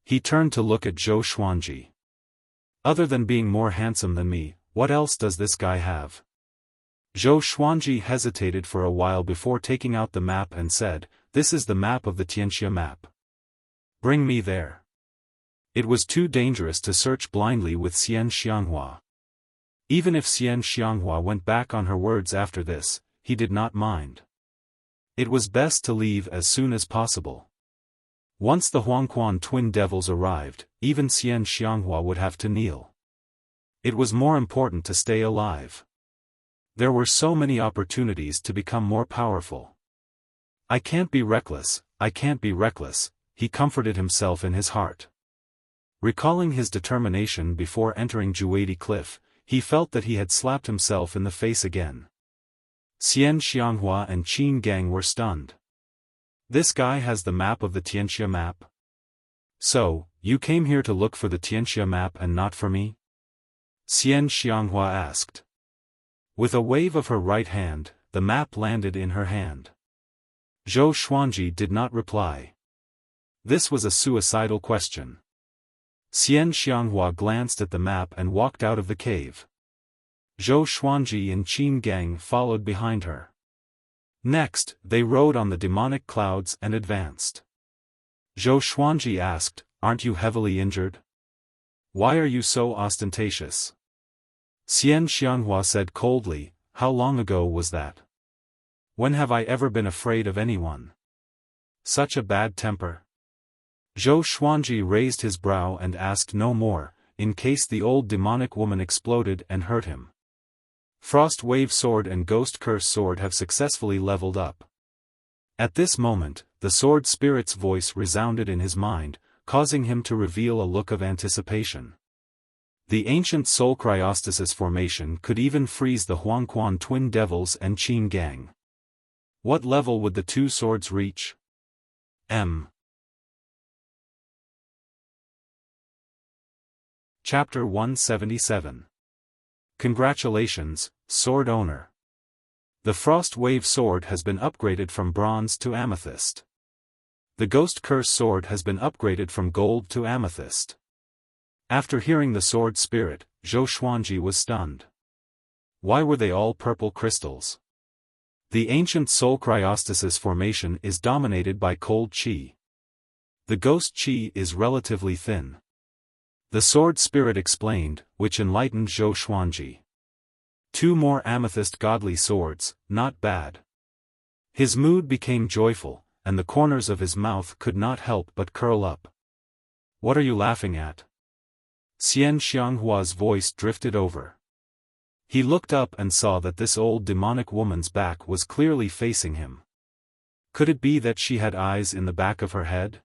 S1: He turned to look at Zhou Xuanji. "Other than being more handsome than me, what else does this guy have?" Zhou Xuanji hesitated for a while before taking out the map and said, "This is the map of the Tianxia map. Bring me there." It was too dangerous to search blindly with Xian Xianghua. Even if Xian Xianghua went back on her words after this, he did not mind. It was best to leave as soon as possible. Once the Huangquan twin devils arrived, even Xian Xianghua would have to kneel. It was more important to stay alive. There were so many opportunities to become more powerful. "I can't be reckless, I can't be reckless," he comforted himself in his heart. Recalling his determination before entering Juadi Cliff, he felt that he had slapped himself in the face again. Xian Xianghua and Qin Gang were stunned. "This guy has the map of the Tianxia map? So, you came here to look for the Tianxia map and not for me?" Xian Xianghua asked. With a wave of her right hand, the map landed in her hand. Zhou Xuanji did not reply. This was a suicidal question. Xian Xianghua glanced at the map and walked out of the cave. Zhou Xuanji and Qin Gang followed behind her. Next, they rode on the demonic clouds and advanced. Zhou Xuanji asked, "Aren't you heavily injured? Why are you so ostentatious?" Xian Xianghua said coldly, "How long ago was that? When have I ever been afraid of anyone? Such a bad temper." Zhou Xuanji raised his brow and asked no more, in case the old demonic woman exploded and hurt him. Frost Wave Sword and Ghost Curse Sword have successfully leveled up. At this moment, the Sword Spirit's voice resounded in his mind, causing him to reveal a look of anticipation. The ancient Soul Cryostasis formation could even freeze the Huangquan twin devils and Qin Gang. What level would the two swords reach? Chapter 177. Congratulations, Sword Owner. The Frost Wave Sword has been upgraded from bronze to amethyst. The Ghost Curse Sword has been upgraded from gold to amethyst. After hearing the Sword Spirit, Zhou Xuanji was stunned. Why were they all purple crystals? The ancient Soul Cryostasis formation is dominated by cold qi. The ghost qi is relatively thin. The Sword Spirit explained, which enlightened Zhou Xuanji. 2 more amethyst godly swords, not bad. His mood became joyful, and the corners of his mouth could not help but curl up. What are you laughing at? Xian Xianghua's voice drifted over. He looked up and saw that this old demonic woman's back was clearly facing him. Could it be that she had eyes in the back of her head?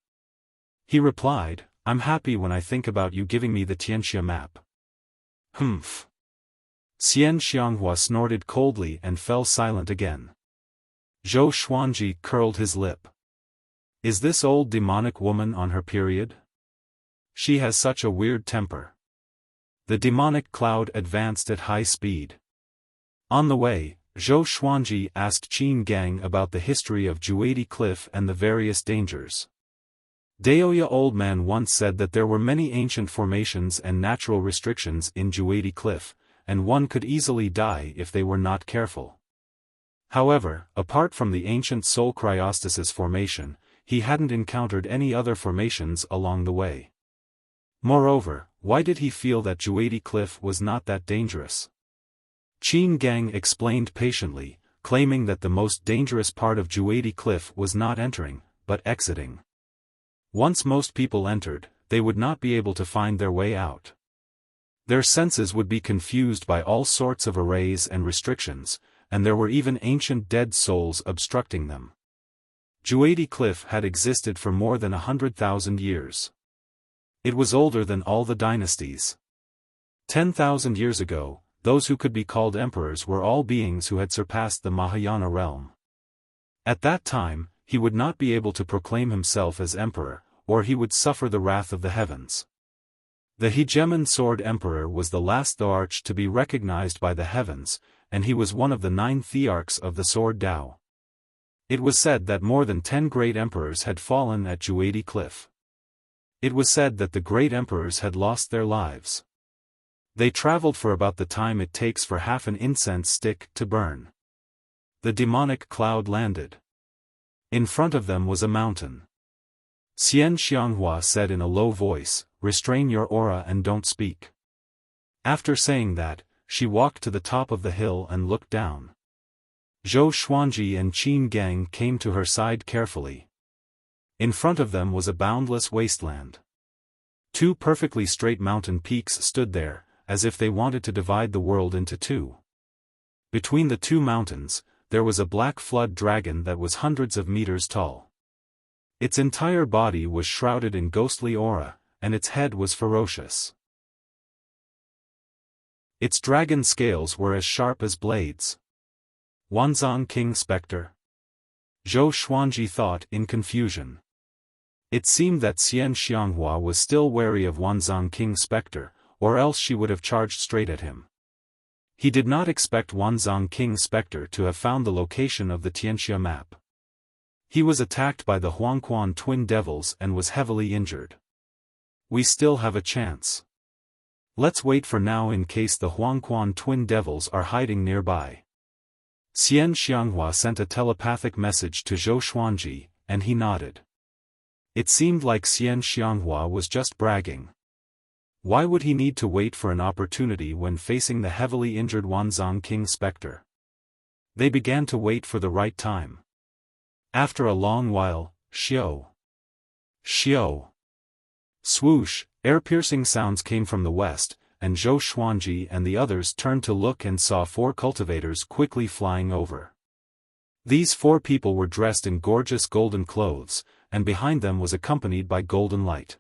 S1: He replied, "I'm happy when I think about you giving me the Tianxia map." Humph. Xian Xianghua snorted coldly and fell silent again. Zhou Xuanji curled his lip. Is this old demonic woman on her period? She has such a weird temper. The demonic cloud advanced at high speed. On the way, Zhou Xuanji asked Qin Gang about the history of Juadi Cliff and the various dangers. Daoya Old Man once said that there were many ancient formations and natural restrictions in Juadi Cliff, and one could easily die if they were not careful. However, apart from the ancient Sol Cryostasis formation, he hadn't encountered any other formations along the way. Moreover, why did he feel that Juadi Cliff was not that dangerous? Qin Gang explained patiently, claiming that the most dangerous part of Juadi Cliff was not entering, but exiting. Once most people entered, they would not be able to find their way out. Their senses would be confused by all sorts of arrays and restrictions, and there were even ancient dead souls obstructing them. Juadi Cliff had existed for more than 100,000 years. It was older than all the dynasties. 10,000 years ago, those who could be called emperors were all beings who had surpassed the Mahayana realm. At that time, he would not be able to proclaim himself as emperor, or he would suffer the wrath of the heavens. The Hegemon Sword Emperor was the last Thearch to be recognized by the heavens, and he was one of the 9 Thearchs of the Sword Tao. It was said that more than 10 great emperors had fallen at Juadi Cliff. It was said that the great emperors had lost their lives. They traveled for about the time it takes for half an incense stick to burn. The demonic cloud landed. In front of them was a mountain. Xian Xianghua said in a low voice, "Restrain your aura and don't speak." After saying that, she walked to the top of the hill and looked down. Zhou Xuanji and Qin Gang came to her side carefully. In front of them was a boundless wasteland. 2 perfectly straight mountain peaks stood there, as if they wanted to divide the world into 2. Between the 2 mountains, there was a black flood dragon that was hundreds of meters tall. Its entire body was shrouded in ghostly aura, and its head was ferocious. Its dragon scales were as sharp as blades. Wanzhong King Spectre? Zhou Xuanji thought in confusion. It seemed that Xian Xianghua was still wary of Wanzhong King Spectre, or else she would have charged straight at him. He did not expect Wanzhong King Spectre to have found the location of the Tianxia map. He was attacked by the Huangquan twin devils and was heavily injured. We still have a chance. Let's wait for now in case the Huangquan twin devils are hiding nearby. Xian Xianghua sent a telepathic message to Zhou Xuanji, and he nodded. It seemed like Xian Xianghua was just bragging. Why would he need to wait for an opportunity when facing the heavily injured Wanzhong King Spectre? They began to wait for the right time. After a long while, Xiao. Swoosh, air-piercing sounds came from the west, and Zhou Xuanji and the others turned to look and saw 4 cultivators quickly flying over. These 4 people were dressed in gorgeous golden clothes, and behind them was accompanied by golden light.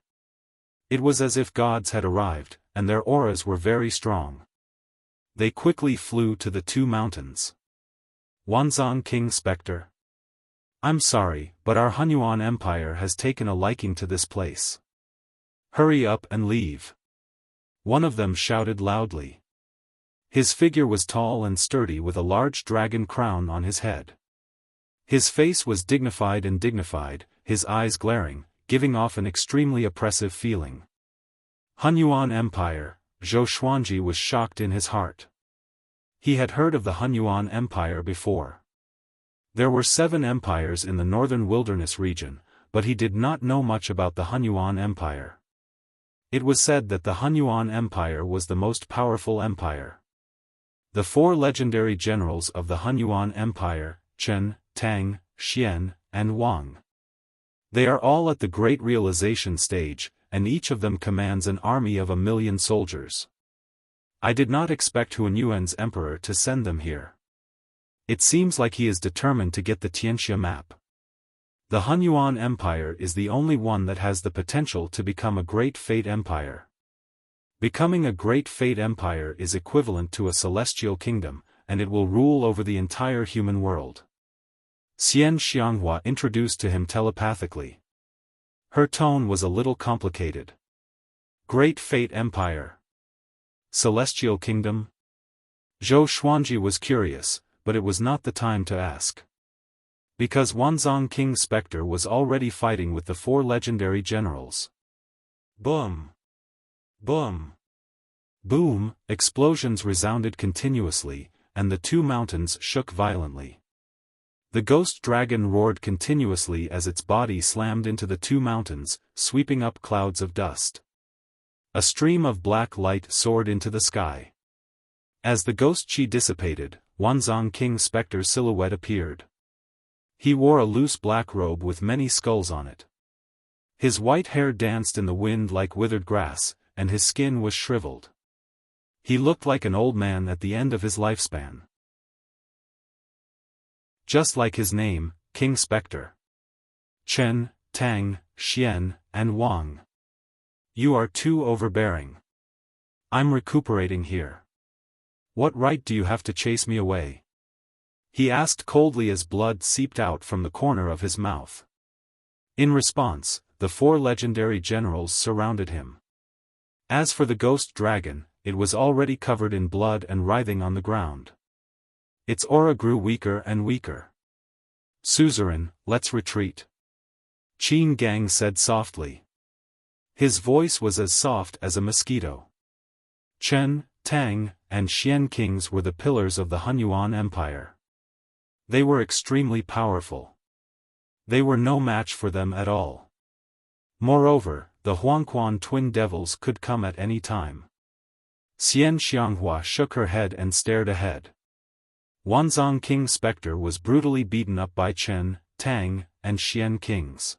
S1: It was as if gods had arrived, and their auras were very strong. They quickly flew to the 2 mountains. Wanzhong King Spectre? I'm sorry, but our Hunyuan Empire has taken a liking to this place. Hurry up and leave. One of them shouted loudly. His figure was tall and sturdy with a large dragon crown on his head. His face was dignified, his eyes glaring, giving off an extremely oppressive feeling. Hunyuan Empire, Zhou Xuanji was shocked in his heart. He had heard of the Hunyuan Empire before. There were 7 empires in the northern wilderness region, but he did not know much about the Hunyuan Empire. It was said that the Hunyuan Empire was the most powerful empire. The 4 legendary generals of the Hunyuan Empire, Chen, Tang, Xian, and Wang. They are all at the great realization stage, and each of them commands an army of 1,000,000 soldiers. I did not expect Hunyuan's emperor to send them here. It seems like he is determined to get the Tianxia map. The Hunyuan Empire is the only one that has the potential to become a great fate empire. Becoming a great fate empire is equivalent to a celestial kingdom, and it will rule over the entire human world. Xian Xianghua introduced to him telepathically. Her tone was a little complicated. Great fate empire. Celestial kingdom? Zhou Xuanji was curious, but it was not the time to ask. Because Wanzhong King Spectre was already fighting with the 4 legendary generals. Boom! Boom! Boom, explosions resounded continuously, and the two mountains shook violently. The ghost dragon roared continuously as its body slammed into the two mountains, sweeping up clouds of dust. A stream of black light soared into the sky. As the ghost chi dissipated, Wanzong King's specter silhouette appeared. He wore a loose black robe with many skulls on it. His white hair danced in the wind like withered grass, and his skin was shriveled. He looked like an old man at the end of his lifespan. Just like his name, King Spectre. Chen, Tang, Xian, and Wang. You are too overbearing. I'm recuperating here. What right do you have to chase me away? He asked coldly as blood seeped out from the corner of his mouth. In response, the four legendary generals surrounded him. As for the ghost dragon, it was already covered in blood and writhing on the ground. Its aura grew weaker and weaker. Suzerain, let's retreat. Qin Gang said softly. His voice was as soft as a mosquito. Chen, Tang, and Xian kings were the pillars of the Hunyuan Empire. They were extremely powerful. They were no match for them at all. Moreover, the Huangquan twin devils could come at any time. Xian Xianghua shook her head and stared ahead. Wanzong King's specter was brutally beaten up by Chen, Tang, and Xian kings.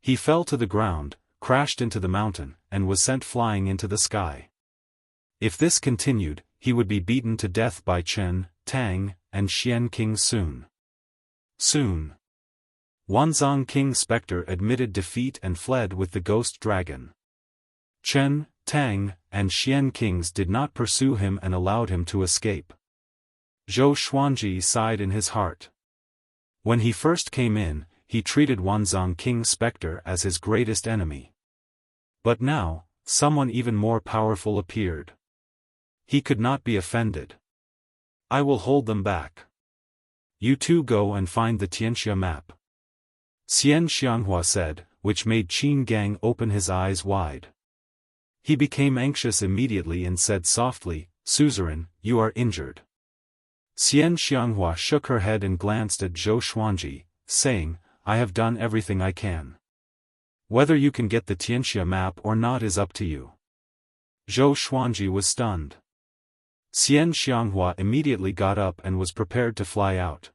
S1: He fell to the ground, crashed into the mountain, and was sent flying into the sky. If this continued, he would be beaten to death by Chen, Tang, and Xian kings soon. Soon. Wanzong King's specter admitted defeat and fled with the ghost dragon. Chen, Tang, and Xian kings did not pursue him and allowed him to escape. Zhou Xuanji sighed in his heart. When he first came in, he treated Wanzong King's specter as his greatest enemy. But now, someone even more powerful appeared. He could not be offended. I will hold them back. You two go and find the Tianxia map. Xian Xianghua said, which made Qin Gang open his eyes wide. He became anxious immediately and said softly, Suzerain, you are injured. Xian Xianghua shook her head and glanced at Zhou Xuanji, saying, I have done everything I can. Whether you can get the Tianxia map or not is up to you. Zhou Xuanji was stunned. Xian Xianghua immediately got up and was prepared to fly out.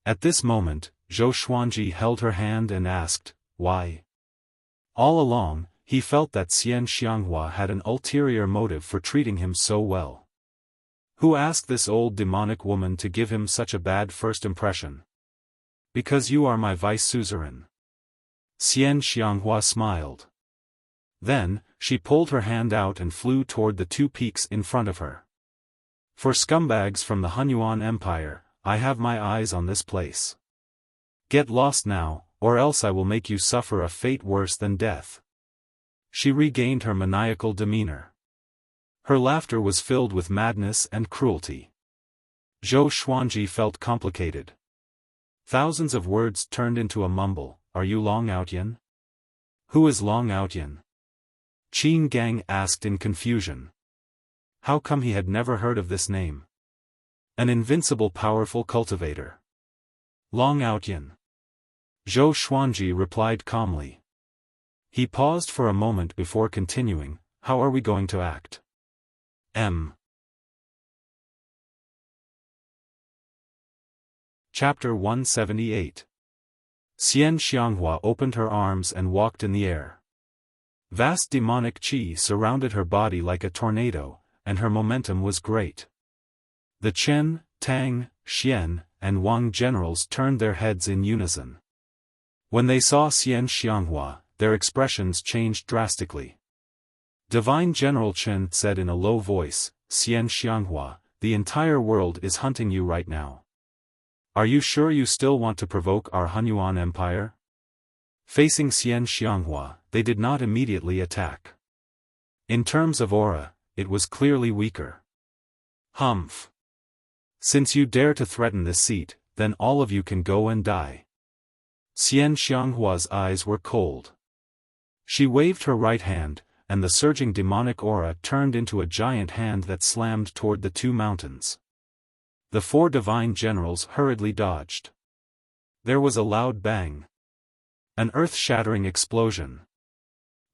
S1: At this moment, Zhou Xuanji held her hand and asked, why? All along, he felt that Xian Xianghua had an ulterior motive for treating him so well. Who asked this old demonic woman to give him such a bad first impression? Because you are my vice-suzerain. Xian Xianghua smiled. Then, she pulled her hand out and flew toward the two peaks in front of her. For scumbags from the Hunyuan Empire, I have my eyes on this place. Get lost now, or else I will make you suffer a fate worse than death. She regained her maniacal demeanor. Her laughter was filled with madness and cruelty. Zhou Xuanji felt complicated. Thousands of words turned into a mumble. Are you Long Outyin? Who is Long Outyin? Qin Gang asked in confusion. How come he had never heard of this name? An invincible powerful cultivator. Long Outyin. Zhou Xuanji replied calmly. He paused for a moment before continuing, how are we going to act? Chapter 178. Xian Xianghua opened her arms and walked in the air. Vast demonic qi surrounded her body like a tornado, and her momentum was great. The Chen, Tang, Xian, and Wang generals turned their heads in unison. When they saw Xian Xianghua, their expressions changed drastically. Divine General Chen said in a low voice, Xian Xianghua, the entire world is hunting you right now. Are you sure you still want to provoke our Hunyuan Empire? Facing Xian Xianghua, they did not immediately attack. In terms of aura, it was clearly weaker. Humph. Since you dare to threaten this seat, then all of you can go and die. Xian Xianghua's eyes were cold. She waved her right hand, and the surging demonic aura turned into a giant hand that slammed toward the two mountains. The four divine generals hurriedly dodged. There was a loud bang. An earth-shattering explosion.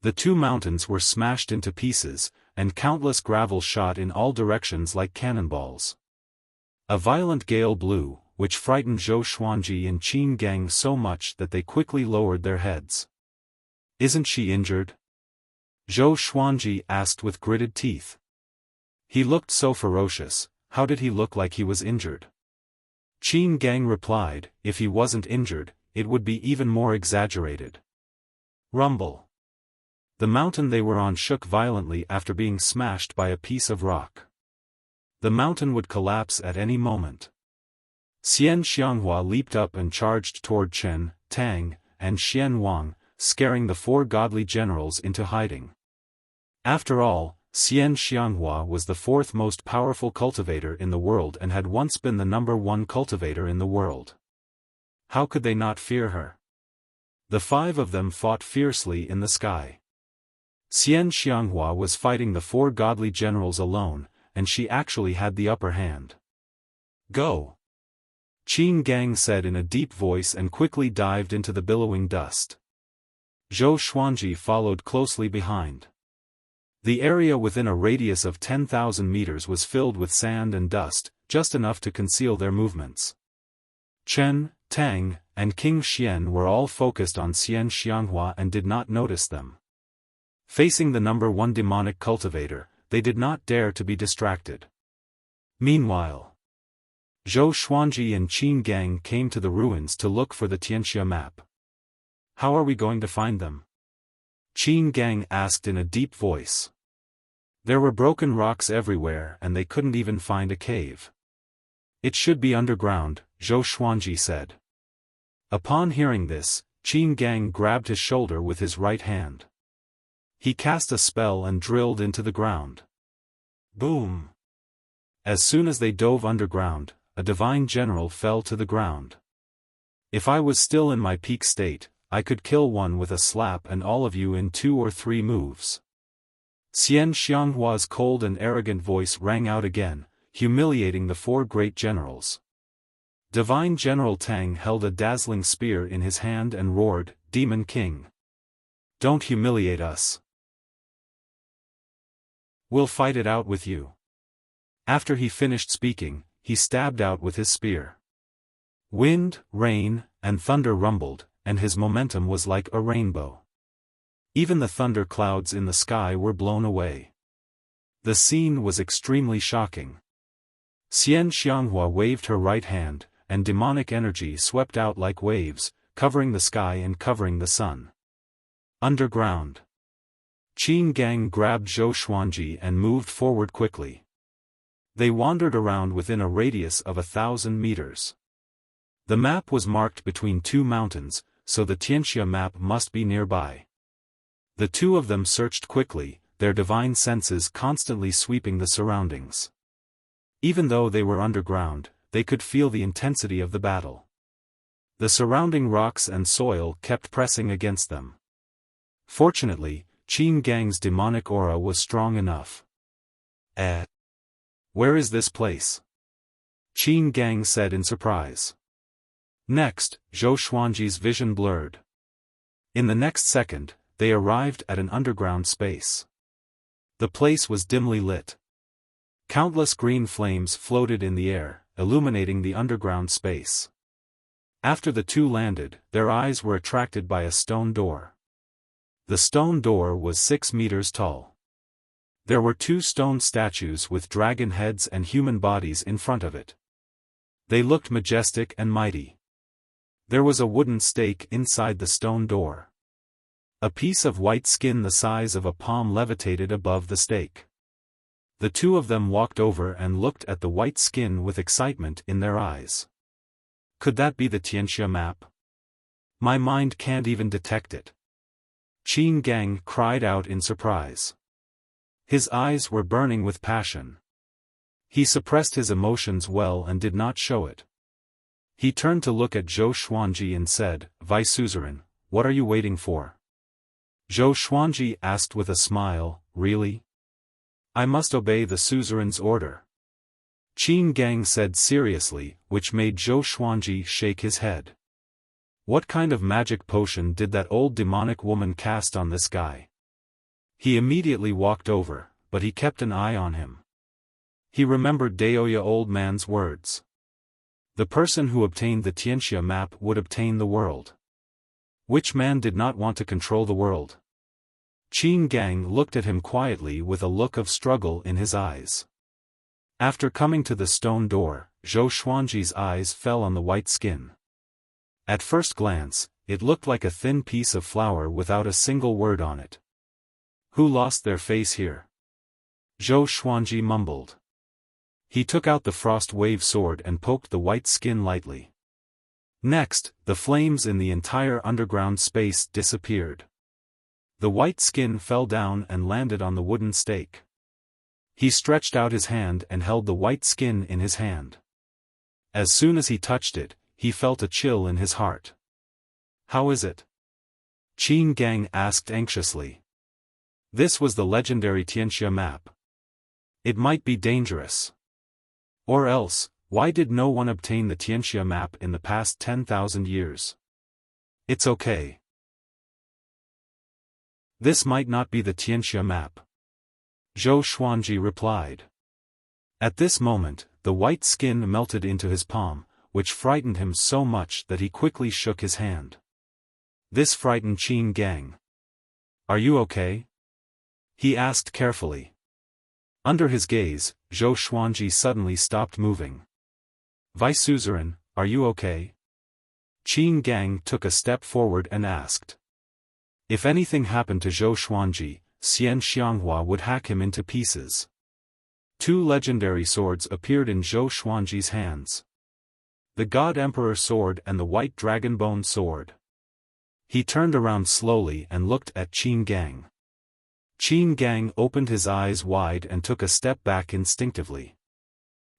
S1: The two mountains were smashed into pieces, and countless gravel shot in all directions like cannonballs. A violent gale blew, which frightened Zhou Xuanji and Qin Gang so much that they quickly lowered their heads. "Isn't she injured?" Zhou Xuanji asked with gritted teeth. He looked so ferocious. How did he look like he was injured? Qin Gang replied, if he wasn't injured, it would be even more exaggerated. Rumble. The mountain they were on shook violently after being smashed by a piece of rock. The mountain would collapse at any moment. Xian Xianghua leaped up and charged toward Chen, Tang, and Xian Wang, scaring the four godly generals into hiding. After all, Xian Xianghua was the fourth most powerful cultivator in the world and had once been the #1 cultivator in the world. How could they not fear her? The five of them fought fiercely in the sky. Xian Xianghua was fighting the four godly generals alone, and she actually had the upper hand. "Go!" Qin Gang said in a deep voice and quickly dived into the billowing dust. Zhou Xuanji followed closely behind. The area within a radius of 10,000 meters was filled with sand and dust, just enough to conceal their movements. Chen, Tang, and King Xian were all focused on Xian Xianghua and did not notice them. Facing the #1 demonic cultivator, they did not dare to be distracted. Meanwhile, Zhou Xuanji and Qin Gang came to the ruins to look for the Tianxia map. "How are we going to find them?" Qin Gang asked in a deep voice. There were broken rocks everywhere and they couldn't even find a cave. "It should be underground," Zhou Xuanji said. Upon hearing this, Qin Gang grabbed his shoulder with his right hand. He cast a spell and drilled into the ground. Boom! As soon as they dove underground, a divine general fell to the ground. "If I was still in my peak state, I could kill one with a slap and all of you in 2 or 3 moves." Xian Xianghua's cold and arrogant voice rang out again, humiliating the four great generals. Divine General Tang held a dazzling spear in his hand and roared, "Demon King! Don't humiliate us. We'll fight it out with you." After he finished speaking, he stabbed out with his spear. Wind, rain, and thunder rumbled, and his momentum was like a rainbow. Even the thunder clouds in the sky were blown away. The scene was extremely shocking. Xian Xianghua waved her right hand, and demonic energy swept out like waves, covering the sky and covering the sun. Underground. Qin Gang grabbed Zhou Xuanji and moved forward quickly. They wandered around within a radius of 1,000 meters. The map was marked between two mountains, so the Tianxia map must be nearby. The two of them searched quickly, their divine senses constantly sweeping the surroundings. Even though they were underground, they could feel the intensity of the battle. The surrounding rocks and soil kept pressing against them. Fortunately, Qin Gang's demonic aura was strong enough. Where is this place?" Qin Gang said in surprise. Next, Zhou Xuanji's vision blurred. In the next second, they arrived at an underground space. The place was dimly lit. Countless green flames floated in the air, illuminating the underground space. After the two landed, their eyes were attracted by a stone door. The stone door was 6 meters tall. There were 2 stone statues with dragon heads and human bodies in front of it. They looked majestic and mighty. There was a wooden stake inside the stone door. A piece of white skin the size of a palm levitated above the stake. The two of them walked over and looked at the white skin with excitement in their eyes. Could that be the Tianxia map? My mind can't even detect it. Qin Gang cried out in surprise. His eyes were burning with passion. He suppressed his emotions well and did not show it. He turned to look at Zhou Xuanji and said, "Vice Suzerain, what are you waiting for? Zhou Xuanji asked with a smile, really? I must obey the suzerain's order. Qin Gang said seriously, which made Zhou Xuanji shake his head. What kind of magic potion did that old demonic woman cast on this guy? He immediately walked over, but he kept an eye on him. He remembered Daoya old man's words. The person who obtained the Tianxia map would obtain the world. Which man did not want to control the world? Qin Gang looked at him quietly with a look of struggle in his eyes. After coming to the stone door, Zhou Xuanji's eyes fell on the white skin. At first glance, it looked like a thin piece of flour without a single word on it. Who lost their face here? Zhou Xuanji mumbled. He took out the frost wave sword and poked the white skin lightly. Next, the flames in the entire underground space disappeared. The white skin fell down and landed on the wooden stake. He stretched out his hand and held the white skin in his hand. As soon as he touched it, he felt a chill in his heart. How is it? Qin Gang asked anxiously. This was the legendary Tianxia map. It might be dangerous. Or else, why did no one obtain the Tianxia map in the past 10,000 years? It's okay. This might not be the Tianxia map. Zhou Xuanji replied. At this moment, the white skin melted into his palm, which frightened him so much that he quickly shook his hand. This frightened Qin Gang. Are you okay? He asked carefully. Under his gaze, Zhou Xuanji suddenly stopped moving. Vice Suzerain, are you okay? Qin Gang took a step forward and asked. If anything happened to Zhou Xuanji, Xian Xianghua would hack him into pieces. Two legendary swords appeared in Zhou Xuanji's hands. The God Emperor sword and the White Dragonbone sword. He turned around slowly and looked at Qin Gang. Qin Gang opened his eyes wide and took a step back instinctively.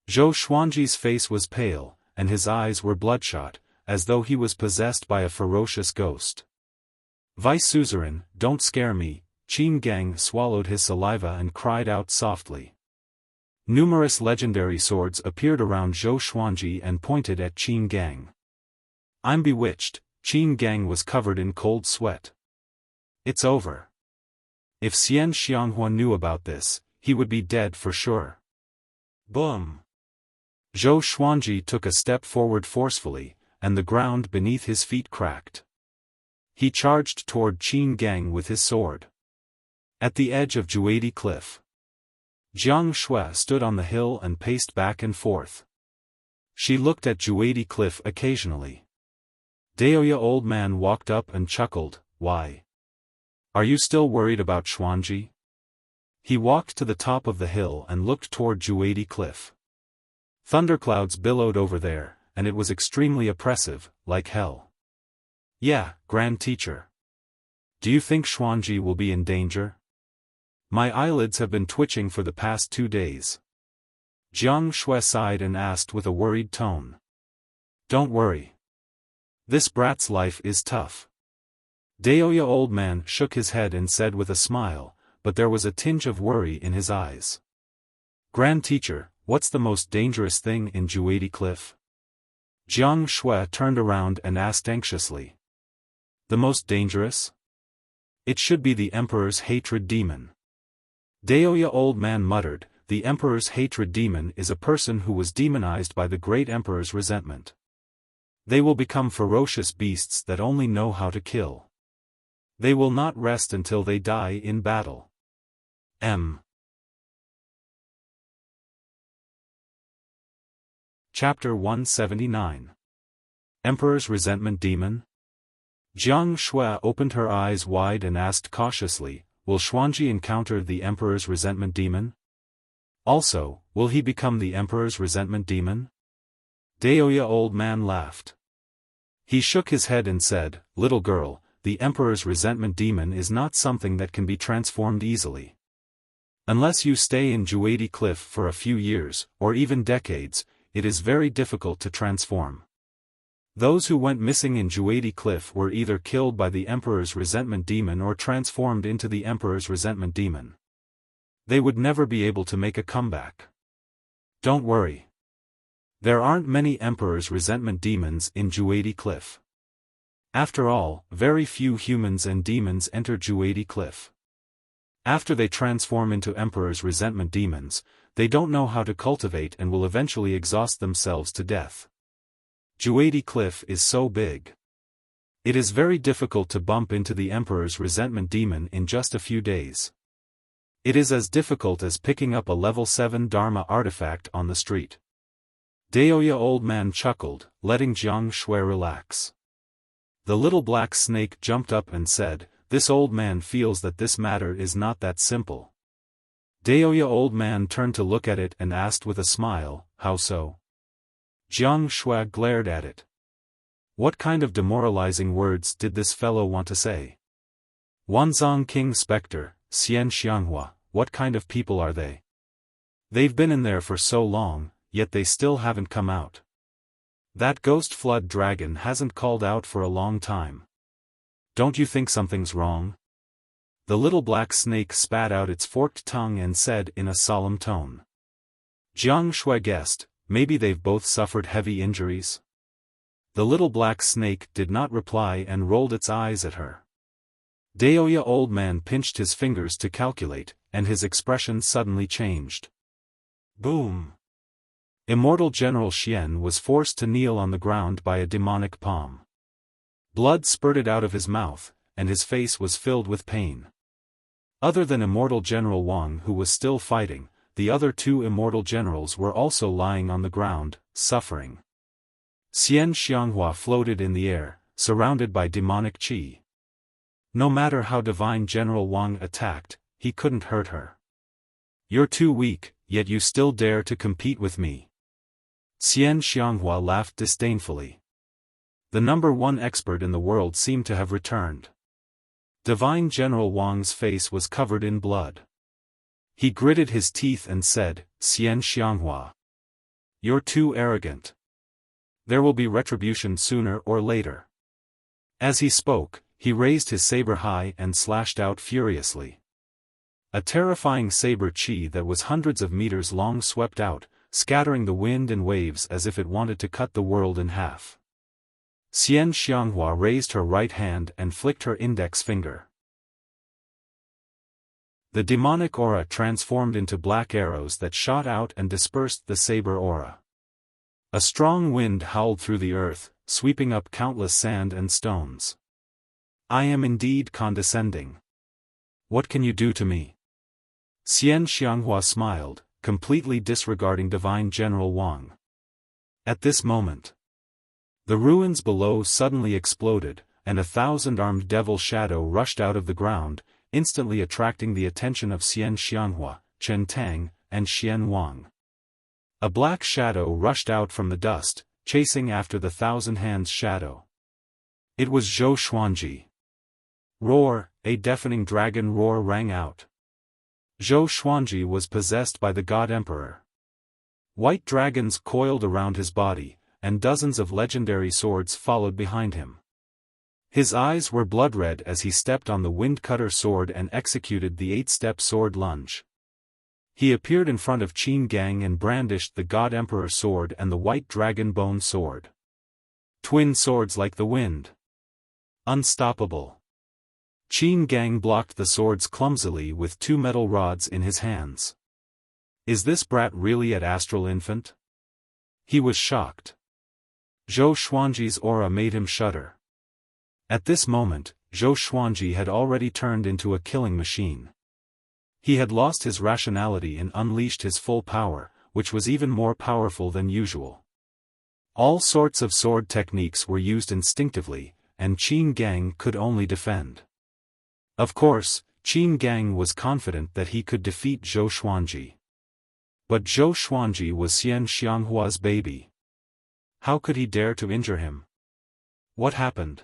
S1: Zhou Xuanji's face was pale, and his eyes were bloodshot, as though he was possessed by a ferocious ghost. Vice Suzerain, don't scare me, Qin Gang swallowed his saliva and cried out softly. Numerous legendary swords appeared around Zhou Xuanji and pointed at Qin Gang. I'm bewitched, Qin Gang was covered in cold sweat. It's over. If Xian Xianghua knew about this, he would be dead for sure. Boom! Zhou Xuanji took a step forward forcefully, and the ground beneath his feet cracked. He charged toward Qin Gang with his sword. At the edge of Juadi Cliff, Jiang Shui stood on the hill and paced back and forth. She looked at Juadi Cliff occasionally. Daoya old man walked up and chuckled, why? Are you still worried about Xuanji? He walked to the top of the hill and looked toward Juadi Cliff. Thunderclouds billowed over there, and it was extremely oppressive, like hell. Yeah, Grand Teacher. Do you think Xuanji will be in danger? My eyelids have been twitching for the past 2 days. Jiang Shui sighed and asked with a worried tone. Don't worry. This brat's life is tough. Daoya old man shook his head and said with a smile, but there was a tinge of worry in his eyes. Grand Teacher, what's the most dangerous thing in Juadi Cliff? Jiang Shui turned around and asked anxiously. The most dangerous? It should be the Emperor's hatred demon. Daoya old man muttered, the Emperor's hatred demon is a person who was demonized by the great Emperor's resentment. They will become ferocious beasts that only know how to kill. They will not rest until they die in battle. Chapter 179. Emperor's Resentment Demon? Jiang Shui opened her eyes wide and asked cautiously, will Xuanji encounter the Emperor's Resentment Demon? Also, will he become the Emperor's Resentment Demon? Daoya old man laughed. He shook his head and said, little girl, the Emperor's Resentment Demon is not something that can be transformed easily. Unless you stay in Juadi Cliff for a few years, or even decades, it is very difficult to transform. Those who went missing in Juadi Cliff were either killed by the Emperor's resentment demon or transformed into the Emperor's resentment demon. They would never be able to make a comeback. Don't worry. There aren't many Emperor's resentment demons in Juadi Cliff. After all, very few humans and demons enter Juadi Cliff. After they transform into Emperor's resentment demons, they don't know how to cultivate and will eventually exhaust themselves to death. Juadi Cliff is so big. It is very difficult to bump into the Emperor's resentment demon in just a few days. It is as difficult as picking up a level 7 Dharma artifact on the street. Daoya old man chuckled, letting Jiang Shui relax. The little black snake jumped up and said, "This old man feels that this matter is not that simple." Daoya old man turned to look at it and asked with a smile, "How so?" Jiang Shui glared at it. What kind of demoralizing words did this fellow want to say? Wanzhong King Spectre, Xian Xianghua, what kind of people are they? They've been in there for so long, yet they still haven't come out. That ghost flood dragon hasn't called out for a long time. Don't you think something's wrong? The little black snake spat out its forked tongue and said in a solemn tone. Jiang Shui guessed, maybe they've both suffered heavy injuries? The little black snake did not reply and rolled its eyes at her. Daoya old man pinched his fingers to calculate, and his expression suddenly changed. Boom! Immortal General Xian was forced to kneel on the ground by a demonic palm. Blood spurted out of his mouth, and his face was filled with pain. Other than Immortal General Wang, who was still fighting, the other two immortal generals were also lying on the ground, suffering. Xian Xianghua floated in the air, surrounded by demonic qi. No matter how Divine General Wang attacked, he couldn't hurt her. You're too weak, yet you still dare to compete with me. Xian Xianghua laughed disdainfully. The number one expert in the world seemed to have returned. Divine General Wang's face was covered in blood. He gritted his teeth and said, "Xian Xianghua. You're too arrogant. There will be retribution sooner or later." As he spoke, he raised his saber high and slashed out furiously. A terrifying saber qi that was hundreds of meters long swept out, scattering the wind and waves as if it wanted to cut the world in half. Xian Xianghua raised her right hand and flicked her index finger. The demonic aura transformed into black arrows that shot out and dispersed the saber aura. A strong wind howled through the earth, sweeping up countless sand and stones. I am indeed condescending. What can you do to me? Xian Xianghua smiled, completely disregarding Divine General Wang. At this moment, the ruins below suddenly exploded, and a 1,000-armed devil shadow rushed out of the ground, instantly attracting the attention of Xian Xianghua, Chen Tang, and Xian Wang. A black shadow rushed out from the dust, chasing after the 1,000-hands shadow. It was Zhou Xuanji. Roar! A deafening dragon roar rang out. Zhou Xuanji was possessed by the God Emperor. White dragons coiled around his body, and dozens of legendary swords followed behind him. His eyes were blood-red as he stepped on the Windcutter sword and executed the 8-step sword lunge. He appeared in front of Qin Gang and brandished the God Emperor sword and the White Dragon Bone sword. Twin swords like the wind. Unstoppable. Qin Gang blocked the swords clumsily with 2 metal rods in his hands. Is this brat really at Astral Infant? He was shocked. Zhou Xuanji's aura made him shudder. At this moment, Zhou Xuanji had already turned into a killing machine. He had lost his rationality and unleashed his full power, which was even more powerful than usual. All sorts of sword techniques were used instinctively, and Qin Gang could only defend. Of course, Qin Gang was confident that he could defeat Zhou Xuanji. But Zhou Xuanji was Xian Xianghua's baby. How could he dare to injure him? What happened?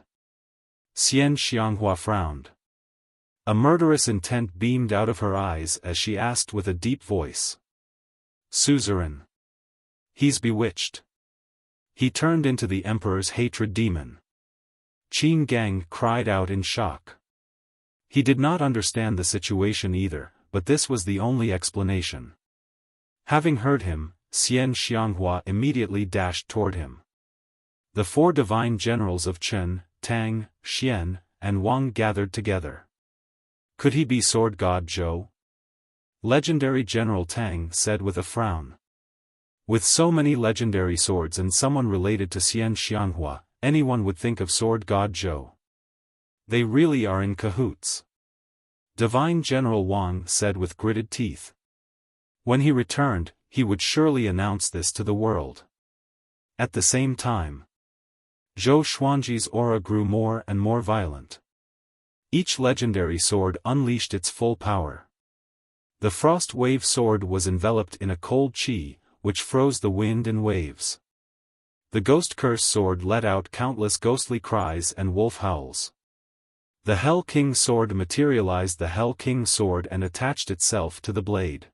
S1: Xian Xianghua frowned. A murderous intent beamed out of her eyes as she asked with a deep voice. Suzerain. He's bewitched. He turned into the emperor's hatred demon. Qin Gang cried out in shock. He did not understand the situation either, but this was the only explanation. Having heard him, Xian Xianghua immediately dashed toward him. The 4 divine generals of Chen, Tang, Xian, and Wang gathered together. Could he be sword god Zhou? Legendary General Tang said with a frown. With so many legendary swords and someone related to Xian Xianghua, anyone would think of sword god Zhou. They really are in cahoots. Divine General Wang said with gritted teeth. When he returned, he would surely announce this to the world. At the same time, Zhou Xuanji's aura grew more and more violent. Each legendary sword unleashed its full power. The Frost Wave sword was enveloped in a cold chi, which froze the wind and waves. The Ghost Curse sword let out countless ghostly cries and wolf howls. The Hell King sword materialized the Hell King sword and attached itself to the blade.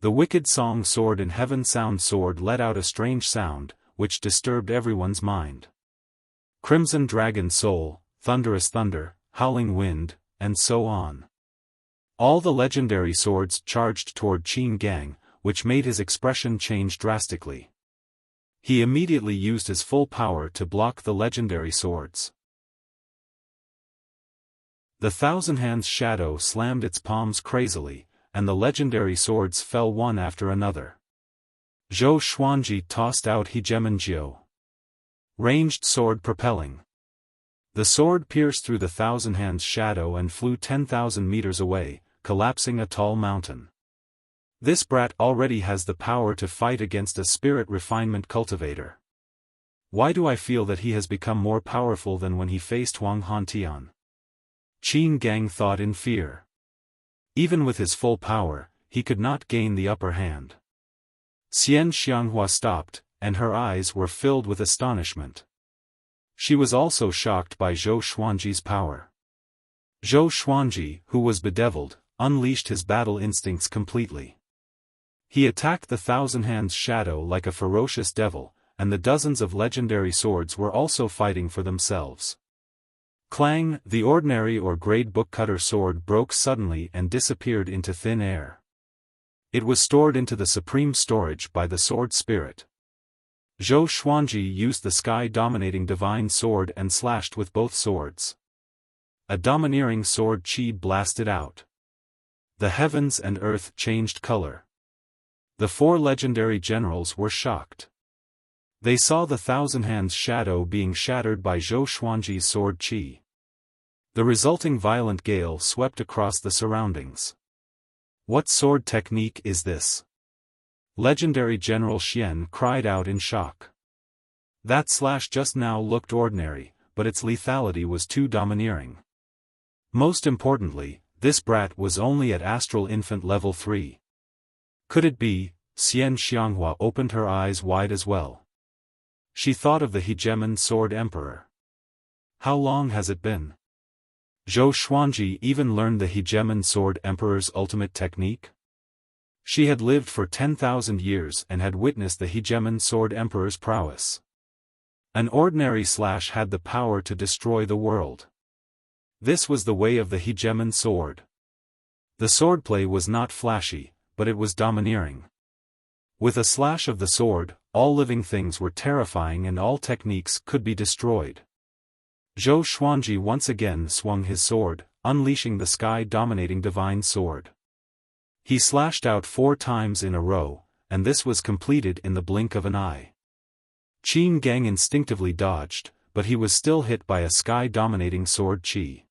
S1: The Wicked Song sword and Heaven Sound sword let out a strange sound, which disturbed everyone's mind. Crimson Dragon Soul, Thunderous Thunder, Howling Wind, and so on. All the legendary swords charged toward Qin Gang, which made his expression change drastically. He immediately used his full power to block the legendary swords. The Thousand Hands shadow slammed its palms crazily, and the legendary swords fell one after another. Zhou Xuanji tossed out Hegemon Jiu. Ranged sword propelling. The sword pierced through the Thousand Hands shadow and flew 10,000 meters away, collapsing a tall mountain. This brat already has the power to fight against a spirit refinement cultivator. Why do I feel that he has become more powerful than when he faced Huang Hantian? Qin Gang thought in fear. Even with his full power, he could not gain the upper hand. Xian Xianghua stopped, and her eyes were filled with astonishment. She was also shocked by Zhou Xuanji's power. Zhou Xuanji, who was bedeviled, unleashed his battle instincts completely. He attacked the Thousand Hands shadow like a ferocious devil, and the dozens of legendary swords were also fighting for themselves. Clang! The ordinary or grade bookcutter sword broke suddenly and disappeared into thin air. It was stored into the supreme storage by the sword spirit. Zhou Xuanji used the sky-dominating divine sword and slashed with both swords. A domineering sword chi blasted out. The heavens and earth changed color. The 4 legendary generals were shocked. They saw the Thousand Hands shadow being shattered by Zhou Xuanji's sword chi. The resulting violent gale swept across the surroundings. What sword technique is this? Legendary General Xian cried out in shock. That slash just now looked ordinary, but its lethality was too domineering. Most importantly, this brat was only at Astral Infant level 3. Could it be? Xian Xianghua opened her eyes wide as well. She thought of the Hegemon Sword Emperor. How long has it been? Zhou Xuanji even learned the Hegemon Sword Emperor's ultimate technique? She had lived for 10,000 years and had witnessed the Hegemon Sword Emperor's prowess. An ordinary slash had the power to destroy the world. This was the way of the Hegemon sword. The swordplay was not flashy, but it was domineering. With a slash of the sword, all living things were terrifying and all techniques could be destroyed. Zhou Xuanji once again swung his sword, unleashing the sky-dominating divine sword. He slashed out 4 times in a row, and this was completed in the blink of an eye. Qin Gang instinctively dodged, but he was still hit by a sky-dominating sword chi.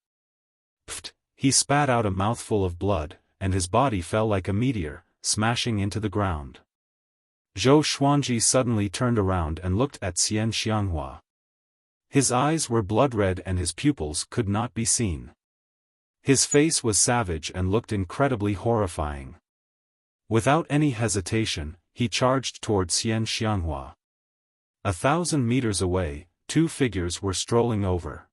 S1: Pfft! He spat out a mouthful of blood, and his body fell like a meteor, smashing into the ground. Zhou Xuanji suddenly turned around and looked at Xian Xianghua. His eyes were blood-red and his pupils could not be seen. His face was savage and looked incredibly horrifying. Without any hesitation, he charged toward Xian Xianghua. 1,000 meters away, 2 figures were strolling over.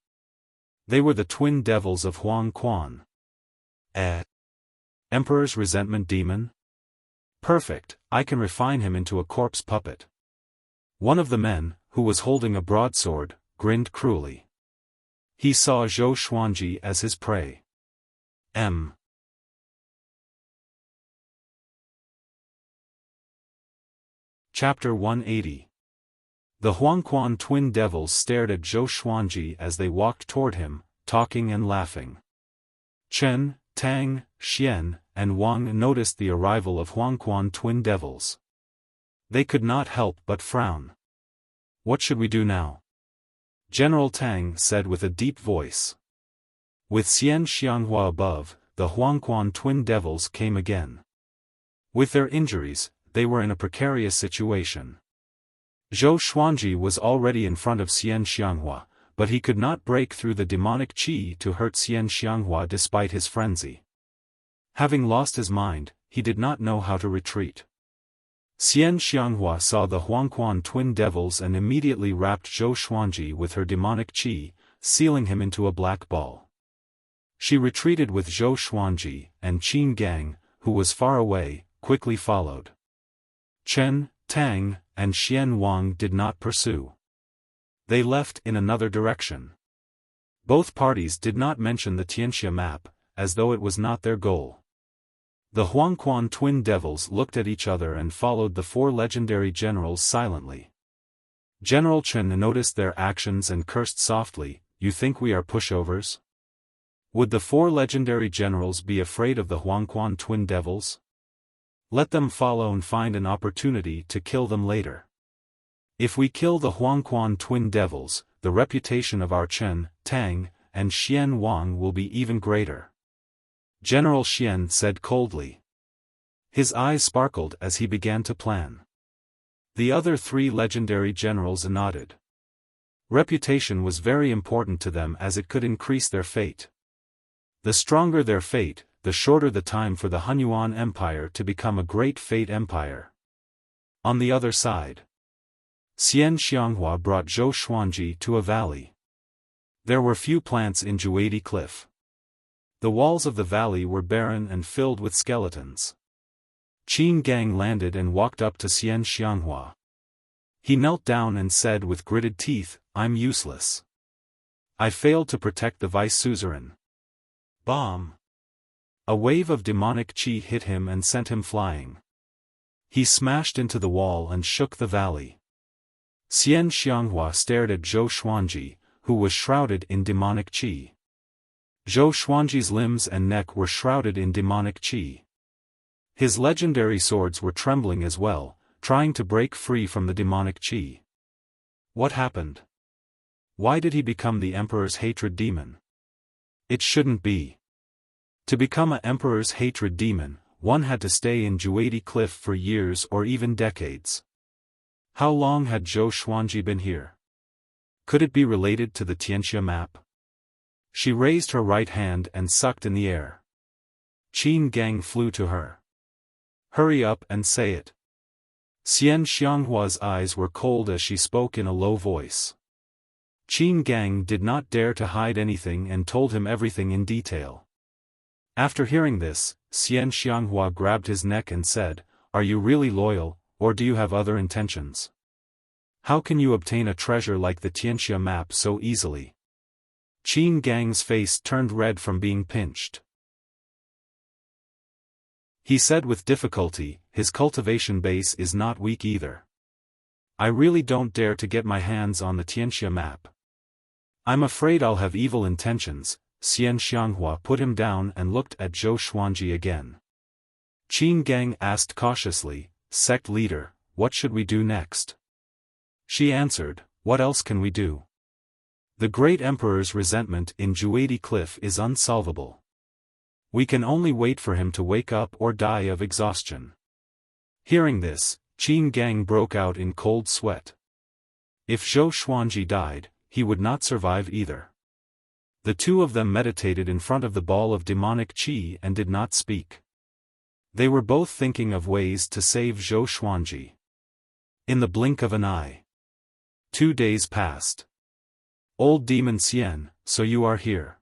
S1: They were the twin devils of Huang Quan. Emperor's resentment demon? Perfect, I can refine him into a corpse puppet. One of the men, who was holding a broadsword, grinned cruelly. He saw Zhou Xuanji as his prey. Chapter 180. The Huangquan twin devils stared at Zhou Xuanji as they walked toward him, talking and laughing. Chen, Tang, Xian, and Wang noticed the arrival of Huangquan twin devils. They could not help but frown. "What should we do now?" General Tang said with a deep voice. With Xian Xianghua above, the Huangquan twin devils came again. With their injuries, they were in a precarious situation. Zhou Xuanji was already in front of Xian Xianghua, but he could not break through the demonic qi to hurt Xian Xianghua despite his frenzy. Having lost his mind, he did not know how to retreat. Xian Xianghua saw the Huangquan twin devils and immediately wrapped Zhou Xuanji with her demonic qi, sealing him into a black ball. She retreated with Zhou Xuanji, and Qin Gang, who was far away, quickly followed. Chen, Tang, and Xian Wang did not pursue. They left in another direction. Both parties did not mention the Tianxia map, as though it was not their goal. The Huangquan twin devils looked at each other and followed the four legendary generals silently. General Chen noticed their actions and cursed softly, "You think we are pushovers?" Would the four legendary generals be afraid of the Huangquan twin devils? Let them follow and find an opportunity to kill them later. If we kill the Huangquan twin devils, the reputation of our Chen, Tang, and Xian Wang will be even greater. General Xian said coldly. His eyes sparkled as he began to plan. The other three legendary generals nodded. Reputation was very important to them as it could increase their fate. The stronger their fate, the shorter the time for the Hunyuan Empire to become a great fate empire. On the other side, Xian Xianghua brought Zhou Xuanji to a valley. There were few plants in Juadi Cliff. The walls of the valley were barren and filled with skeletons. Qin Gang landed and walked up to Xian Xianghua. He knelt down and said with gritted teeth, "I'm useless. I failed to protect the vice suzerain." Bomb! A wave of demonic qi hit him and sent him flying. He smashed into the wall and shook the valley. Xian Xianghua stared at Zhou Xuanji, who was shrouded in demonic qi. Zhou Xuanji's limbs and neck were shrouded in demonic qi. His legendary swords were trembling as well, trying to break free from the demonic qi. What happened? Why did he become the Emperor's hatred demon? It shouldn't be. To become an Emperor's hatred demon, one had to stay in Juadi Cliff for years or even decades. How long had Zhou Xuanji been here? Could it be related to the Tianxia map? She raised her right hand and sucked in the air. Qin Gang flew to her. "Hurry up and say it." Xian Xianghua's eyes were cold as she spoke in a low voice. Qin Gang did not dare to hide anything and told him everything in detail. After hearing this, Xian Xianghua grabbed his neck and said, "Are you really loyal, or do you have other intentions? How can you obtain a treasure like the Tianxia map so easily?" Qin Gang's face turned red from being pinched. He said with difficulty, "His cultivation base is not weak either. I really don't dare to get my hands on the Tianxia map. I'm afraid I'll have evil intentions." Xian Xianghua put him down and looked at Zhou Xuanji again. Qin Gang asked cautiously, "Sect leader, what should we do next?" She answered, "What else can we do? The great emperor's resentment in Juadi Cliff is unsolvable. We can only wait for him to wake up or die of exhaustion." Hearing this, Qin Gang broke out in cold sweat. If Zhou Xuanji died, he would not survive either. The two of them meditated in front of the ball of demonic qi and did not speak. They were both thinking of ways to save Zhou Xuanji. In the blink of an eye. 2 days passed. "Old demon Xian, so you are here.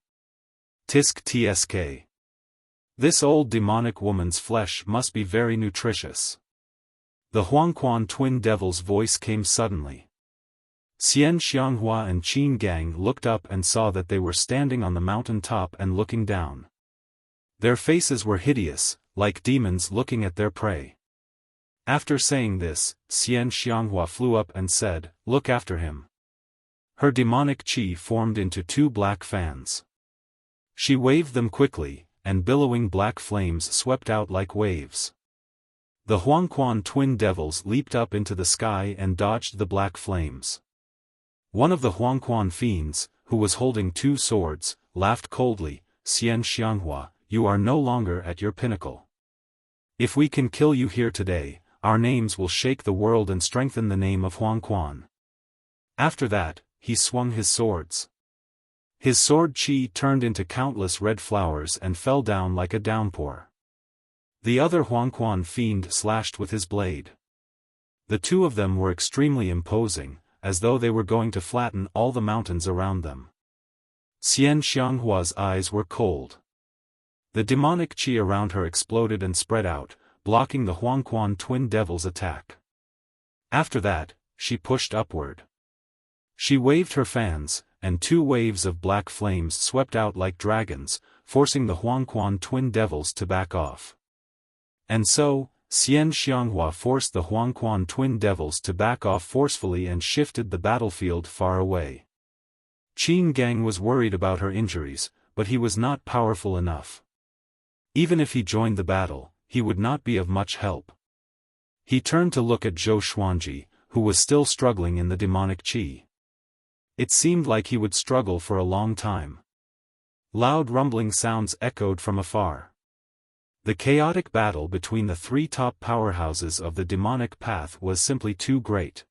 S1: Tisk tsk. This old demonic woman's flesh must be very nutritious." The Huangquan twin devils' voice came suddenly. Xian Xianghua and Qin Gang looked up and saw that they were standing on the mountain top and looking down. Their faces were hideous, like demons looking at their prey. After saying this, Xian Xianghua flew up and said, "Look after him." Her demonic qi formed into two black fans. She waved them quickly, and billowing black flames swept out like waves. The Huangquan twin devils leaped up into the sky and dodged the black flames. One of the Huangquan fiends, who was holding two swords, laughed coldly, "Xian Xianghua, you are no longer at your pinnacle. If we can kill you here today, our names will shake the world and strengthen the name of Huangquan." After that, he swung his swords. His sword qi turned into countless red flowers and fell down like a downpour. The other Huangquan fiend slashed with his blade. The two of them were extremely imposing, as though they were going to flatten all the mountains around them. Xian Xianghua's eyes were cold. The demonic qi around her exploded and spread out, blocking the Huangquan twin devils' attack. After that, she pushed upward. She waved her fans, and two waves of black flames swept out like dragons, forcing the Huangquan twin devils to back off. And so, Xian Xianghua forced the Huangquan twin devils to back off forcefully and shifted the battlefield far away. Qin Gang was worried about her injuries, but he was not powerful enough. Even if he joined the battle, he would not be of much help. He turned to look at Zhou Xuanji, who was still struggling in the demonic qi. It seemed like he would struggle for a long time. Loud rumbling sounds echoed from afar. The chaotic battle between the three top powerhouses of the demonic path was simply too great.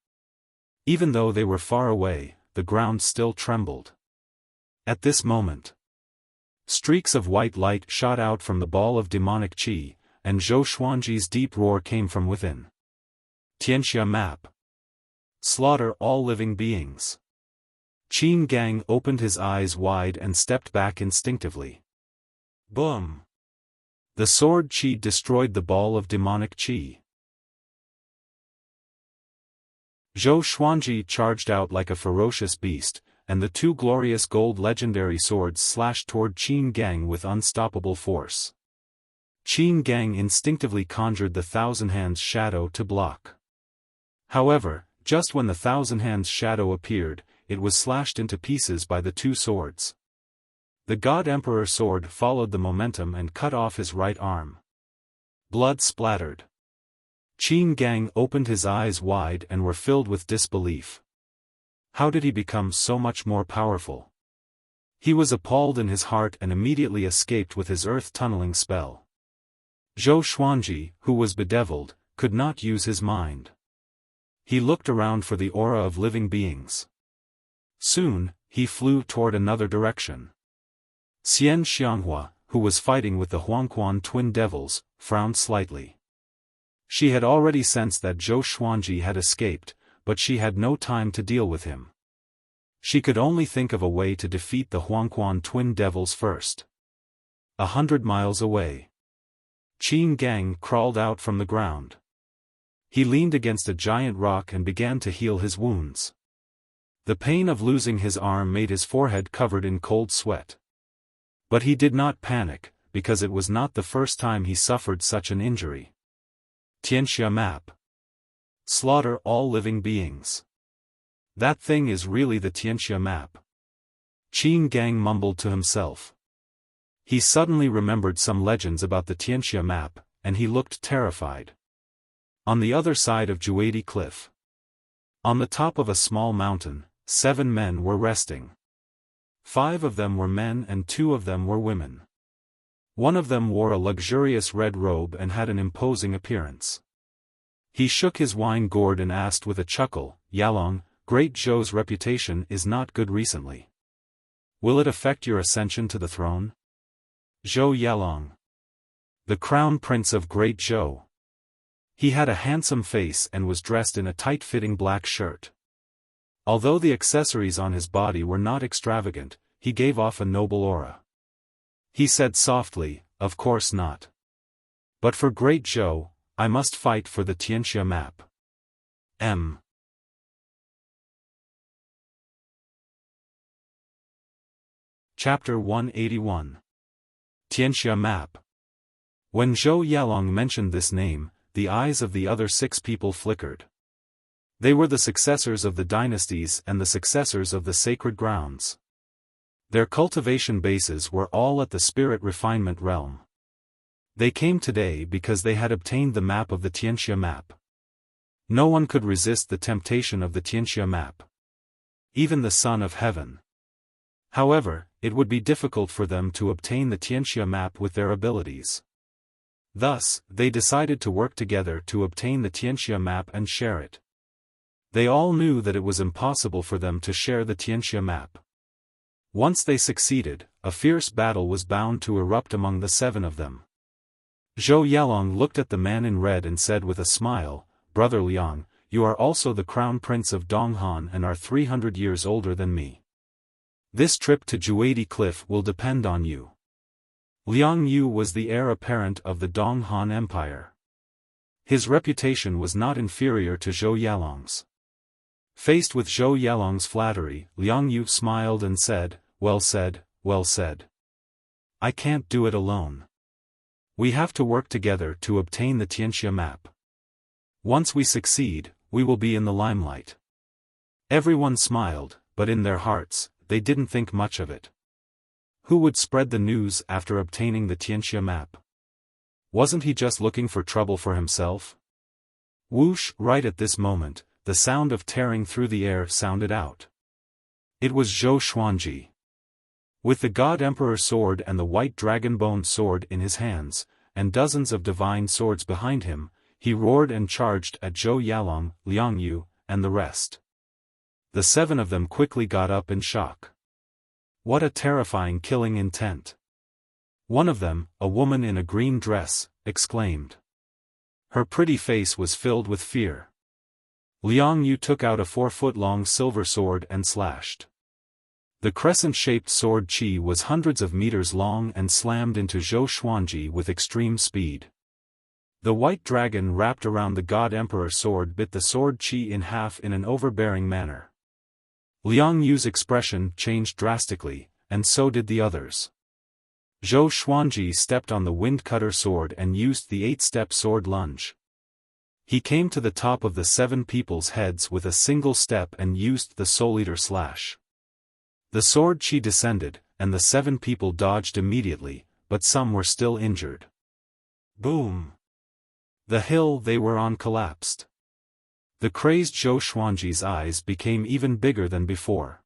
S1: Even though they were far away, the ground still trembled. At this moment, streaks of white light shot out from the ball of demonic qi, and Zhou Xuanji's deep roar came from within. Tianxia map. Slaughter all living beings. Qin Gang opened his eyes wide and stepped back instinctively. Boom! The sword qi destroyed the ball of demonic qi. Zhou Xuanji charged out like a ferocious beast, and the two glorious gold legendary swords slashed toward Qin Gang with unstoppable force. Qin Gang instinctively conjured the Thousand Hands shadow to block. However, just when the Thousand Hands shadow appeared, it was slashed into pieces by the two swords. The God Emperor sword followed the momentum and cut off his right arm. Blood splattered. Qin Gang opened his eyes wide and were filled with disbelief. How did he become so much more powerful? He was appalled in his heart and immediately escaped with his earth-tunneling spell. Zhou Xuanji, who was bedeviled, could not use his mind. He looked around for the aura of living beings. Soon, he flew toward another direction. Xian Xianghua, who was fighting with the Huangquan twin devils, frowned slightly. She had already sensed that Zhou Xuanji had escaped, but she had no time to deal with him. She could only think of a way to defeat the Huangquan twin devils first. 100 miles away, Qin Gang crawled out from the ground. He leaned against a giant rock and began to heal his wounds. The pain of losing his arm made his forehead covered in cold sweat. But he did not panic, because it was not the first time he suffered such an injury. Tianxia map. Slaughter all living beings. That thing is really the Tianxia map. Qin Gang mumbled to himself. He suddenly remembered some legends about the Tianxia map, and he looked terrified. On the other side of Juadi Cliff, on the top of a small mountain, 7 men were resting. 5 of them were men and 2 of them were women. One of them wore a luxurious red robe and had an imposing appearance. He shook his wine gourd and asked with a chuckle, "Yalong, Great Zhou's reputation is not good recently. Will it affect your ascension to the throne?" Zhou Yalong, the crown prince of Great Zhou. He had a handsome face and was dressed in a tight-fitting black shirt. Although the accessories on his body were not extravagant, he gave off a noble aura. He said softly, "Of course not. But for Great Zhou, I must fight for the Tianxia map. M. Chapter 181. Tianxia Map. When Zhou Yalong mentioned this name, the eyes of the other 6 people flickered. They were the successors of the dynasties and the successors of the sacred grounds. Their cultivation bases were all at the spirit refinement realm. They came today because they had obtained the map of the Tianxia map. No one could resist the temptation of the Tianxia map. Even the Son of Heaven. However, it would be difficult for them to obtain the Tianxia map with their abilities. Thus, they decided to work together to obtain the Tianxia map and share it. They all knew that it was impossible for them to share the Tianxia map. Once they succeeded, a fierce battle was bound to erupt among the 7 of them. Zhou Yalong looked at the man in red and said with a smile, "Brother Liang, you are also the crown prince of Donghan and are 300 years older than me. This trip to Juadi Cliff will depend on you." Liang Yu was the heir apparent of the Donghan Empire. His reputation was not inferior to Zhou Yalong's. Faced with Zhou Yalong's flattery, Liang Yu smiled and said, "Well said, well said. I can't do it alone. We have to work together to obtain the Tianxia map. Once we succeed, we will be in the limelight." Everyone smiled, but in their hearts, they didn't think much of it. Who would spread the news after obtaining the Tianxia map? Wasn't he just looking for trouble for himself? Whoosh! Right at this moment, the sound of tearing through the air sounded out. It was Zhou Xuanji. With the God Emperor sword and the white dragon bone sword in his hands, and dozens of divine swords behind him, he roared and charged at Zhou Yalong, Liang Yu, and the rest. The 7 of them quickly got up in shock. What a terrifying killing intent! One of them, a woman in a green dress, exclaimed. Her pretty face was filled with fear. Liang Yu took out a 4-foot-long silver sword and slashed. The crescent-shaped sword qi was hundreds of meters long and slammed into Zhou Xuanji with extreme speed. The white dragon wrapped around the God Emperor sword bit the sword qi in half in an overbearing manner. Liang Yu's expression changed drastically, and so did the others. Zhou Xuanji stepped on the wind-cutter sword and used the 8-step sword lunge. He came to the top of the 7 people's heads with a single step and used the Soul Eater slash. The sword qi descended, and the 7 people dodged immediately, but some were still injured. Boom! The hill they were on collapsed. The crazed Zhou Xuanji's eyes became even bigger than before.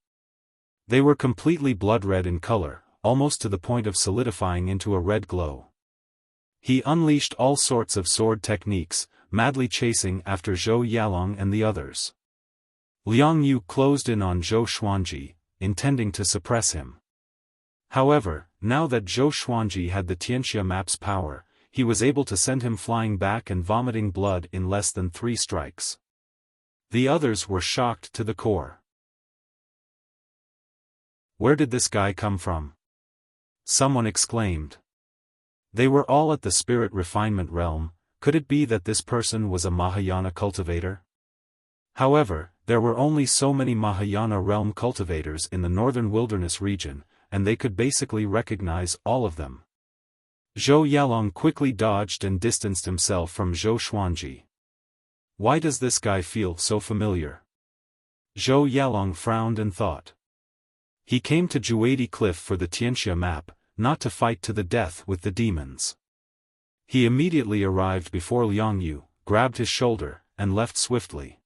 S1: They were completely blood-red in color, almost to the point of solidifying into a red glow. He unleashed all sorts of sword techniques, madly chasing after Zhou Yalong and the others. Liang Yu closed in on Zhou Xuanji, intending to suppress him. However, now that Zhou Xuanji had the Tianxia map's power, he was able to send him flying back and vomiting blood in less than 3 strikes. The others were shocked to the core. Where did this guy come from? Someone exclaimed. They were all at the spirit refinement realm. Could it be that this person was a Mahayana cultivator? However, there were only so many Mahayana realm cultivators in the northern wilderness region, and they could basically recognize all of them. Zhou Yalong quickly dodged and distanced himself from Zhou Xuanji. Why does this guy feel so familiar? Zhou Yalong frowned and thought. He came to Juadi Cliff for the Tianxia map, not to fight to the death with the demons. He immediately arrived before Liang Yu, grabbed his shoulder, and left swiftly.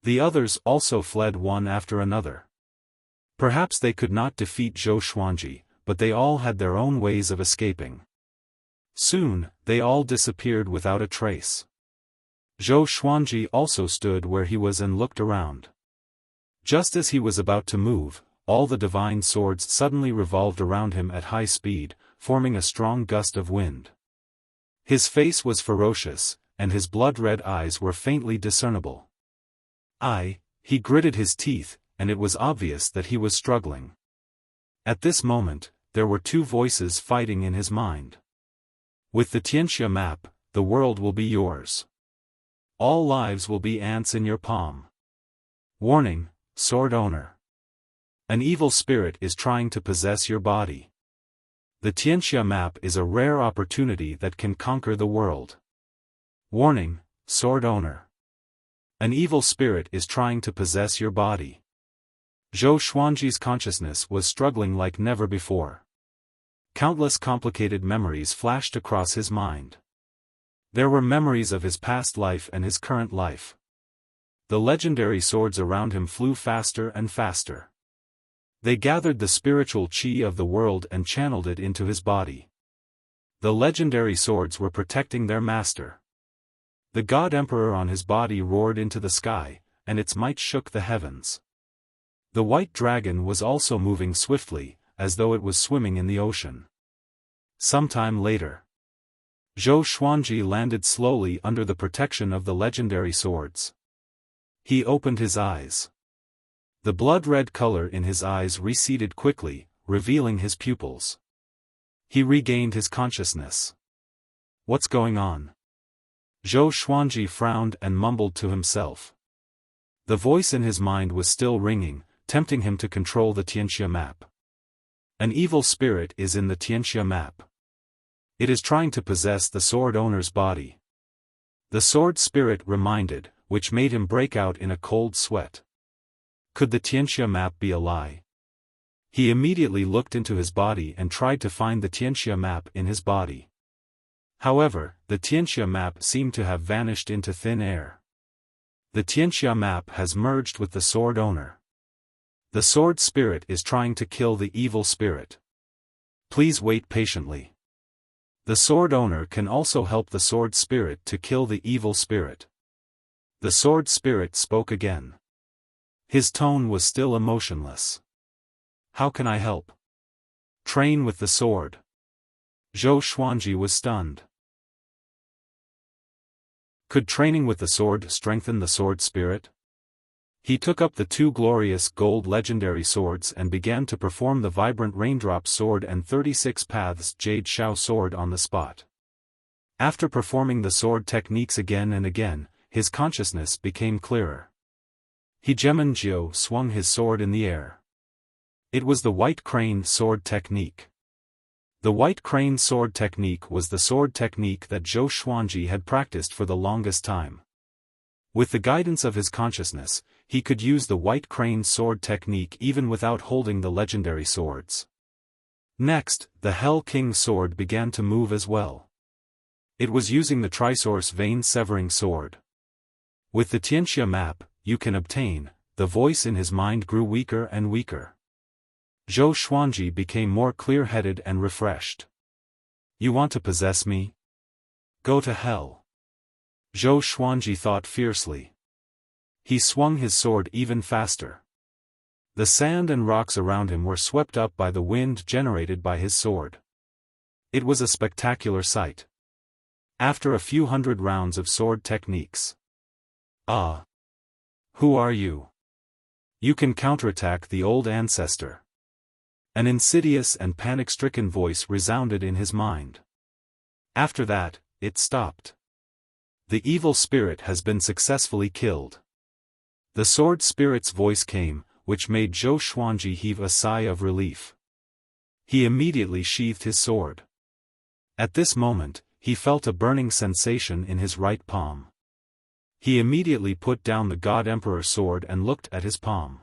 S1: The others also fled one after another. Perhaps they could not defeat Zhou Xuanji, but they all had their own ways of escaping. Soon, they all disappeared without a trace. Zhou Xuanji also stood where he was and looked around. Just as he was about to move, all the divine swords suddenly revolved around him at high speed, forming a strong gust of wind. His face was ferocious, and his blood-red eyes were faintly discernible. He gritted his teeth, and it was obvious that he was struggling. At this moment, there were 2 voices fighting in his mind. With the Tianxia map, the world will be yours. All lives will be ants in your palm. Warning, sword owner. An evil spirit is trying to possess your body. The Tianxia map is a rare opportunity that can conquer the world. Warning, sword owner. An evil spirit is trying to possess your body. Zhou Xuanji's consciousness was struggling like never before. Countless complicated memories flashed across his mind. There were memories of his past life and his current life. The legendary swords around him flew faster and faster. They gathered the spiritual qi of the world and channeled it into his body. The legendary swords were protecting their master. The God Emperor on his body roared into the sky, and its might shook the heavens. The white dragon was also moving swiftly, as though it was swimming in the ocean. Sometime later, Zhou Xuanji landed slowly under the protection of the legendary swords. He opened his eyes. The blood-red color in his eyes receded quickly, revealing his pupils. He regained his consciousness. What's going on? Zhou Xuanji frowned and mumbled to himself. The voice in his mind was still ringing, tempting him to control the Tianxia map. An evil spirit is in the Tianxia map. It is trying to possess the sword owner's body. The sword spirit reminded, which made him break out in a cold sweat. Could the Tianxia map be a lie? He immediately looked into his body and tried to find the Tianxia map in his body. However, the Tianxia map seemed to have vanished into thin air. The Tianxia map has merged with the sword owner. The sword spirit is trying to kill the evil spirit. Please wait patiently. The sword owner can also help the sword spirit to kill the evil spirit. The sword spirit spoke again. His tone was still emotionless. How can I help? Train with the sword. Zhou Xuanji was stunned. Could training with the sword strengthen the sword spirit? He took up the two glorious gold legendary swords and began to perform the vibrant raindrop sword and 36 paths jade shao sword on the spot. After performing the sword techniques again and again, his consciousness became clearer. He Jiu swung his sword in the air. It was the white crane sword technique. The white crane sword technique was the sword technique that Zhou Xuanji had practiced for the longest time. With the guidance of his consciousness, he could use the white crane sword technique even without holding the legendary swords. Next, the Hell King sword began to move as well. It was using the Trisource vein severing sword. With the Tianxia map, you can obtain, the voice in his mind grew weaker and weaker. Zhou Xuanji became more clear-headed and refreshed. You want to possess me? Go to hell. Zhou Xuanji thought fiercely. He swung his sword even faster. The sand and rocks around him were swept up by the wind generated by his sword. It was a spectacular sight. After a few hundred rounds of sword techniques. Ah! Who are you? You can counterattack the old ancestor. An insidious and panic-stricken voice resounded in his mind. After that, it stopped. The evil spirit has been successfully killed. The sword spirit's voice came, which made Zhou Xuanji heave a sigh of relief. He immediately sheathed his sword. At this moment, he felt a burning sensation in his right palm. He immediately put down the God Emperor sword and looked at his palm.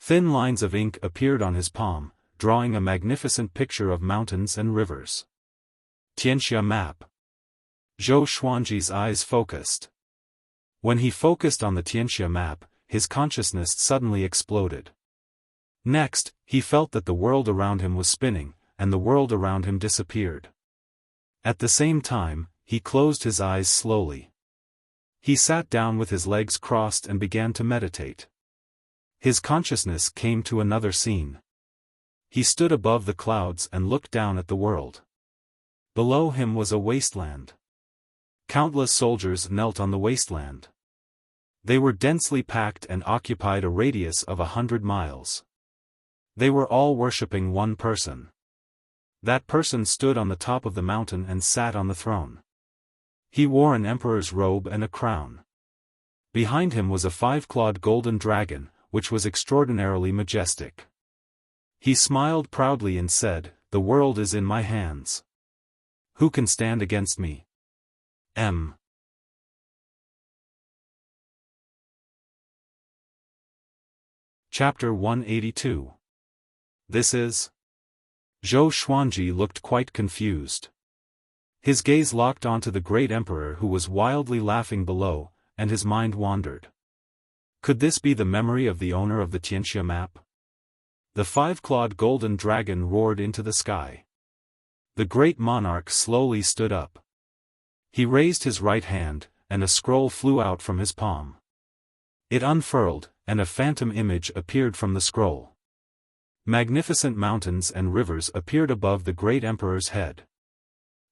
S1: Thin lines of ink appeared on his palm, drawing a magnificent picture of mountains and rivers. Tianxia map. Zhou Xuanji's eyes focused. When he focused on the Tianxia map, his consciousness suddenly exploded. Next, he felt that the world around him was spinning, and the world around him disappeared. At the same time, he closed his eyes slowly. He sat down with his legs crossed and began to meditate. His consciousness came to another scene. He stood above the clouds and looked down at the world. Below him was a wasteland. Countless soldiers knelt on the wasteland. They were densely packed and occupied a radius of 100 miles. They were all worshipping one person. That person stood on the top of the mountain and sat on the throne. He wore an emperor's robe and a crown. Behind him was a 5-clawed golden dragon, which was extraordinarily majestic. He smiled proudly and said, "The world is in my hands. Who can stand against me?" Chapter 182. This is. Zhou Xuanji looked quite confused. His gaze locked onto the great emperor who was wildly laughing below, and his mind wandered. Could this be the memory of the owner of the Tianxia map? The 5-clawed golden dragon roared into the sky. The great monarch slowly stood up. He raised his right hand, and a scroll flew out from his palm. It unfurled, and a phantom image appeared from the scroll. Magnificent mountains and rivers appeared above the great emperor's head.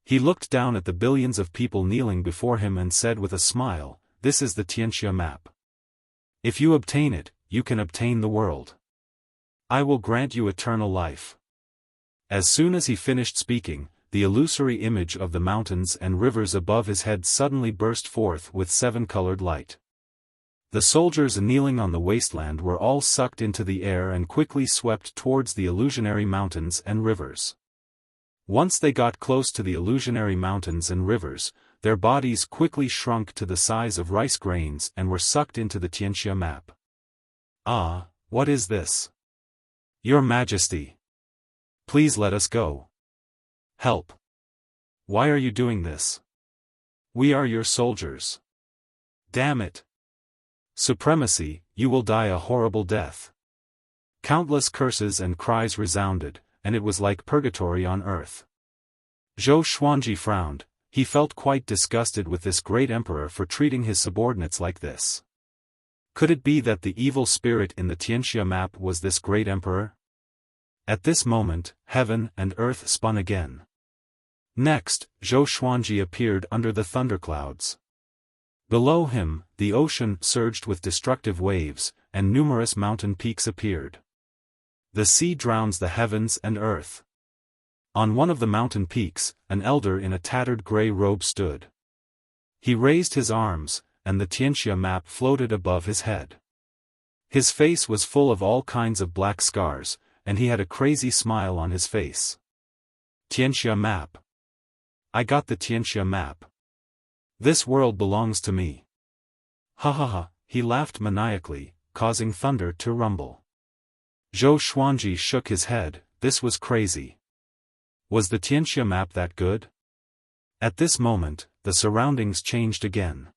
S1: He looked down at the billions of people kneeling before him and said with a smile, "This is the Tianxia map. If you obtain it, you can obtain the world. I will grant you eternal life." As soon as he finished speaking, the illusory image of the mountains and rivers above his head suddenly burst forth with 7-colored light. The soldiers kneeling on the wasteland were all sucked into the air and quickly swept towards the illusionary mountains and rivers. Once they got close to the illusionary mountains and rivers, their bodies quickly shrunk to the size of rice grains and were sucked into the Tianxia map. "Ah, what is this? Your Majesty! Please let us go. Help! Why are you doing this? We are your soldiers. Damn it! Supremacy, you will die a horrible death." Countless curses and cries resounded, and it was like purgatory on earth. Zhou Xuanji frowned. He felt quite disgusted with this great emperor for treating his subordinates like this. Could it be that the evil spirit in the Tianxia map was this great emperor? At this moment, heaven and earth spun again. Next, Zhou Xuanji appeared under the thunderclouds. Below him, the ocean surged with destructive waves, and numerous mountain peaks appeared. The sea drowns the heavens and earth. On one of the mountain peaks, an elder in a tattered grey robe stood. He raised his arms, and the Tianxia map floated above his head. His face was full of all kinds of black scars, and he had a crazy smile on his face. "Tianxia map. I got the Tianxia map. This world belongs to me." "Ha ha ha," he laughed maniacally, causing thunder to rumble. Zhou Xuanji shook his head. This was crazy. Was the Tianxia map that good? At this moment, the surroundings changed again.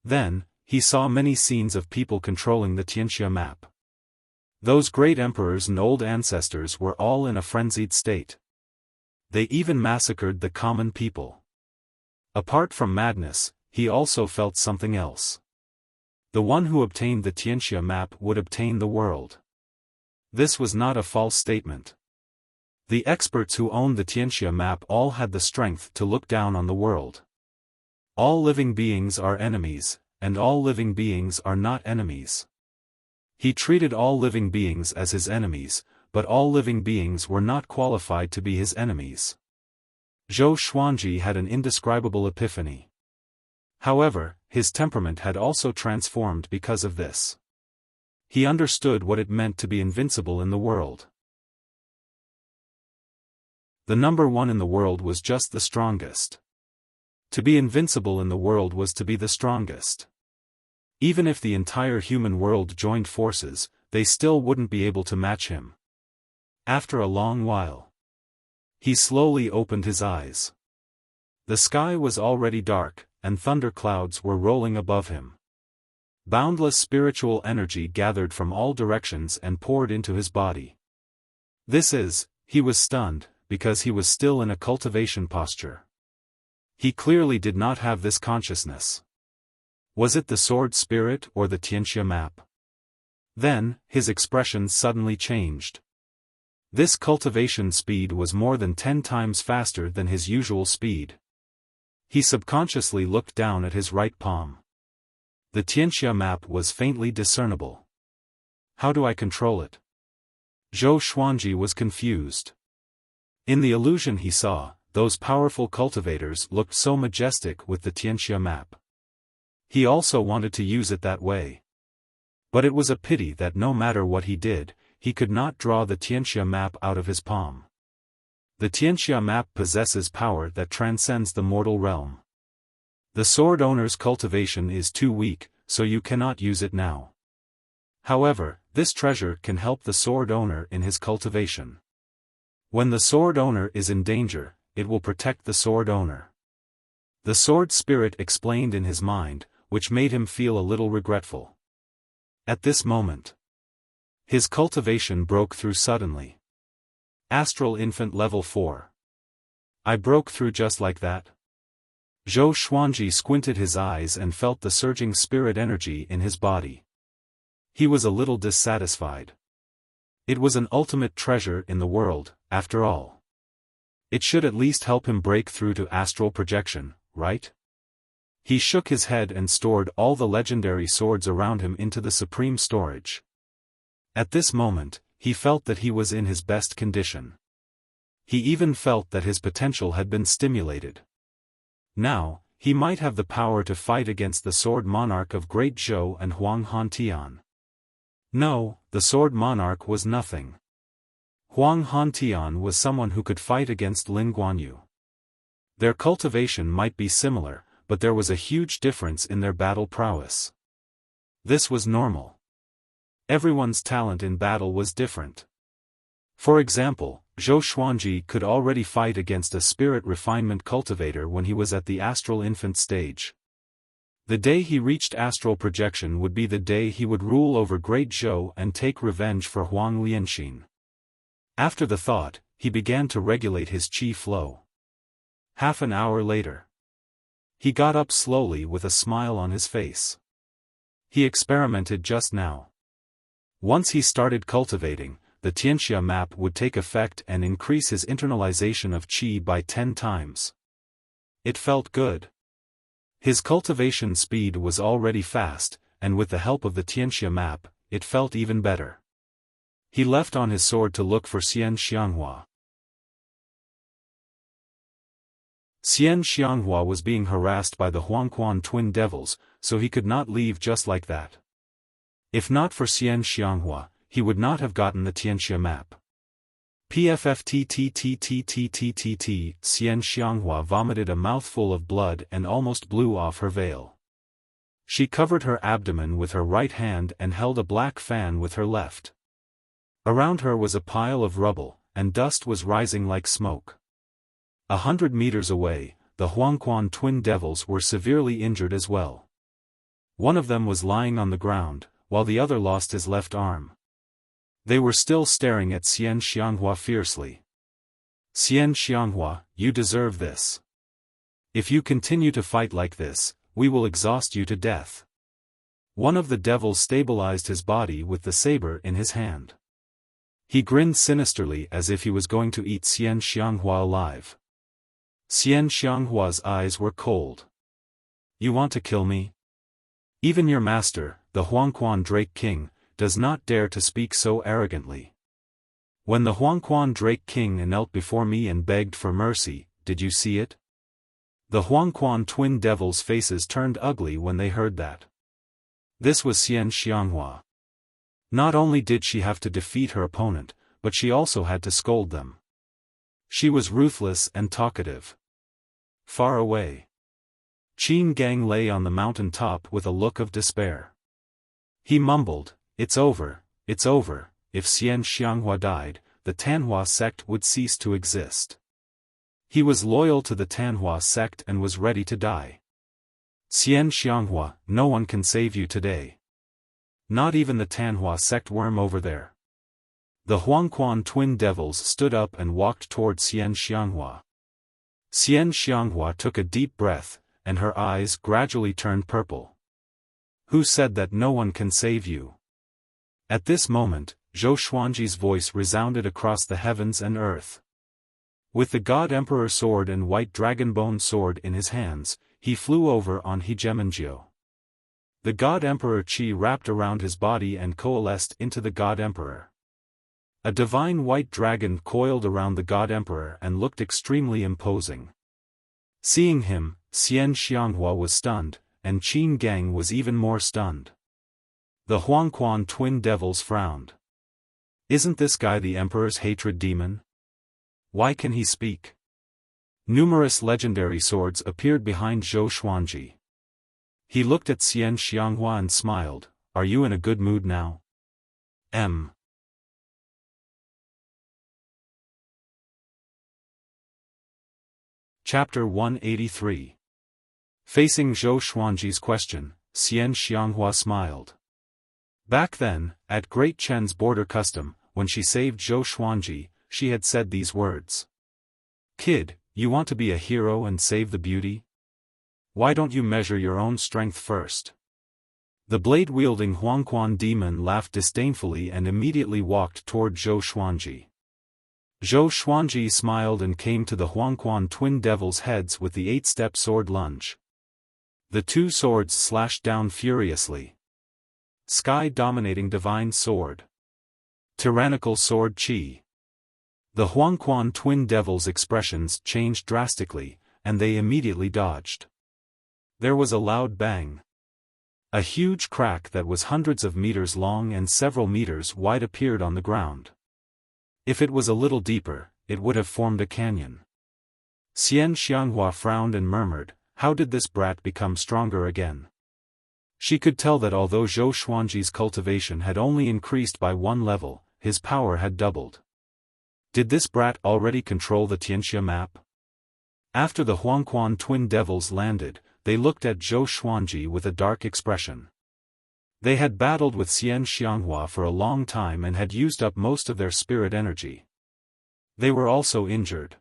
S1: Then, he saw many scenes of people controlling the Tianxia map. Those great emperors and old ancestors were all in a frenzied state. They even massacred the common people. Apart from madness, he also felt something else. The one who obtained the Tianxia map would obtain the world. This was not a false statement. The experts who owned the Tianxia map all had the strength to look down on the world. All living beings are enemies, and all living beings are not enemies. He treated all living beings as his enemies, but all living beings were not qualified to be his enemies. Zhou Xuanji had an indescribable epiphany. However, his temperament had also transformed because of this. He understood what it meant to be invincible in the world. The number one in the world was just the strongest. To be invincible in the world was to be the strongest. Even if the entire human world joined forces, they still wouldn't be able to match him. After a long while, he slowly opened his eyes. The sky was already dark, and thunder clouds were rolling above him. Boundless spiritual energy gathered from all directions and poured into his body. He was stunned, because he was still in a cultivation posture. He clearly did not have this consciousness. Was it the sword spirit or the Tianxia map? Then, his expression suddenly changed. This cultivation speed was more than 10 times faster than his usual speed. He subconsciously looked down at his right palm. The Tianxia map was faintly discernible. How do I control it? Zhou Xuanji was confused. In the illusion he saw, those powerful cultivators looked so majestic with the Tianxia map. He also wanted to use it that way. But it was a pity that no matter what he did, he could not draw the Tianxia map out of his palm. The Tianxia map possesses power that transcends the mortal realm. The sword owner's cultivation is too weak, so you cannot use it now. However, this treasure can help the sword owner in his cultivation. When the sword owner is in danger, it will protect the sword owner. The sword spirit explained in his mind, which made him feel a little regretful. At this moment, his cultivation broke through suddenly. Astral Infant Level 4. I broke through just like that? Zhou Xuanji squinted his eyes and felt the surging spirit energy in his body. He was a little dissatisfied. It was an ultimate treasure in the world, after all. It should at least help him break through to astral projection, right? He shook his head and stored all the legendary swords around him into the supreme storage. At this moment, he felt that he was in his best condition. He even felt that his potential had been stimulated. Now, he might have the power to fight against the sword monarch of Great Zhou and Huang Hantian. No, the sword monarch was nothing. Huang Hantian was someone who could fight against Lin Guanyu. Their cultivation might be similar, but there was a huge difference in their battle prowess. This was normal. Everyone's talent in battle was different. For example, Zhou Xuanji could already fight against a spirit refinement cultivator when he was at the astral infant stage. The day he reached astral projection would be the day he would rule over Great Zhou and take revenge for Huang Lianxin. After the thought, he began to regulate his qi flow. Half an hour later, he got up slowly with a smile on his face. He experimented just now. Once he started cultivating, the Tianxia map would take effect and increase his internalization of qi by 10 times. It felt good. His cultivation speed was already fast, and with the help of the Tianxia map, it felt even better. He left on his sword to look for Xian Xianghua. Xian Xianghua was being harassed by the Huangquan twin devils, so he could not leave just like that. If not for Xian Xianghua, he would not have gotten the Tianxia map. PFFTTTTTTTT. Xian Xianghua vomited a mouthful of blood and almost blew off her veil. She covered her abdomen with her right hand and held a black fan with her left. Around her was a pile of rubble, and dust was rising like smoke. 100 meters away, the Huangquan twin devils were severely injured as well. One of them was lying on the ground, while the other lost his left arm. They were still staring at Xian Xianghua fiercely. Xian Xianghua, you deserve this. If you continue to fight like this, we will exhaust you to death. One of the devils stabilized his body with the saber in his hand. He grinned sinisterly as if he was going to eat Xian Xianghua alive. Xian Xianghua's eyes were cold. You want to kill me? Even your master, the Huangquan Drake King, does not dare to speak so arrogantly. When the Huangquan Drake King knelt before me and begged for mercy, did you see it? The Huangquan twin devils' faces turned ugly when they heard that. This was Xian Xianghua. Not only did she have to defeat her opponent, but she also had to scold them. She was ruthless and talkative. Far away, Qin Gang lay on the mountain top with a look of despair. He mumbled, it's over, it's over. If Xian Xianghua died, the Tanhua sect would cease to exist. He was loyal to the Tanhua sect and was ready to die. Xian Xianghua, no one can save you today. Not even the Tanhua sect worm over there. The Huangquan twin devils stood up and walked toward Xian Xianghua. Xian Xianghua took a deep breath, and her eyes gradually turned purple. Who said that no one can save you? At this moment, Zhou Xuanji's voice resounded across the heavens and earth. With the God Emperor sword and white dragonbone sword in his hands, he flew over on Hegemonjiu. The God Emperor Qi wrapped around his body and coalesced into the God Emperor. A divine white dragon coiled around the god emperor and looked extremely imposing. Seeing him, Xian Xianghua was stunned, and Qin Gang was even more stunned. The Huangquan twin devils frowned. Isn't this guy the emperor's hatred demon? Why can he speak? Numerous legendary swords appeared behind Zhou Xuanji. He looked at Xian Xianghua and smiled. Are you in a good mood now? Chapter 183. Facing Zhou Xuanji's question, Xian Xianghua smiled. Back then, at Great Chen's border custom, when she saved Zhou Xuanji, she had said these words. Kid, you want to be a hero and save the beauty? Why don't you measure your own strength first? The blade-wielding Huangquan demon laughed disdainfully and immediately walked toward Zhou Xuanji. Zhou Xuanji smiled and came to the Huangquan twin devils' heads with the 8-step sword lunge. The two swords slashed down furiously. Sky-dominating divine sword. Tyrannical sword chi. The Huangquan twin devils' expressions changed drastically, and they immediately dodged. There was a loud bang. A huge crack that was hundreds of meters long and several meters wide appeared on the ground. If it was a little deeper, it would have formed a canyon. Xian Xianghua frowned and murmured, how did this brat become stronger again? She could tell that although Zhou Xuanji's cultivation had only increased by 1 level, his power had doubled. Did this brat already control the Tianxia map? After the Huangquan twin devils landed, they looked at Zhou Xuanji with a dark expression. They had battled with Xian Xianghua for a long time and had used up most of their spirit energy. They were also injured.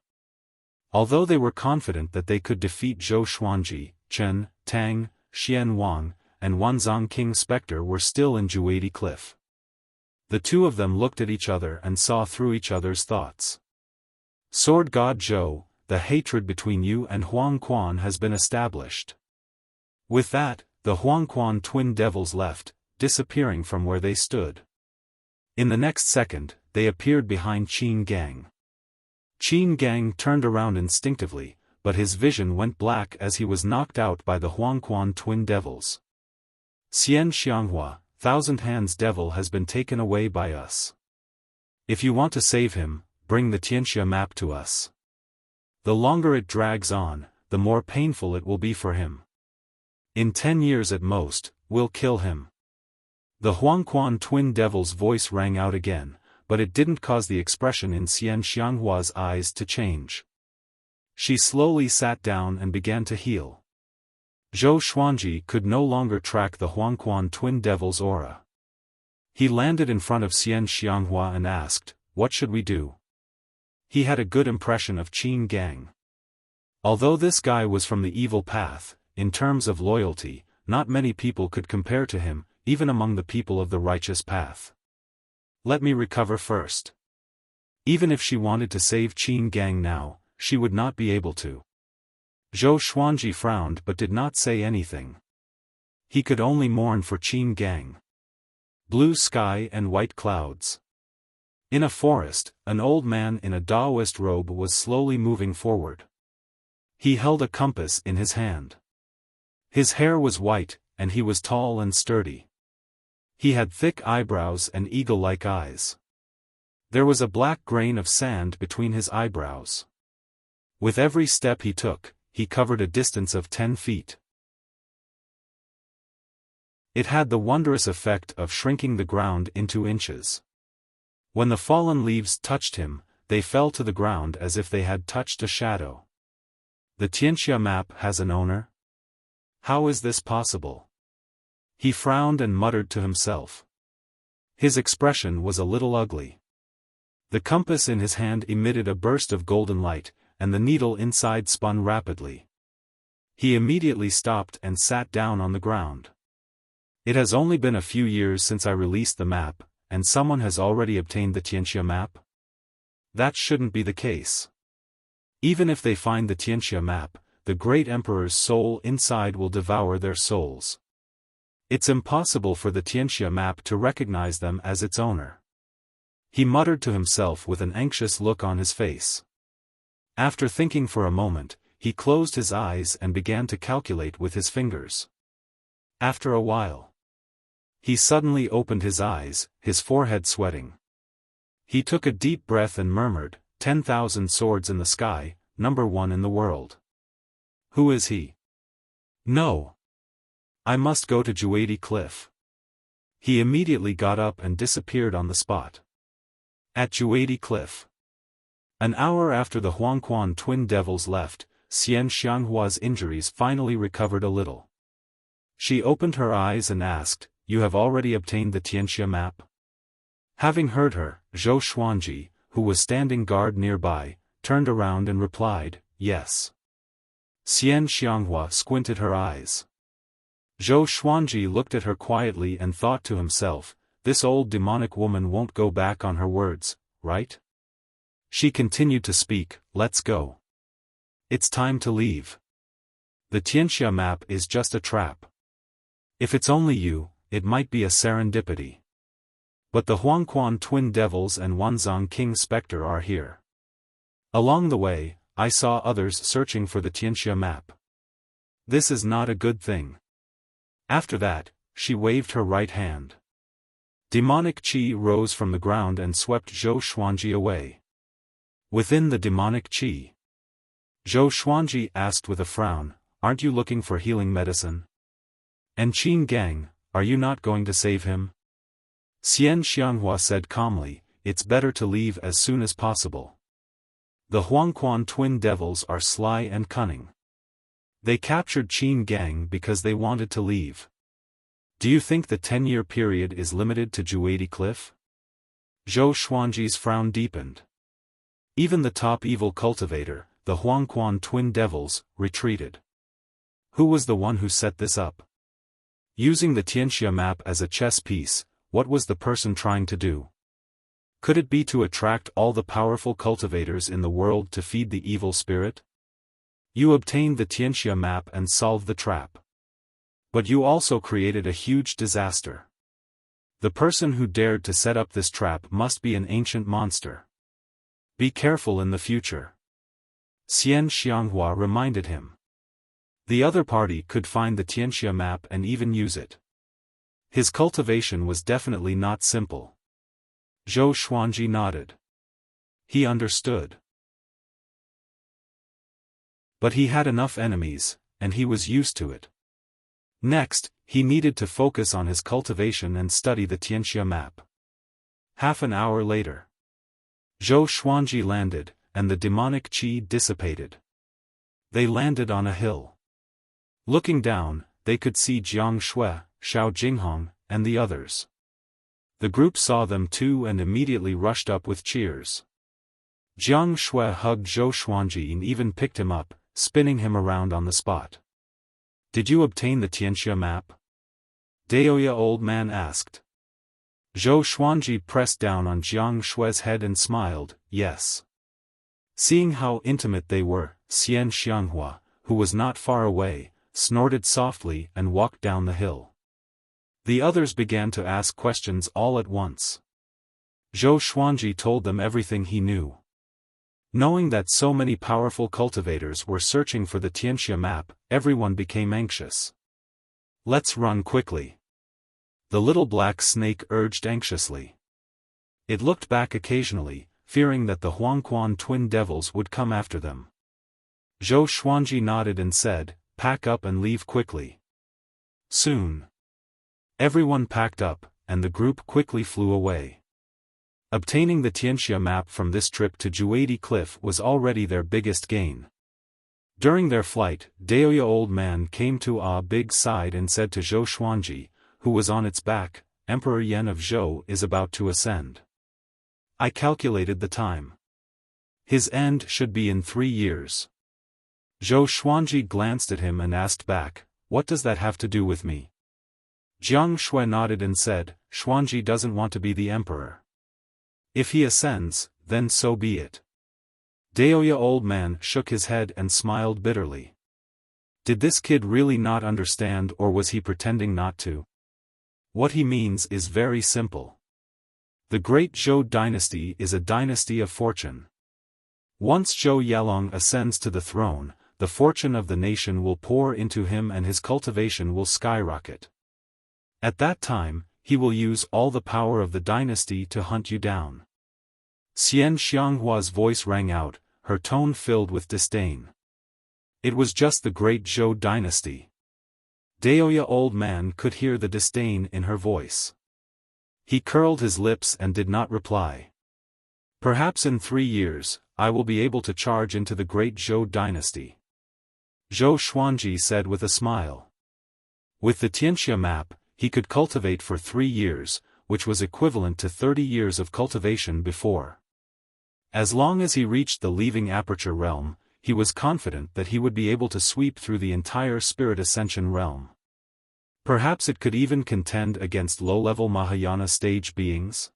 S1: Although they were confident that they could defeat Zhou Xuanji, Chen, Tang, Xian Wang, and Wanzhong King Spectre were still in Juadi Cliff. The two of them looked at each other and saw through each other's thoughts. Sword God Zhou, the hatred between you and Huangquan has been established. With that, the Huangquan twin devils left, disappearing from where they stood. In the next second, they appeared behind Qin Gang. Qin Gang turned around instinctively, but his vision went black as he was knocked out by the Huangquan twin devils. Xian Xianghua, Thousand Hands Devil has been taken away by us. If you want to save him, bring the Tianxia map to us. The longer it drags on, the more painful it will be for him. In 10 years at most, we'll kill him. The Huangquan twin devil's voice rang out again, but it didn't cause the expression in Xian Xianghua's eyes to change. She slowly sat down and began to heal. Zhou Xuanji could no longer track the Huangquan twin devil's aura. He landed in front of Xian Xianghua and asked, what should we do? He had a good impression of Qin Gang. Although this guy was from the evil path, in terms of loyalty, not many people could compare to him, even among the people of the righteous path. Let me recover first. Even if she wanted to save Qin Gang now, she would not be able to. Zhou Xuanji frowned but did not say anything. He could only mourn for Qin Gang. Blue sky and white clouds. In a forest, an old man in a Taoist robe was slowly moving forward. He held a compass in his hand. His hair was white, and he was tall and sturdy. He had thick eyebrows and eagle-like eyes. There was a black grain of sand between his eyebrows. With every step he took, he covered a distance of 10 feet. It had the wondrous effect of shrinking the ground into inches. When the fallen leaves touched him, they fell to the ground as if they had touched a shadow. The Tianxia map has an owner? How is this possible? He frowned and muttered to himself. His expression was a little ugly. The compass in his hand emitted a burst of golden light, and the needle inside spun rapidly. He immediately stopped and sat down on the ground. It has only been a few years since I released the map, and someone has already obtained the Tianxia map? That shouldn't be the case. Even if they find the Tianxia map, the great emperor's soul inside will devour their souls. It's impossible for the Tianxia map to recognize them as its owner. He muttered to himself with an anxious look on his face. After thinking for a moment, he closed his eyes and began to calculate with his fingers. After a while, he suddenly opened his eyes, his forehead sweating. He took a deep breath and murmured, 10,000 swords in the sky, number 1 in the world. Who is he? No. I must go to Juadi Cliff. He immediately got up and disappeared on the spot. At Juadi Cliff. An hour after the Huangquan twin devils left, Xian Xianghua's injuries finally recovered a little. She opened her eyes and asked, "You have already obtained the Tianxia map?" Having heard her, Zhou Xuanji, who was standing guard nearby, turned around and replied, "Yes." Xian Xianghua squinted her eyes. Zhou Xuanji looked at her quietly and thought to himself, "This old demonic woman won't go back on her words, right?" She continued to speak, "Let's go. It's time to leave. The Tianxia map is just a trap. If it's only you, it might be a serendipity. But the Huangquan twin devils and Wanzhong King Spectre are here. Along the way, I saw others searching for the Tianxia map. This is not a good thing." After that, she waved her right hand. Demonic chi rose from the ground and swept Zhou Xuanji away. Within the demonic chi, Zhou Xuanji asked with a frown, "Aren't you looking for healing medicine? And Qin Gang, are you not going to save him?" Xian Xianghua said calmly, "It's better to leave as soon as possible. The Huangquan twin devils are sly and cunning. They captured Qin Gang because they wanted to leave. Do you think the 10-year period is limited to Juadi Cliff?" Zhou Xuanji's frown deepened. Even the top evil cultivator, the Huangquan twin devils, retreated. Who was the one who set this up? Using the Tianxia map as a chess piece, what was the person trying to do? Could it be to attract all the powerful cultivators in the world to feed the evil spirit? You obtained the Tianxia map and solved the trap. But you also created a huge disaster. The person who dared to set up this trap must be an ancient monster. Be careful in the future. Xian Xianghua reminded him. The other party could find the Tianxia map and even use it. His cultivation was definitely not simple. Zhou Xuanji nodded. He understood. But he had enough enemies, and he was used to it. Next, he needed to focus on his cultivation and study the Tianxia map. Half an hour later, Zhou Xuanji landed, and the demonic chi dissipated. They landed on a hill. Looking down, they could see Jiang Shui, Xiao Jinghong, and the others. The group saw them too and immediately rushed up with cheers. Jiang Shui hugged Zhou Xuanji and even picked him up, spinning him around on the spot. "Did you obtain the Tianxia map?" Daoya old man asked. Zhou Xuanji pressed down on Jiang Shui's head and smiled, "Yes." Seeing how intimate they were, Xian Xianghua, who was not far away, snorted softly and walked down the hill. The others began to ask questions all at once. Zhou Xuanji told them everything he knew. Knowing that so many powerful cultivators were searching for the Tianxia map, everyone became anxious. "Let's run quickly," the little black snake urged anxiously. It looked back occasionally, fearing that the Huangquan twin devils would come after them. Zhou Xuanji nodded and said, "Pack up and leave quickly." Soon, everyone packed up, and the group quickly flew away. Obtaining the Tianxia map from this trip to Juadi Cliff was already their biggest gain. During their flight, Daoya old man came to a big side and said to Zhou Xuanji, who was on its back, "Emperor Yan of Zhou is about to ascend. I calculated the time. His end should be in 3 years. Zhou Xuanji glanced at him and asked back, "What does that have to do with me?" Jiang Shui nodded and said, "Xuanji doesn't want to be the emperor. If he ascends, then so be it." Daoya old man shook his head and smiled bitterly. Did this kid really not understand, or was he pretending not to? What he means is very simple. The Great Zhou Dynasty is a dynasty of fortune. Once Zhou Yalong ascends to the throne, the fortune of the nation will pour into him and his cultivation will skyrocket. At that time, he will use all the power of the dynasty to hunt you down. Xian Xianghua's voice rang out, her tone filled with disdain. It was just the Great Zhou Dynasty. Daoya old man could hear the disdain in her voice. He curled his lips and did not reply. Perhaps in 3 years, I will be able to charge into the Great Zhou Dynasty. Zhou Xuanji said with a smile. With the Tianxia map, he could cultivate for 3 years, which was equivalent to 30 years of cultivation before. As long as he reached the leaving aperture realm, he was confident that he would be able to sweep through the entire Spirit Ascension realm. Perhaps it could even contend against low-level Mahayana stage beings?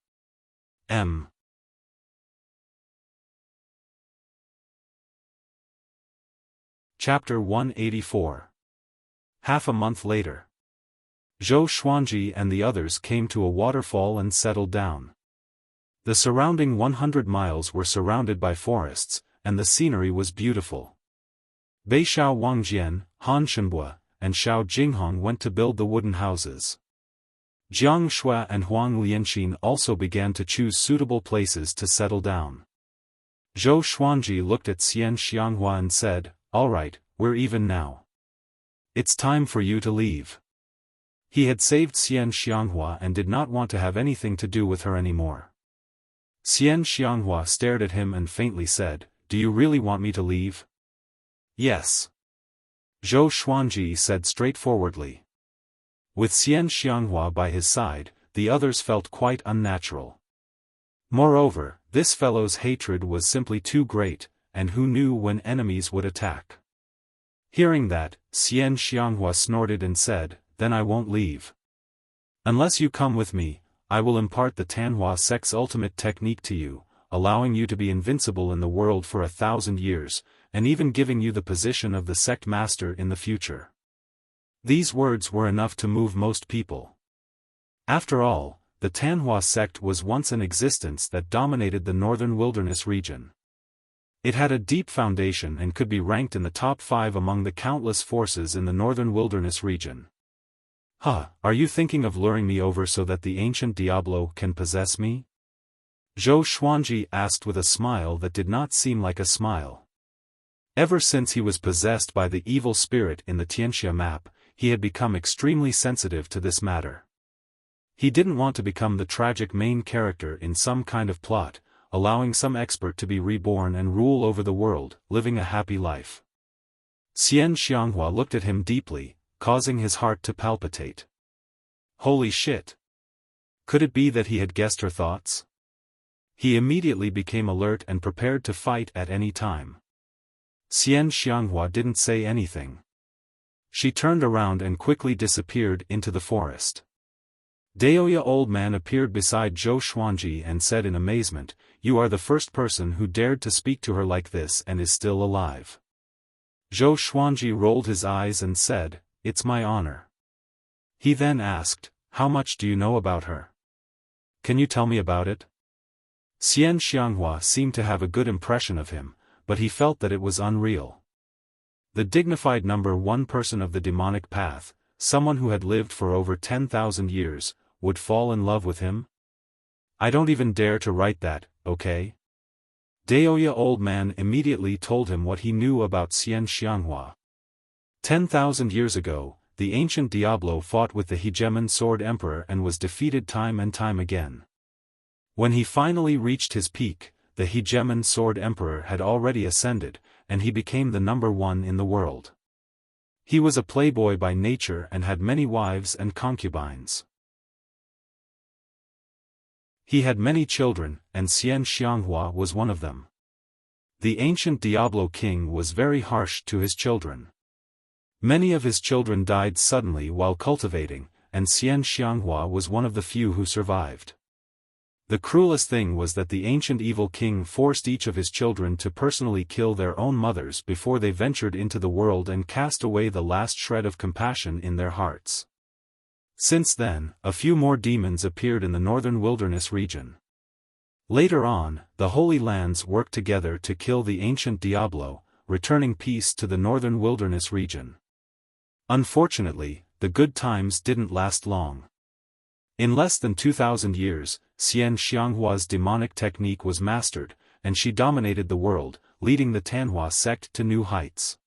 S1: Chapter 184. Half a month later. Zhou Xuanji and the others came to a waterfall and settled down. The surrounding 100 miles were surrounded by forests, and the scenery was beautiful. Beixiao Wangjian, Han Shenbua, and Xiao Jinghong went to build the wooden houses. Jiang Shui and Huang Lianxin also began to choose suitable places to settle down. Zhou Xuanji looked at Xian Xianghua and said, "All right, we're even now. It's time for you to leave." He had saved Xian Xianghua and did not want to have anything to do with her anymore. Xian Xianghua stared at him and faintly said, "Do you really want me to leave?" "Yes." Zhou Xuanji said straightforwardly. With Xian Xianghua by his side, the others felt quite unnatural. Moreover, this fellow's hatred was simply too great, and who knew when enemies would attack. Hearing that, Xian Xianghua snorted and said, "Then I won't leave. Unless you come with me, I will impart the Tanhua sect's ultimate technique to you, allowing you to be invincible in the world for 1,000 years, and even giving you the position of the sect master in the future." These words were enough to move most people. After all, the Tanhua sect was once an existence that dominated the northern wilderness region. It had a deep foundation and could be ranked in the top 5 among the countless forces in the northern wilderness region. Are you thinking of luring me over so that the ancient Diablo can possess me? Zhou Xuanji asked with a smile that did not seem like a smile. Ever since he was possessed by the evil spirit in the Tianxia map, he had become extremely sensitive to this matter. He didn't want to become the tragic main character in some kind of plot, allowing some expert to be reborn and rule over the world, living a happy life. Xian Xianghua looked at him deeply, causing his heart to palpitate. Holy shit! Could it be that he had guessed her thoughts? He immediately became alert and prepared to fight at any time. Xian Xianghua didn't say anything. She turned around and quickly disappeared into the forest. Daoya old man appeared beside Zhou Xuanji and said in amazement, "You are the first person who dared to speak to her like this and is still alive." Zhou Xuanji rolled his eyes and said, "It's my honor." He then asked, "How much do you know about her? Can you tell me about it?" Xian Xianghua seemed to have a good impression of him, but he felt that it was unreal. The dignified number 1 person of the demonic path, someone who had lived for over 10,000 years, would fall in love with him? I don't even dare to write that, okay? Daoya old man immediately told him what he knew about Xian Xianghua. 10,000 years ago, the ancient Diablo fought with the Hegemon Sword Emperor and was defeated time and time again. When he finally reached his peak, the Hegemon Sword Emperor had already ascended, and he became the number 1 in the world. He was a playboy by nature and had many wives and concubines. He had many children, and Xian Xianghua was one of them. The ancient Diablo king was very harsh to his children. Many of his children died suddenly while cultivating, and Xian Xianghua was one of the few who survived. The cruelest thing was that the ancient evil king forced each of his children to personally kill their own mothers before they ventured into the world and cast away the last shred of compassion in their hearts. Since then, a few more demons appeared in the northern wilderness region. Later on, the Holy Lands worked together to kill the ancient Diablo, returning peace to the northern wilderness region. Unfortunately, the good times didn't last long. In less than 2,000 years, Xian Xianghua's demonic technique was mastered, and she dominated the world, leading the Tanhua sect to new heights.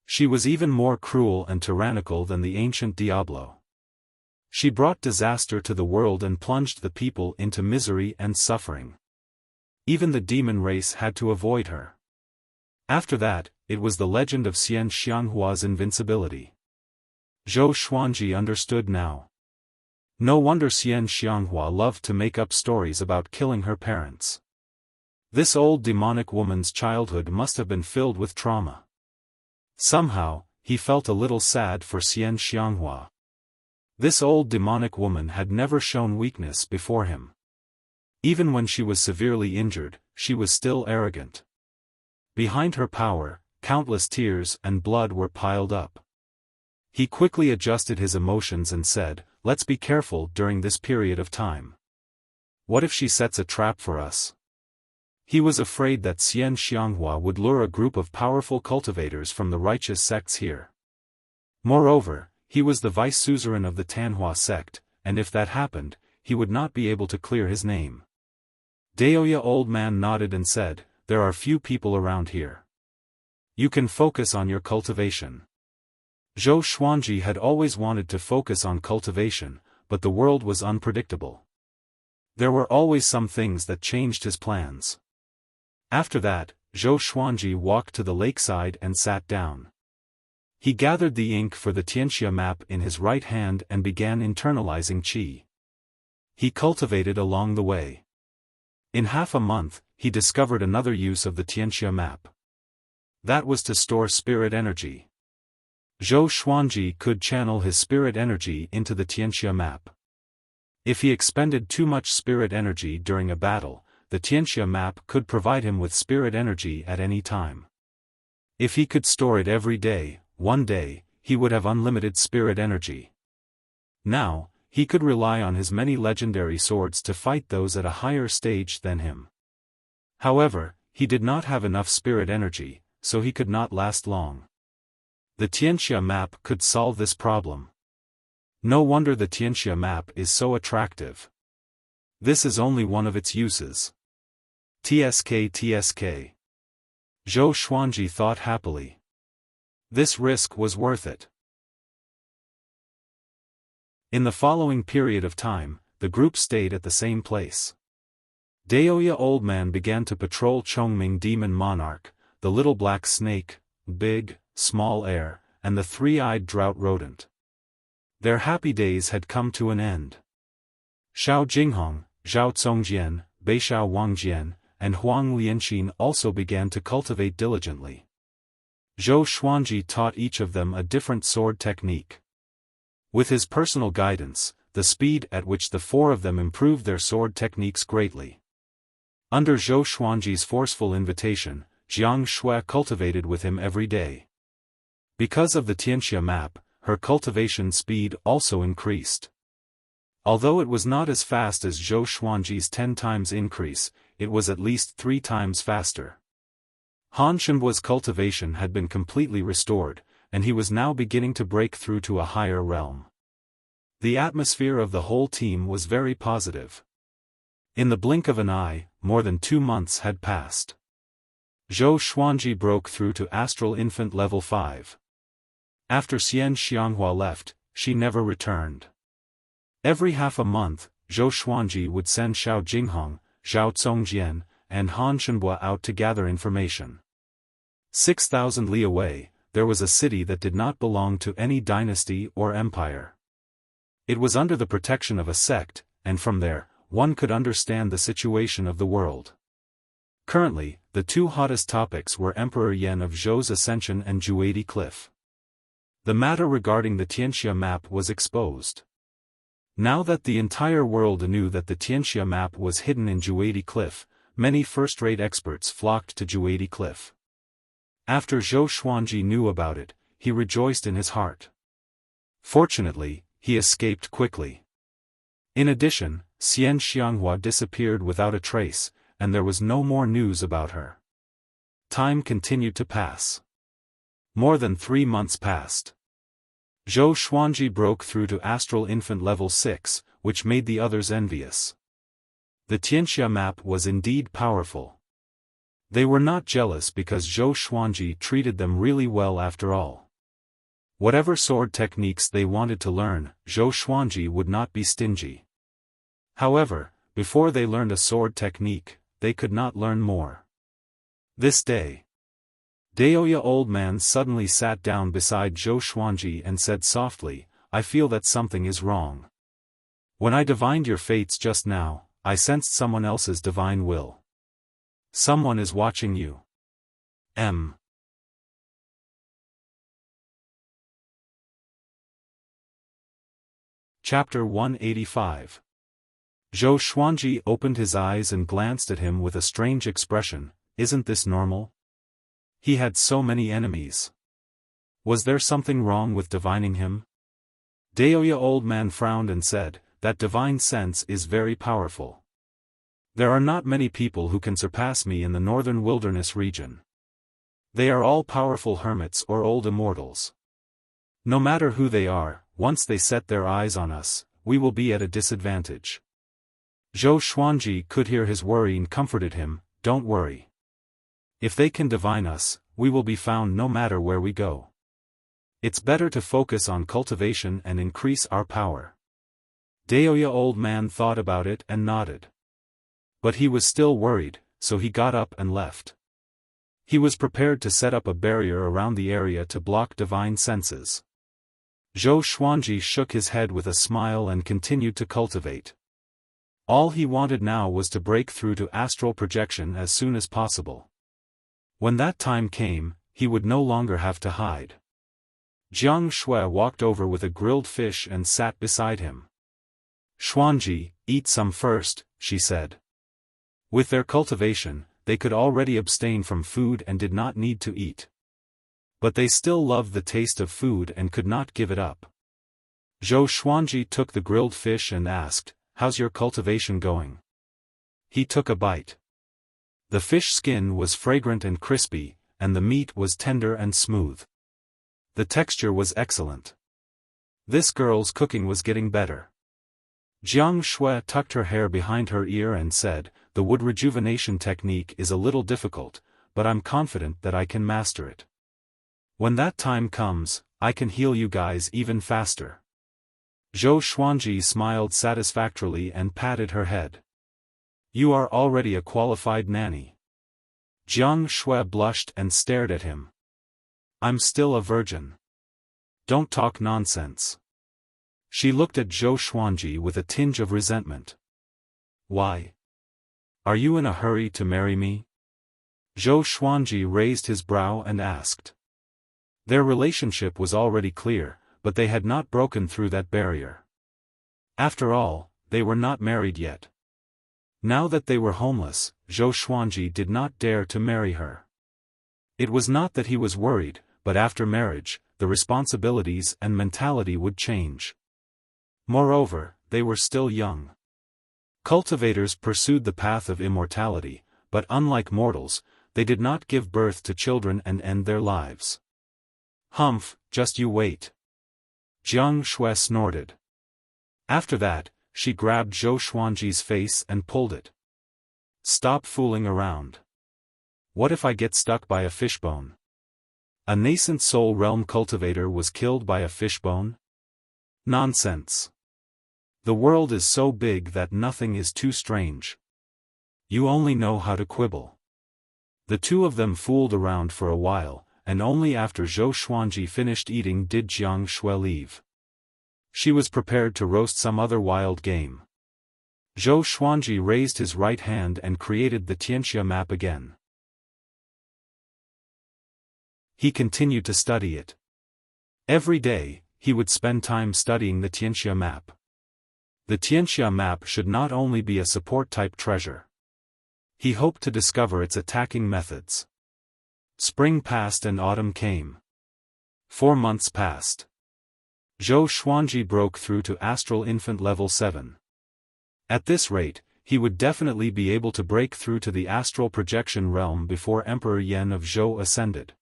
S1: She was even more cruel and tyrannical than the ancient Diablo. She brought disaster to the world and plunged the people into misery and suffering. Even the demon race had to avoid her. After that, it was the legend of Xian Xianghua's invincibility. Zhou Xuanji understood now. No wonder Xian Xianghua loved to make up stories about killing her parents. This old demonic woman's childhood must have been filled with trauma. Somehow, he felt a little sad for Xian Xianghua. This old demonic woman had never shown weakness before him. Even when she was severely injured, she was still arrogant. Behind her power, countless tears and blood were piled up. He quickly adjusted his emotions and said, "Let's be careful during this period of time. What if she sets a trap for us?" He was afraid that Xian Xianghua would lure a group of powerful cultivators from the righteous sects here. Moreover, he was the vice suzerain of the Tanhua sect, and if that happened, he would not be able to clear his name. Daoya old man nodded and said, "There are few people around here. You can focus on your cultivation." Zhou Xuanji had always wanted to focus on cultivation, but the world was unpredictable. There were always some things that changed his plans. After that, Zhou Xuanji walked to the lakeside and sat down. He gathered the ink for the Tianxia map in his right hand and began internalizing qi. He cultivated along the way. In half a month, he discovered another use of the Tianxia map. That was to store spirit energy. Zhou Xuanji could channel his spirit energy into the Tianxia map. If he expended too much spirit energy during a battle, the Tianxia map could provide him with spirit energy at any time. If he could store it every day, one day, he would have unlimited spirit energy. Now, he could rely on his many legendary swords to fight those at a higher stage than him. However, he did not have enough spirit energy, so he could not last long. The Tianxia map could solve this problem. No wonder the Tianxia map is so attractive. This is only one of its uses. TSK. Zhou Xuanji thought happily. This risk was worth it. In the following period of time, the group stayed at the same place. Daoya old man began to patrol Chongming demon monarch, the little black snake, big, small air, and the three-eyed drought rodent. Their happy days had come to an end. Xiao Jinghong, Zhao Congjian, Beixiao Wangjian, and Huang Lianxin also began to cultivate diligently. Zhou Xuanji taught each of them a different sword technique. With his personal guidance, the speed at which the four of them improved their sword techniques greatly. Under Zhou Xuanji's forceful invitation, Jiang Shui cultivated with him every day. Because of the Tianxia map, her cultivation speed also increased. Although it was not as fast as Zhou Xuanji's 10 times increase, it was at least 3 times faster. Han Shenbua's cultivation had been completely restored, and he was now beginning to break through to a higher realm. The atmosphere of the whole team was very positive. In the blink of an eye, more than 2 months had passed. Zhou Xuanji broke through to Astral Infant Level 5. After Xian Xianghua left, she never returned. Every half a month, Zhou Xuanji would send Xiao Jinghong, Zhao Congjian, and Han Shenbua out to gather information. 6,000 li away, there was a city that did not belong to any dynasty or empire. It was under the protection of a sect, and from there, one could understand the situation of the world. Currently, the 2 hottest topics were Emperor Yan of Zhou's ascension and Juadi Cliff. The matter regarding the Tianxia map was exposed. Now that the entire world knew that the Tianxia map was hidden in Juadi Cliff, many first-rate experts flocked to Juadi Cliff. After Zhou Xuanji knew about it, he rejoiced in his heart. Fortunately, he escaped quickly. In addition, Xian Xianghua disappeared without a trace, and there was no more news about her. Time continued to pass. More than 3 months passed. Zhou Xuanji broke through to Astral Infant Level 6, which made the others envious. The Tianxia map was indeed powerful. They were not jealous because Zhou Xuanji treated them really well after all. Whatever sword techniques they wanted to learn, Zhou Xuanji would not be stingy. However, before they learned a sword technique, they could not learn more. This day, Daoya old man suddenly sat down beside Zhou Xuanji and said softly, "I feel that something is wrong. When I divined your fates just now, I sensed someone else's divine will. Someone is watching you." Chapter 185. Zhou Xuanji opened his eyes and glanced at him with a strange expression. Isn't this normal? He had so many enemies. Was there something wrong with divining him? Daoya old man frowned and said, "That divine sense is very powerful. There are not many people who can surpass me in the northern wilderness region. They are all powerful hermits or old immortals. No matter who they are, once they set their eyes on us, we will be at a disadvantage." Zhou Xuanji could hear his worry and comforted him, "Don't worry. If they can divine us, we will be found no matter where we go. It's better to focus on cultivation and increase our power." Daoya old man thought about it and nodded. But he was still worried, so he got up and left. He was prepared to set up a barrier around the area to block divine senses. Zhou Xuanji shook his head with a smile and continued to cultivate. All he wanted now was to break through to astral projection as soon as possible. When that time came, he would no longer have to hide. Jiang Shui walked over with a grilled fish and sat beside him. "Xuanji, eat some first," she said. With their cultivation, they could already abstain from food and did not need to eat. But they still loved the taste of food and could not give it up. Zhou Xuanji took the grilled fish and asked, "How's your cultivation going?" He took a bite. The fish skin was fragrant and crispy, and the meat was tender and smooth. The texture was excellent. This girl's cooking was getting better. Jiang Shui tucked her hair behind her ear and said, "The wood rejuvenation technique is a little difficult, but I'm confident that I can master it. When that time comes, I can heal you guys even faster." Zhou Xuanji smiled satisfactorily and patted her head. "You are already a qualified nanny." Jiang Shui blushed and stared at him. "I'm still a virgin. Don't talk nonsense." She looked at Zhou Xuanji with a tinge of resentment. "Why? Are you in a hurry to marry me?" Zhou Xuanji raised his brow and asked. Their relationship was already clear, but they had not broken through that barrier. After all, they were not married yet. Now that they were homeless, Zhou Xuanji did not dare to marry her. It was not that he was worried, but after marriage, the responsibilities and mentality would change. Moreover, they were still young. Cultivators pursued the path of immortality, but unlike mortals, they did not give birth to children and end their lives. "Humph, just you wait." Jiang Shui snorted. After that, she grabbed Zhou Xuanji's face and pulled it. "Stop fooling around. What if I get stuck by a fishbone?" A nascent soul realm cultivator was killed by a fishbone? Nonsense. The world is so big that nothing is too strange. You only know how to quibble. The two of them fooled around for a while, and only after Zhou Xuanji finished eating did Jiang Shui leave. She was prepared to roast some other wild game. Zhou Xuanji raised his right hand and created the Tianxia map again. He continued to study it. Every day, he would spend time studying the Tianxia map. The Tianxia map should not only be a support-type treasure. He hoped to discover its attacking methods. Spring passed and autumn came. 4 months passed. Zhou Xuanji broke through to Astral Infant Level 7. At this rate, he would definitely be able to break through to the astral projection realm before Emperor Yan of Zhou ascended.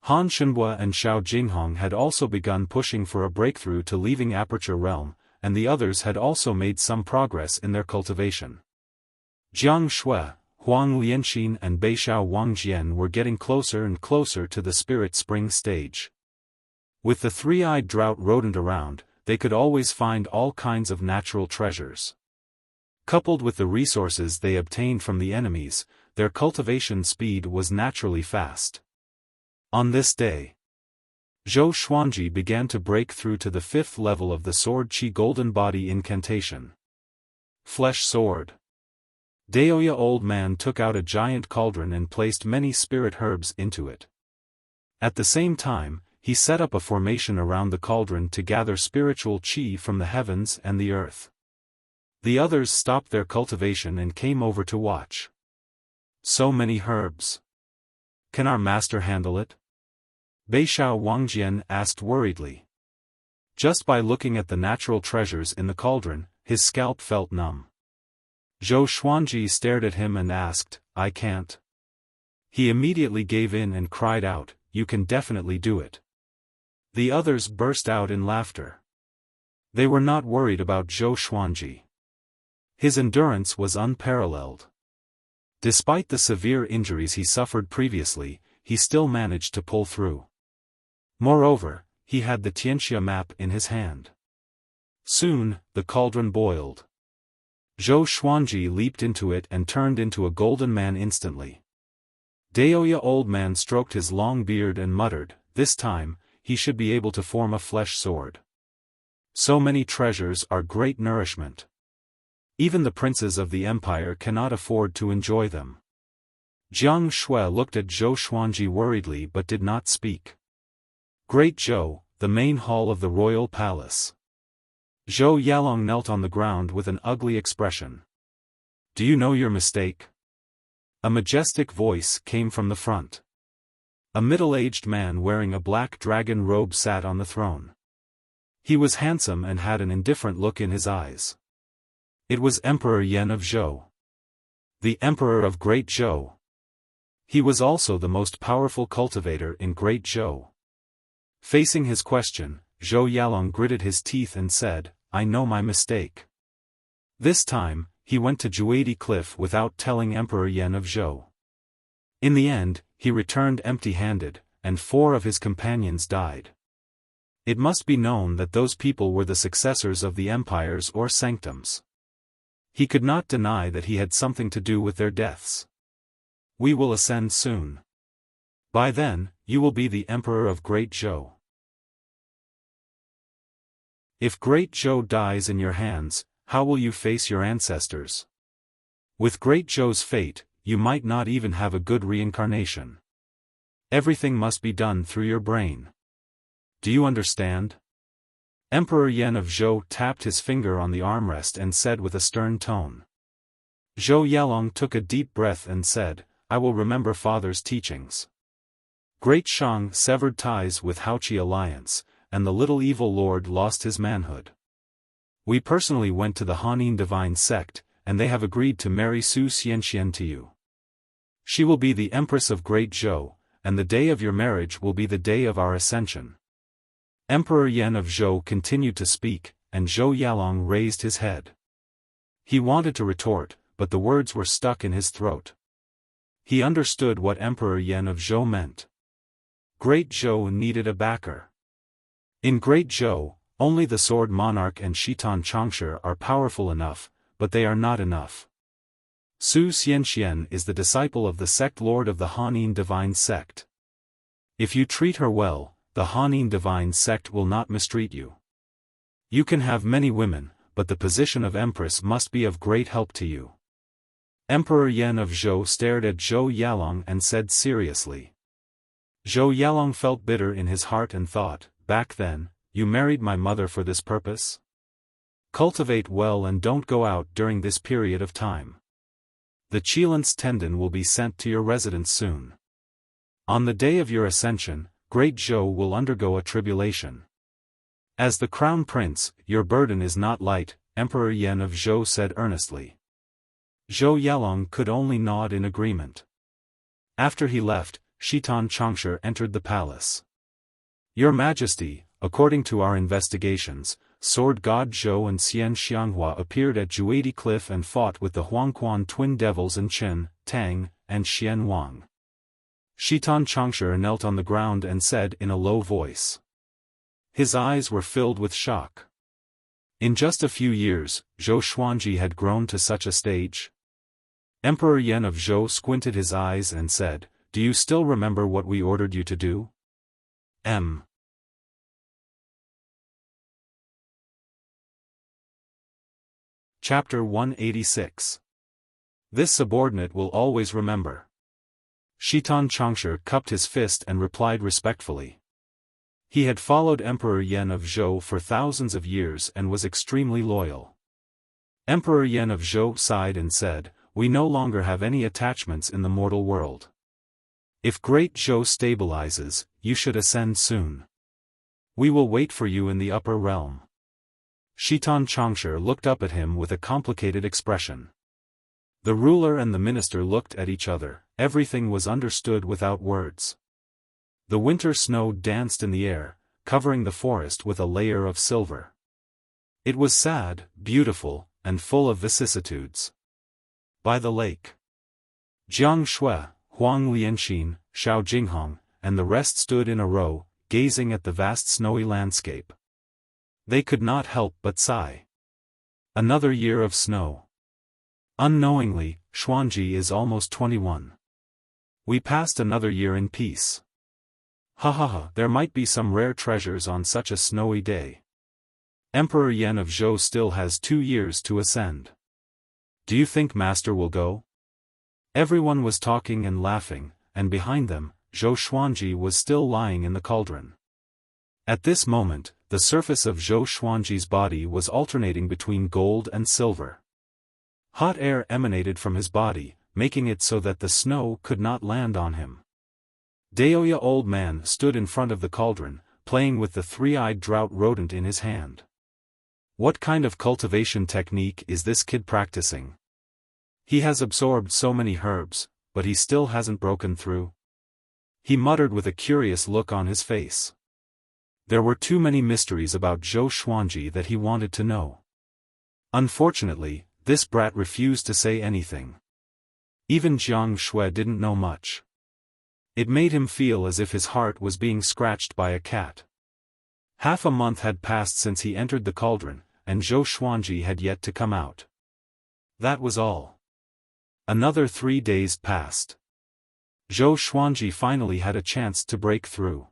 S1: Han Shenhua and Xiao Jinghong had also begun pushing for a breakthrough to leaving Aperture Realm, and the others had also made some progress in their cultivation. Jiang Shui, Huang Lianxin and Beixiao Wangjian were getting closer and closer to the Spirit Spring stage. With the three-eyed drought rodent around, they could always find all kinds of natural treasures. Coupled with the resources they obtained from the enemies, their cultivation speed was naturally fast. On this day, Zhou Xuanji began to break through to the 5th level of the Sword Qi Golden Body Incantation. Flesh Sword. Daoya Old Man took out a giant cauldron and placed many spirit herbs into it. At the same time, he set up a formation around the cauldron to gather spiritual qi from the heavens and the earth. The others stopped their cultivation and came over to watch. So many herbs. Can our master handle it? Beixiao Wangjian asked worriedly. Just by looking at the natural treasures in the cauldron, his scalp felt numb. Zhou Xuanji stared at him and asked, "I can't." He immediately gave in and cried out, "You can definitely do it." The others burst out in laughter. They were not worried about Zhou Xuanji. His endurance was unparalleled. Despite the severe injuries he suffered previously, he still managed to pull through. Moreover, he had the Tianxia map in his hand. Soon, the cauldron boiled. Zhou Xuanji leaped into it and turned into a golden man instantly. Daoya Old Man stroked his long beard and muttered, "This time, he should be able to form a flesh sword. So many treasures are great nourishment. Even the princes of the empire cannot afford to enjoy them." Jiang Shui looked at Zhou Xuanji worriedly but did not speak. Great Zhou, the main hall of the royal palace. Zhou Yalong knelt on the ground with an ugly expression. "Do you know your mistake?" A majestic voice came from the front. A middle-aged man wearing a black dragon robe sat on the throne. He was handsome and had an indifferent look in his eyes. It was Emperor Yan of Zhou. The Emperor of Great Zhou. He was also the most powerful cultivator in Great Zhou. Facing his question, Zhou Yalong gritted his teeth and said, "I know my mistake." This time, he went to Juadi Cliff without telling Emperor Yan of Zhou. In the end, he returned empty-handed, and 4 of his companions died. It must be known that those people were the successors of the empires or sanctums. He could not deny that he had something to do with their deaths. "We will ascend soon. By then, you will be the Emperor of Great Zhou. If Great Zhou dies in your hands, how will you face your ancestors? With Great Zhou's fate, you might not even have a good reincarnation. Everything must be done through your brain. Do you understand?" Emperor Yan of Zhou tapped his finger on the armrest and said with a stern tone. Zhou Yalong took a deep breath and said, "I will remember father's teachings." Great Shang severed ties with Haoqi alliance, and the little evil lord lost his manhood. We personally went to the Hanin divine sect, and they have agreed to marry Su Xianxian to you. She will be the Empress of Great Zhou, and the day of your marriage will be the day of our ascension. Emperor Yan of Zhou continued to speak, and Zhou Yalong raised his head. He wanted to retort, but the words were stuck in his throat. He understood what Emperor Yan of Zhou meant. Great Zhou needed a backer. In Great Zhou, only the Sword Monarch and Shitan Changshe are powerful enough, but they are not enough. Su Xianxian is the disciple of the sect lord of the Hanin divine sect. If you treat her well, the Hanin divine sect will not mistreat you. You can have many women, but the position of empress must be of great help to you. Emperor Yan of Zhou stared at Zhou Yalong and said seriously. Zhou Yalong felt bitter in his heart and thought, "Back then, you married my mother for this purpose? Cultivate well and don't go out during this period of time. The Qilance tendon will be sent to your residence soon. On the day of your ascension, Great Zhou will undergo a tribulation. As the crown prince, your burden is not light, Emperor Yan of Zhou said earnestly. Zhou Yalong could only nod in agreement. After he left, Shitan Changsha entered the palace. Your Majesty, according to our investigations, Sword God Zhou and Xian Xianghua appeared at Juadi Cliff and fought with the Huangquan twin devils and Chen, Tang, and Xian Wang. Shitan Changsha knelt on the ground and said in a low voice. His eyes were filled with shock. In just a few years, Zhou Xuanji had grown to such a stage. Emperor Yan of Zhou squinted his eyes and said, "Do you still remember what we ordered you to do?" Chapter 186. This subordinate will always remember. Shitan Changsha cupped his fist and replied respectfully. He had followed Emperor Yan of Zhou for thousands of years and was extremely loyal. Emperor Yan of Zhou sighed and said, "We no longer have any attachments in the mortal world. If Great Zhou stabilizes, you should ascend soon. We will wait for you in the upper realm." Shitan Changsha looked up at him with a complicated expression. The ruler and the minister looked at each other, everything was understood without words. The winter snow danced in the air, covering the forest with a layer of silver. It was sad, beautiful, and full of vicissitudes. By the lake, Jiang Shui, Huang Lianxin, Xiao Jinghong, and the rest stood in a row, gazing at the vast snowy landscape. They could not help but sigh. Another year of snow. Unknowingly, Xuanji is almost 21. We passed another year in peace. Ha ha ha, there might be some rare treasures on such a snowy day. Emperor Yan of Zhou still has 2 years to ascend. Do you think Master will go? Everyone was talking and laughing, and behind them, Zhou Xuanji was still lying in the cauldron. At this moment, the surface of Zhou Xuanji's body was alternating between gold and silver. Hot air emanated from his body, making it so that the snow could not land on him. Daoya old man stood in front of the cauldron, playing with the three-eyed drought rodent in his hand. What kind of cultivation technique is this kid practicing? He has absorbed so many herbs, but he still hasn't broken through. He muttered with a curious look on his face. There were too many mysteries about Zhou Xuanji that he wanted to know. Unfortunately, this brat refused to say anything. Even Jiang Shui didn't know much. It made him feel as if his heart was being scratched by a cat. Half a month had passed since he entered the cauldron, and Zhou Xuanji had yet to come out. That was all. Another 3 days passed. Zhou Xuanji finally had a chance to break through.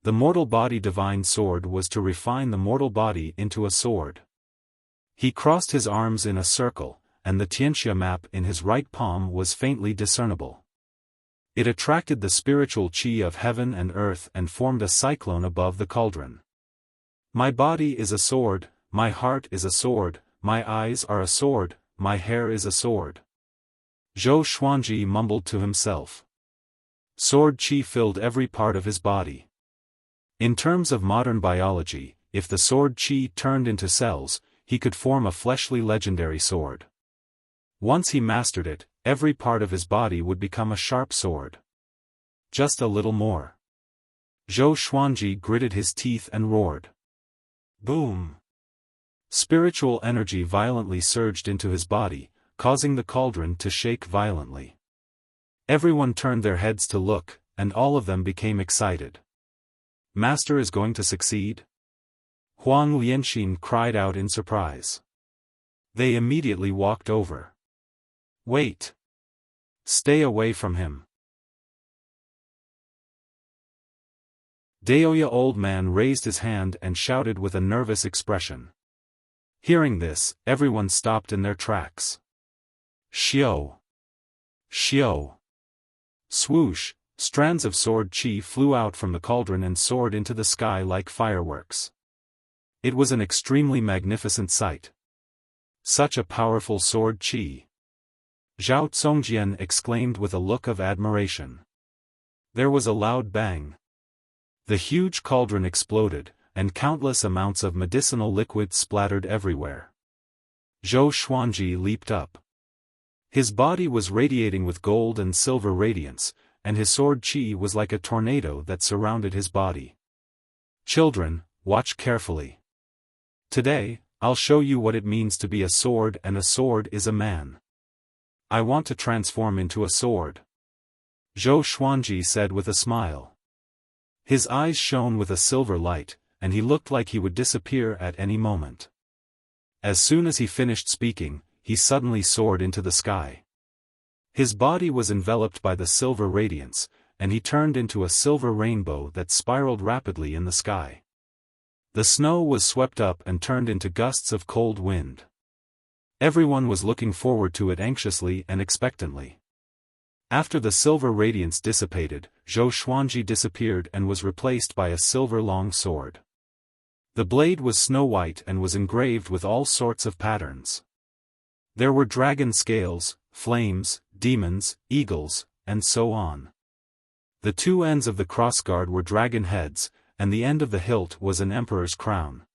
S1: The mortal body divine sword was to refine the mortal body into a sword. He crossed his arms in a circle, and the Tianxia map in his right palm was faintly discernible. It attracted the spiritual qi of heaven and earth and formed a cyclone above the cauldron. My body is a sword, my heart is a sword, my eyes are a sword, my hair is a sword. Zhou Xuanji mumbled to himself. Sword qi filled every part of his body. In terms of modern biology, if the sword qi turned into cells, he could form a fleshly legendary sword. Once he mastered it, every part of his body would become a sharp sword. Just a little more. Zhou Xuanji gritted his teeth and roared. Boom! Spiritual energy violently surged into his body, causing the cauldron to shake violently. Everyone turned their heads to look, and all of them became excited. Master is going to succeed? Huang Lianxin cried out in surprise. They immediately walked over. Wait! Stay away from him. Daoya old man raised his hand and shouted with a nervous expression. Hearing this, everyone stopped in their tracks. Xiao! Xiao! Swoosh! Strands of sword qi flew out from the cauldron and soared into the sky like fireworks. It was an extremely magnificent sight. Such a powerful sword qi! Zhao Congjian exclaimed with a look of admiration. There was a loud bang. The huge cauldron exploded, and countless amounts of medicinal liquid splattered everywhere. Zhou Xuanji leaped up. His body was radiating with gold and silver radiance, and his sword qi was like a tornado that surrounded his body. Children, watch carefully. Today, I'll show you what it means to be a sword, and a sword is a man. I want to transform into a sword. Zhou Xuanji said with a smile. His eyes shone with a silver light, and he looked like he would disappear at any moment. As soon as he finished speaking, he suddenly soared into the sky. His body was enveloped by the silver radiance, and he turned into a silver rainbow that spiraled rapidly in the sky. The snow was swept up and turned into gusts of cold wind. Everyone was looking forward to it anxiously and expectantly. After the silver radiance dissipated, Zhou Xuanji disappeared and was replaced by a silver long sword. The blade was snow-white and was engraved with all sorts of patterns. There were dragon scales, flames, demons, eagles, and so on. The two ends of the crossguard were dragon heads, and the end of the hilt was an emperor's crown.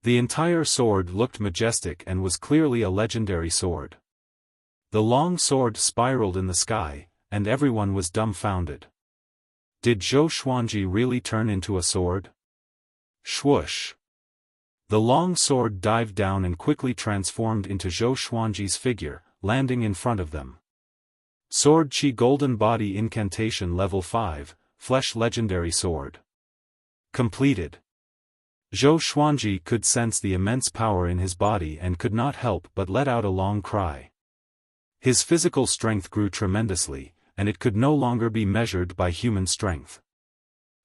S1: The entire sword looked majestic and was clearly a legendary sword. The long sword spiraled in the sky, and everyone was dumbfounded. Did Zhou Xuanji really turn into a sword? Swoosh! The long sword dived down and quickly transformed into Zhou Xuanji's figure, landing in front of them. Sword Qi Golden Body Incantation Level 5, Flesh Legendary Sword. Completed. Zhou Xuanji could sense the immense power in his body and could not help but let out a long cry. His physical strength grew tremendously, and it could no longer be measured by human strength.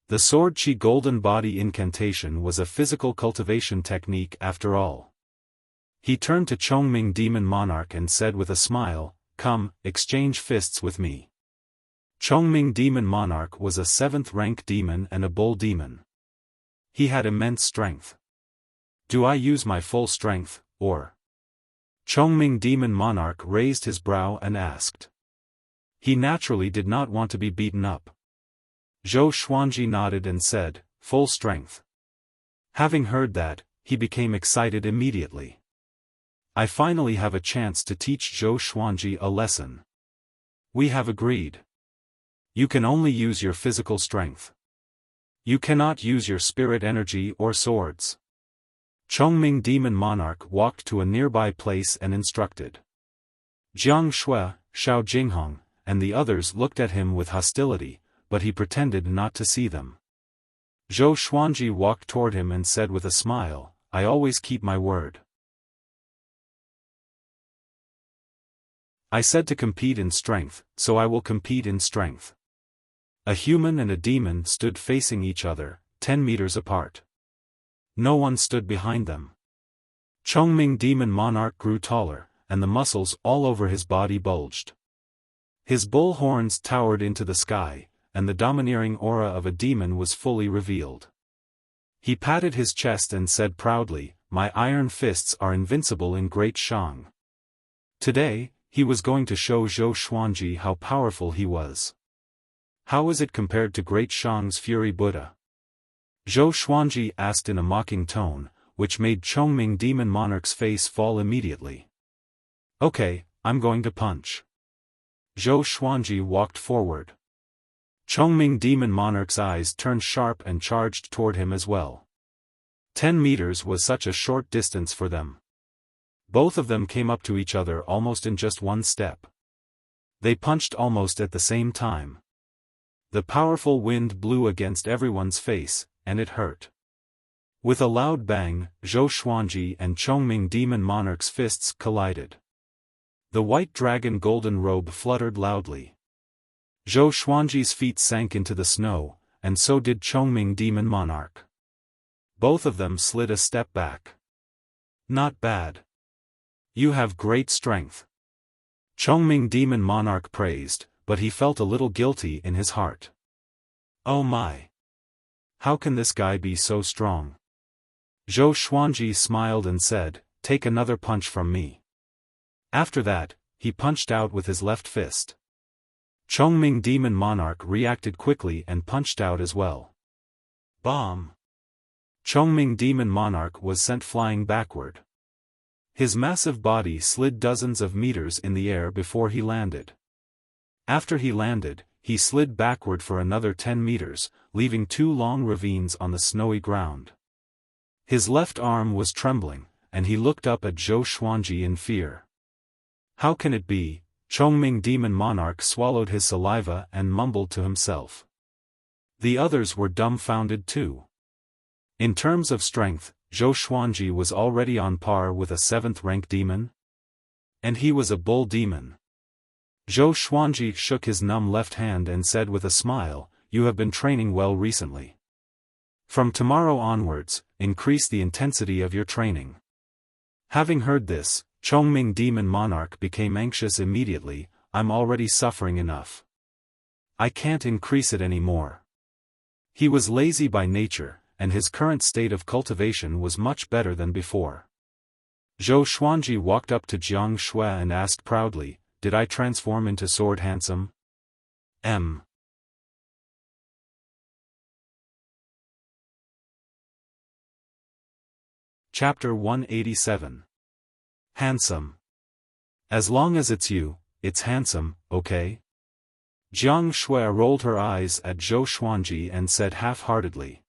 S1: The Sword Qi Golden Body Incantation was a physical cultivation technique after all. He turned to Chongming Demon Monarch and said with a smile, "Come, exchange fists with me." Chongming Demon Monarch was a 7th rank demon and a bull demon. He had immense strength. Do I use my full strength, or? Chongming Demon Monarch raised his brow and asked. He naturally did not want to be beaten up. Zhou Xuanji nodded and said, "Full strength." Having heard that, he became excited immediately. I finally have a chance to teach Zhou Xuanji a lesson. We have agreed. You can only use your physical strength. You cannot use your spirit energy or swords. Chongming Demon Monarch walked to a nearby place and instructed. Jiang Shui, Xiao Jinghong, and the others looked at him with hostility, but he pretended not to see them. Zhou Xuanji walked toward him and said with a smile, "I always keep my word. I said to compete in strength, so I will compete in strength." A human and a demon stood facing each other, 10 meters apart. No one stood behind them. Chongming Demon Monarch grew taller, and the muscles all over his body bulged. His bull horns towered into the sky, and the domineering aura of a demon was fully revealed. He patted his chest and said proudly, "My iron fists are invincible in Great Shang." Today, he was going to show Zhou Xuanji how powerful he was. How is it compared to Great Shang's Fury Buddha? Zhou Xuanji asked in a mocking tone, which made Chongming Demon Monarch's face fall immediately. "Okay, I'm going to punch." Zhou Xuanji walked forward. Chongming Demon Monarch's eyes turned sharp and charged toward him as well. 10 meters was such a short distance for them. Both of them came up to each other almost in just one step. They punched almost at the same time. The powerful wind blew against everyone's face, and it hurt. With a loud bang, Zhou Xuanji and Chongming Demon Monarch's fists collided. The white dragon golden robe fluttered loudly. Zhou Xuanji's feet sank into the snow, and so did Chongming Demon Monarch. Both of them slid a step back. "Not bad. You have great strength." Chongming Demon Monarch praised, but he felt a little guilty in his heart. "Oh my! How can this guy be so strong?" Zhou Xuanji smiled and said, "Take another punch from me." After that, he punched out with his left fist. Chongming Demon Monarch reacted quickly and punched out as well. Bomb! Chongming Demon Monarch was sent flying backward. His massive body slid dozens of meters in the air before he landed. After he landed, he slid backward for another 10 meters, leaving 2 long ravines on the snowy ground. His left arm was trembling, and he looked up at Zhou Xuanji in fear. How can it be? Chongming Demon Monarch swallowed his saliva and mumbled to himself. The others were dumbfounded too. In terms of strength, Zhou Xuanji was already on par with a 7th-rank demon. And he was a bull demon. Zhou Xuanji shook his numb left hand and said with a smile, "You have been training well recently. From tomorrow onwards, increase the intensity of your training." Having heard this, Chongming Demon Monarch became anxious immediately. "I'm already suffering enough. I can't increase it anymore." He was lazy by nature, and his current state of cultivation was much better than before. Zhou Xuanji walked up to Jiang Shui and asked proudly, "Did I transform into Sword Handsome?" Chapter 187. Handsome. As long as it's you, it's handsome, okay? Jiang Shui rolled her eyes at Zhou Xuanji and said half-heartedly.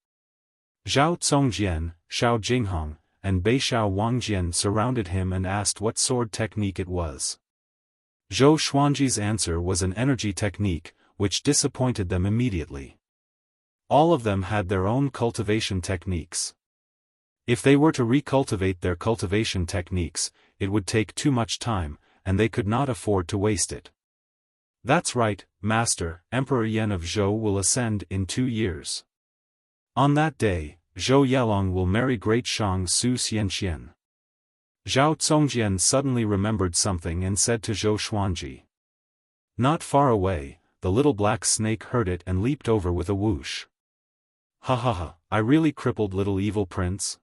S1: Zhao Congjian, Xiao Jinghong, and Beixiao Wangjian surrounded him and asked what sword technique it was. Zhou Xuanji's answer was an energy technique, which disappointed them immediately. All of them had their own cultivation techniques. If they were to recultivate their cultivation techniques, it would take too much time, and they could not afford to waste it. "That's right, Master, Emperor Yan of Zhou will ascend in 2 years. On that day, Zhou Yelong will marry Great Shang Su Xianxian." Zhao Congjian suddenly remembered something and said to Zhou Xuanji. Not far away, the little black snake heard it and leaped over with a whoosh. "Ha ha ha, I really crippled little evil prince?"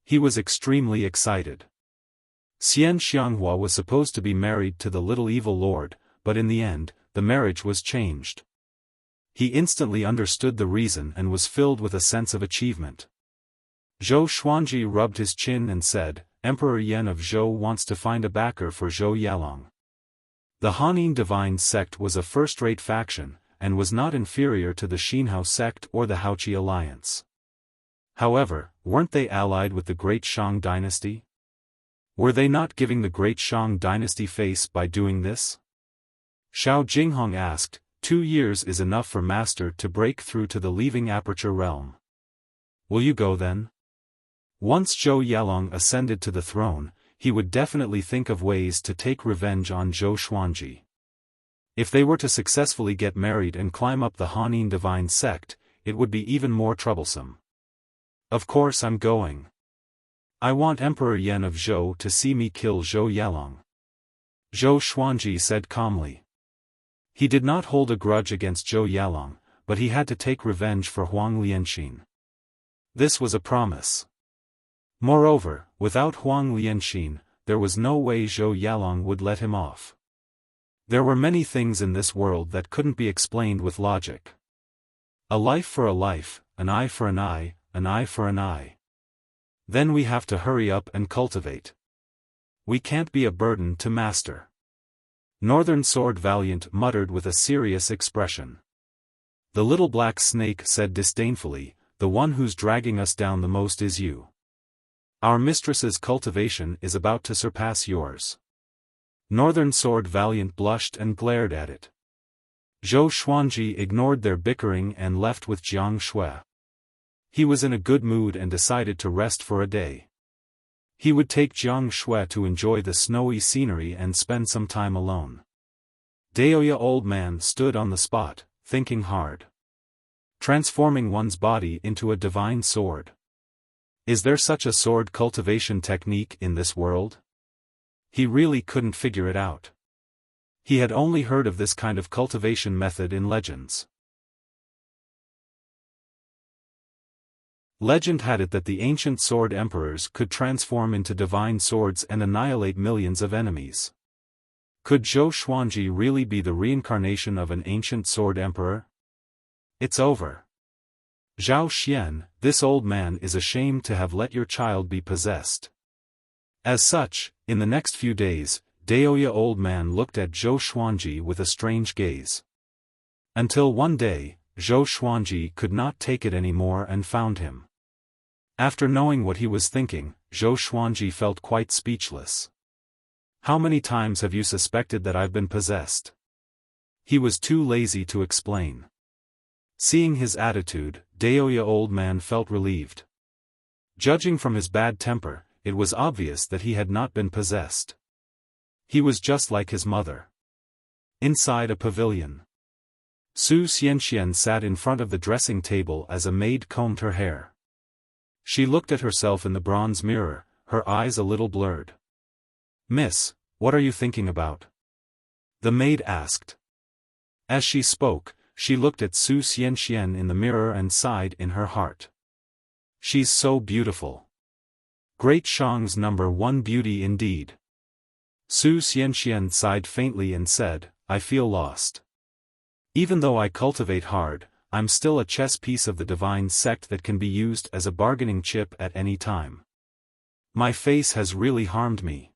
S1: He was extremely excited. Xian Xianghua was supposed to be married to the little evil lord, but in the end, the marriage was changed. He instantly understood the reason and was filled with a sense of achievement. Zhou Xuanji rubbed his chin and said, "Emperor Yan of Zhou wants to find a backer for Zhou Yalong." The Hanin divine sect was a first-rate faction, and was not inferior to the Xinhao sect or the Haoqi alliance. However, weren't they allied with the Great Shang dynasty? Were they not giving the Great Shang dynasty face by doing this? Xiao Jinghong asked, 2 years is enough for Master to break through to the leaving aperture realm. Will you go then? Once Zhou Yalong ascended to the throne, he would definitely think of ways to take revenge on Zhou Xuanji. If they were to successfully get married and climb up the Hanin divine sect, it would be even more troublesome. Of course I'm going. I want Emperor Yan of Zhou to see me kill Zhou Yalong. Zhou Xuanji said calmly. He did not hold a grudge against Zhou Yalong, but he had to take revenge for Huang Lianxin. This was a promise. Moreover, without Huang Lianxin, there was no way Zhou Yalong would let him off. There were many things in this world that couldn't be explained with logic. A life for a life, an eye for an eye, an eye for an eye. Then we have to hurry up and cultivate. We can't be a burden to Master. Northern Sword Valiant muttered with a serious expression. The little black snake said disdainfully, "The one who's dragging us down the most is you. Our mistress's cultivation is about to surpass yours." Northern Sword Valiant blushed and glared at it. Zhou Xuanji ignored their bickering and left with Jiang Shui. He was in a good mood and decided to rest for a day. He would take Jiang Shui to enjoy the snowy scenery and spend some time alone. Daoya Old Man stood on the spot, thinking hard. Transforming one's body into a divine sword. Is there such a sword cultivation technique in this world? He really couldn't figure it out. He had only heard of this kind of cultivation method in legends. Legend had it that the ancient sword emperors could transform into divine swords and annihilate millions of enemies. Could Zhou Xuanji really be the reincarnation of an ancient sword emperor? It's over. Zhao Xian, this old man is ashamed to have let your child be possessed. As such, in the next few days, Daoya old man looked at Zhou Xuanji with a strange gaze. Until one day, Zhou Xuanji could not take it anymore and found him. After knowing what he was thinking, Zhou Xuanji felt quite speechless. How many times have you suspected that I've been possessed? He was too lazy to explain. Seeing his attitude, Daoya old man felt relieved. Judging from his bad temper, it was obvious that he had not been possessed. He was just like his mother. Inside a pavilion, Su Xianxian sat in front of the dressing table as a maid combed her hair. She looked at herself in the bronze mirror, her eyes a little blurred. "Miss, what are you thinking about?" the maid asked. As she spoke, she looked at Su Xianxian in the mirror and sighed in her heart. "She's so beautiful. Great Shang's #1 beauty indeed." Su Xianxian sighed faintly and said, "I feel lost. Even though I cultivate hard, I'm still a chess piece of the divine sect that can be used as a bargaining chip at any time. My face has really harmed me."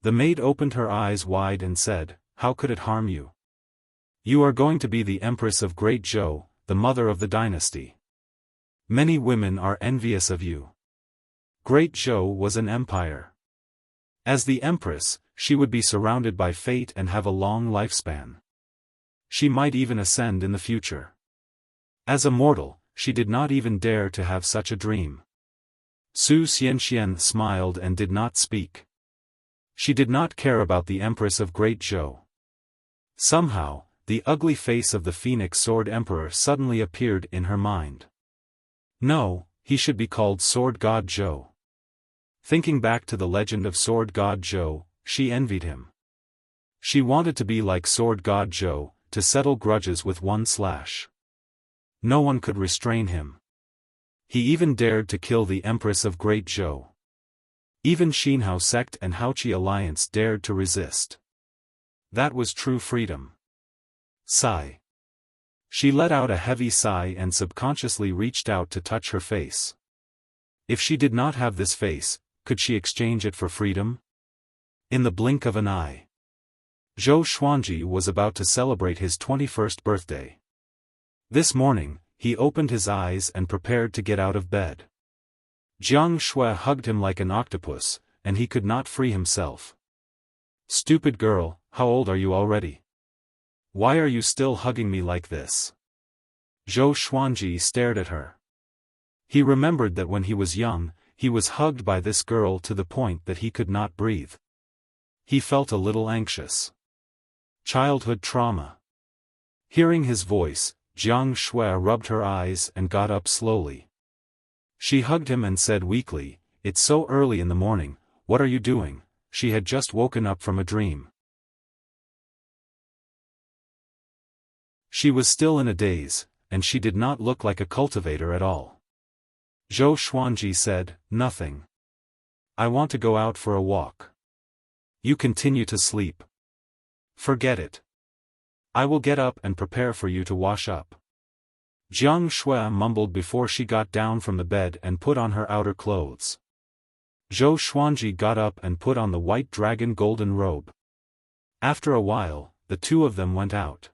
S1: The maid opened her eyes wide and said, "How could it harm you? You are going to be the Empress of Great Zhou, the mother of the dynasty. Many women are envious of you." Great Zhou was an empire. As the Empress, she would be surrounded by fate and have a long lifespan. She might even ascend in the future. As a mortal, she did not even dare to have such a dream. Su Xianxian smiled and did not speak. She did not care about the Empress of Great Zhou. Somehow, the ugly face of the Phoenix Sword Emperor suddenly appeared in her mind. No, he should be called Sword God Zhou. Thinking back to the legend of Sword God Zhou, she envied him. She wanted to be like Sword God Zhou, to settle grudges with one slash. No one could restrain him. He even dared to kill the Empress of Great Zhou. Even Xinhao sect and Haoqi alliance dared to resist. That was true freedom. Sigh. She let out a heavy sigh and subconsciously reached out to touch her face. If she did not have this face, could she exchange it for freedom? In the blink of an eye, Zhou Xuanji was about to celebrate his 21st birthday. This morning, he opened his eyes and prepared to get out of bed. Jiang Shui hugged him like an octopus, and he could not free himself. "Stupid girl, how old are you already? Why are you still hugging me like this?" Zhou Xuanji stared at her. He remembered that when he was young, he was hugged by this girl to the point that he could not breathe. He felt a little anxious. Childhood trauma. Hearing his voice, Jiang Shui rubbed her eyes and got up slowly. She hugged him and said weakly, "It's so early in the morning, what are you doing?" She had just woken up from a dream. She was still in a daze, and she did not look like a cultivator at all. Zhou Xuanji said, "Nothing. I want to go out for a walk. You continue to sleep. Forget it. I will get up and prepare for you to wash up." Jiang Shui mumbled before she got down from the bed and put on her outer clothes. Zhou Xuanji got up and put on the white dragon golden robe. After a while, the two of them went out.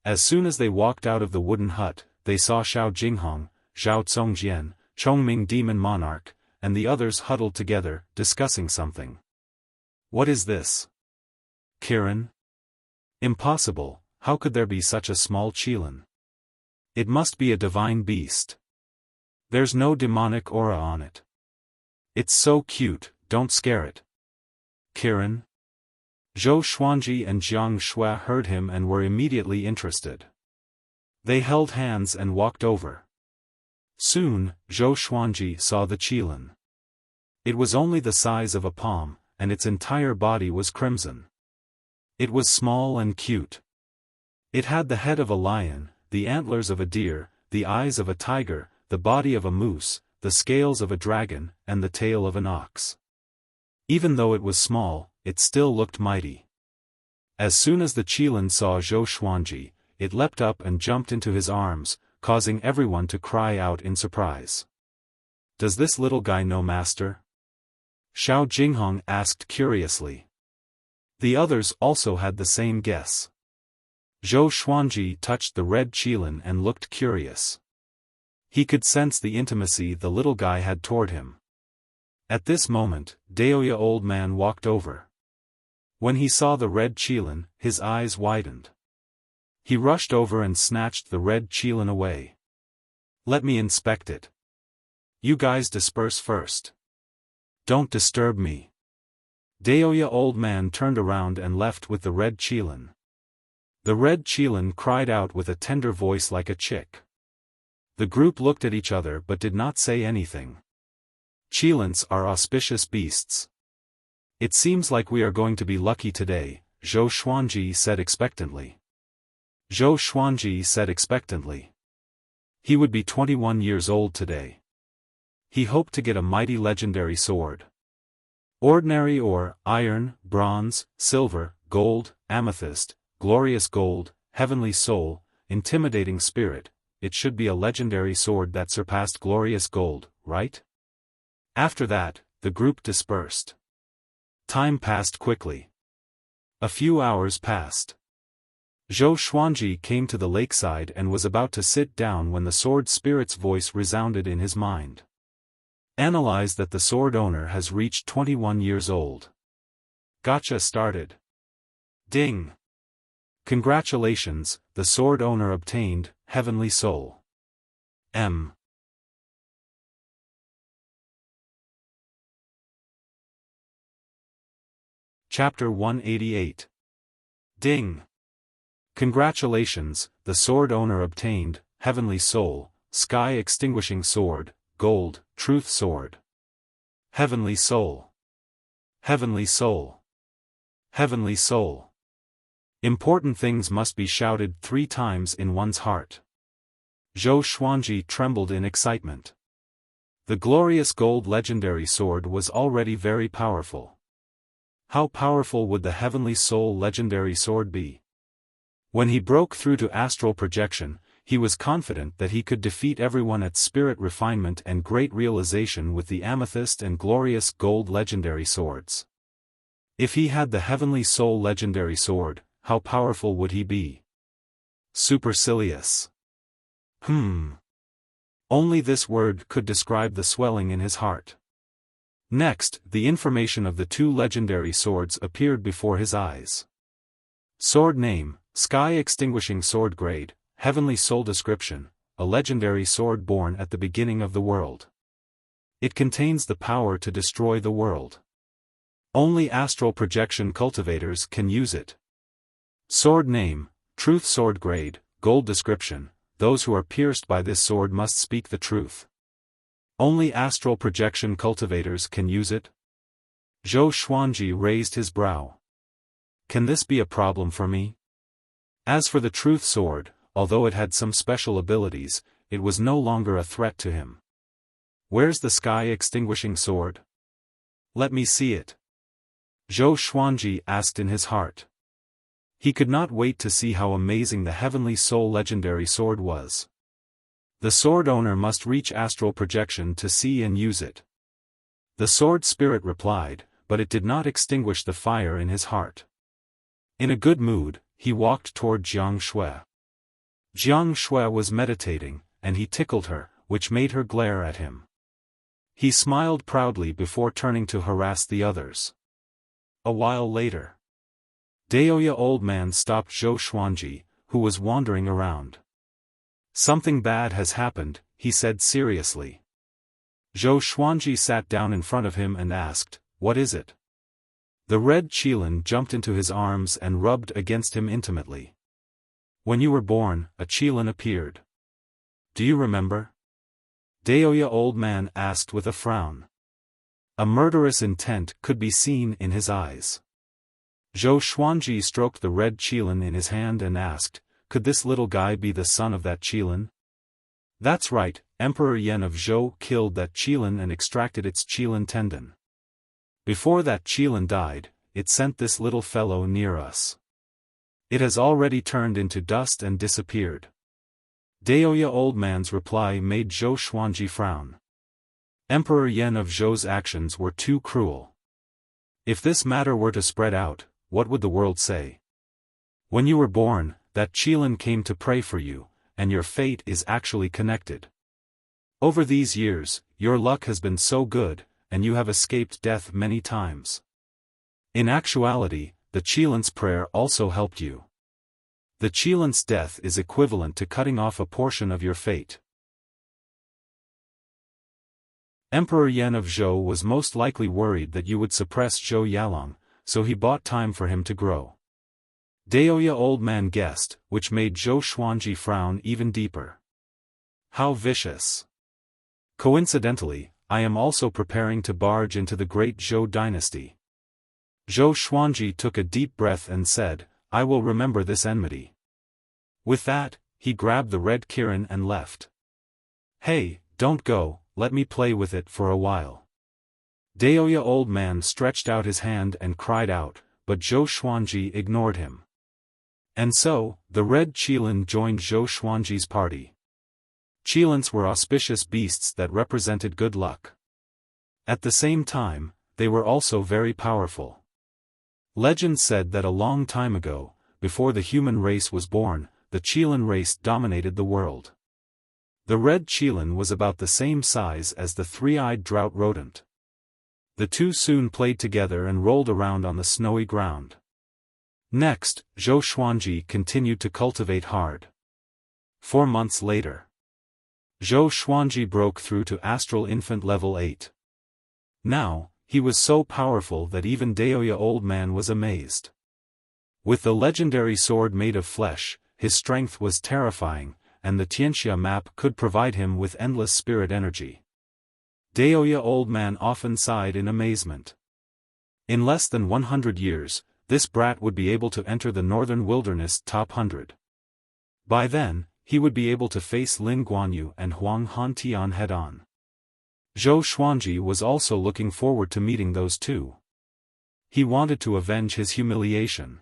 S1: As soon as they walked out of the wooden hut, they saw Xiao Jinghong, Zhao Congjian, Chongming Demon Monarch, and the others huddled together, discussing something. "What is this? Kirin? Impossible, how could there be such a small qilin? It must be a divine beast. There's no demonic aura on it. It's so cute, don't scare it." "Kirin?" Zhou Xuanji and Jiang Shui heard him and were immediately interested. They held hands and walked over. Soon, Zhou Xuanji saw the qilin. It was only the size of a palm, and its entire body was crimson. It was small and cute. It had the head of a lion, the antlers of a deer, the eyes of a tiger, the body of a moose, the scales of a dragon, and the tail of an ox. Even though it was small, it still looked mighty. As soon as the qilin saw Zhou Xuanji, it leapt up and jumped into his arms, causing everyone to cry out in surprise. "Does this little guy know master?" Xiao Jinghong asked curiously. The others also had the same guess. Zhou Xuanji touched the red qilin and looked curious. He could sense the intimacy the little guy had toward him. At this moment, Daoya old man walked over. When he saw the red qilin, his eyes widened. He rushed over and snatched the red qilin away. Let me inspect it. You guys disperse first. Don't disturb me. Daoya old man turned around and left with the red qilin. The red qilin cried out with a tender voice like a chick. The group looked at each other but did not say anything. Qilins are auspicious beasts. It seems like we are going to be lucky today, Zhou Xuanji said expectantly. Zhou Xuanji said expectantly. He would be 21 years old today. He hoped to get a mighty legendary sword. Ordinary ore, iron, bronze, silver, gold, amethyst, glorious gold, heavenly soul, intimidating spirit, it should be a legendary sword that surpassed glorious gold, right? After that, the group dispersed. Time passed quickly. A few hours passed. Zhou Xuanji came to the lakeside and was about to sit down when the sword spirit's voice resounded in his mind. Analyze that the sword owner has reached 21 years old. Gotcha started. Ding! Congratulations, the sword owner obtained, Heavenly Soul. M. Chapter 188. Ding! Congratulations, the sword owner obtained, Heavenly Soul, Sky Extinguishing Sword, Gold, Truth Sword. Heavenly Soul. Heavenly Soul. Heavenly Soul. Important things must be shouted 3 times in one's heart. Zhou Xuanji trembled in excitement. The glorious gold legendary sword was already very powerful. How powerful would the Heavenly Soul legendary sword be? When he broke through to astral projection, he was confident that he could defeat everyone at spirit refinement and great realization with the amethyst and glorious gold legendary swords. If he had the Heavenly Soul legendary sword, how powerful would he be? Supercilious. Only this word could describe the swelling in his heart. Next, the information of the 2 legendary swords appeared before his eyes. Sword name, Sky Extinguishing Sword grade, Heavenly Soul description, a legendary sword born at the beginning of the world. It contains the power to destroy the world. Only astral projection cultivators can use it. Sword name, Truth Sword grade, gold description, those who are pierced by this sword must speak the truth. Only astral projection cultivators can use it. Zhou Xuanji raised his brow. Can this be a problem for me? As for the Truth Sword, although it had some special abilities, it was no longer a threat to him. Where's the Sky Extinguishing Sword? Let me see it. Zhou Xuanji asked in his heart. He could not wait to see how amazing the Heavenly Soul legendary sword was. The sword owner must reach astral projection to see and use it. The sword spirit replied, but it did not extinguish the fire in his heart. In a good mood, he walked toward Jiang Shui. Jiang Shui was meditating, and he tickled her, which made her glare at him. He smiled proudly before turning to harass the others. A while later, Daoya old man stopped Zhou Xuanji, who was wandering around. Something bad has happened, he said seriously. Zhou Xuanji sat down in front of him and asked, what is it? The red qilin jumped into his arms and rubbed against him intimately. When you were born, a qilin appeared. Do you remember? Daoya old man asked with a frown. A murderous intent could be seen in his eyes. Zhou Xuanji stroked the red qilin in his hand and asked, could this little guy be the son of that qilin? That's right, Emperor Yan of Zhou killed that qilin and extracted its qilin tendon. Before that qilin died, it sent this little fellow near us. It has already turned into dust and disappeared. Daoya old man's reply made Zhou Xuanji frown. Emperor Yan of Zhou's actions were too cruel. If this matter were to spread out, what would the world say? When you were born, that Qilin came to pray for you, and your fate is actually connected. Over these years, your luck has been so good, and you have escaped death many times. In actuality, the Qilin's prayer also helped you. The Qilin's death is equivalent to cutting off a portion of your fate. Emperor Yan of Zhou was most likely worried that you would suppress Zhou Yalong, so he bought time for him to grow. Daoya old man guessed, which made Zhou Xuanji frown even deeper. How vicious. Coincidentally, I am also preparing to barge into the great Zhou dynasty. Zhou Xuanji took a deep breath and said, I will remember this enmity. With that, he grabbed the red Kirin and left. Hey, don't go, let me play with it for a while. Daoya old man stretched out his hand and cried out, but Zhou Xuanji ignored him. And so, the red Qilin joined Zhou Xuanji's party. Qilins were auspicious beasts that represented good luck. At the same time, they were also very powerful. Legend said that a long time ago, before the human race was born, the Qilin race dominated the world. The red Qilin was about the same size as the three-eyed drought rodent. The two soon played together and rolled around on the snowy ground. Next, Zhou Xuanji continued to cultivate hard. 4 months later, Zhou Xuanji broke through to Astral Infant level 8. Now, he was so powerful that even Daoya old man was amazed. With the legendary sword made of flesh, his strength was terrifying, and the Tianxia map could provide him with endless spirit energy. Daoya old man often sighed in amazement. In less than 100 years, this brat would be able to enter the northern wilderness top 100. By then, he would be able to face Lin Guanyu and Huang Hantian head-on. Zhou Xuanji was also looking forward to meeting those two. He wanted to avenge his humiliation.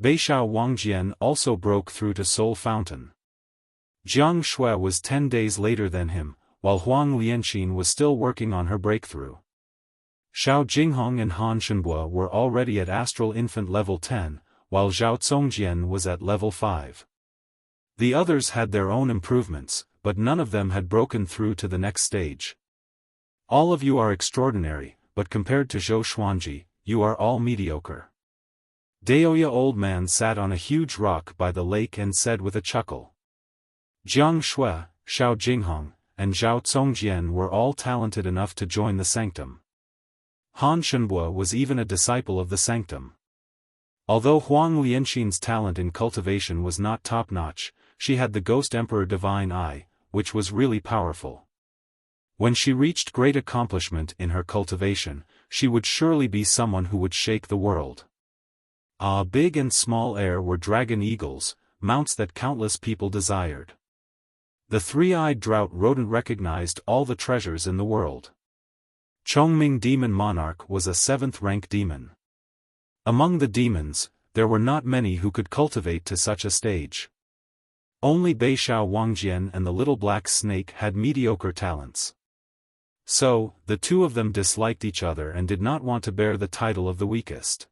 S1: Beixiao Wangjian also broke through to Soul Fountain. Jiang Shui was 10 days later than him, while Huang Lianxin was still working on her breakthrough. Xiao Jinghong and Han Shenbo were already at Astral Infant level 10, while Zhao Congjian was at level 5. The others had their own improvements, but none of them had broken through to the next stage. All of you are extraordinary, but compared to Zhou Xuanji, you are all mediocre. Daoya old man sat on a huge rock by the lake and said with a chuckle. Jiang Shui, Xiao Jinghong, and Zhao Congjian were all talented enough to join the sanctum. Han Shenbo was even a disciple of the sanctum. Although Huang Lianxin's talent in cultivation was not top-notch, she had the Ghost Emperor Divine Eye, which was really powerful. When she reached great accomplishment in her cultivation, she would surely be someone who would shake the world. Big and small air were dragon eagles, mounts that countless people desired. The three-eyed drought rodent recognized all the treasures in the world. Chongming Demon Monarch was a 7th-rank demon. Among the demons, there were not many who could cultivate to such a stage. Only Beixiao Wangjian and the little black snake had mediocre talents. So, the two of them disliked each other and did not want to bear the title of the weakest.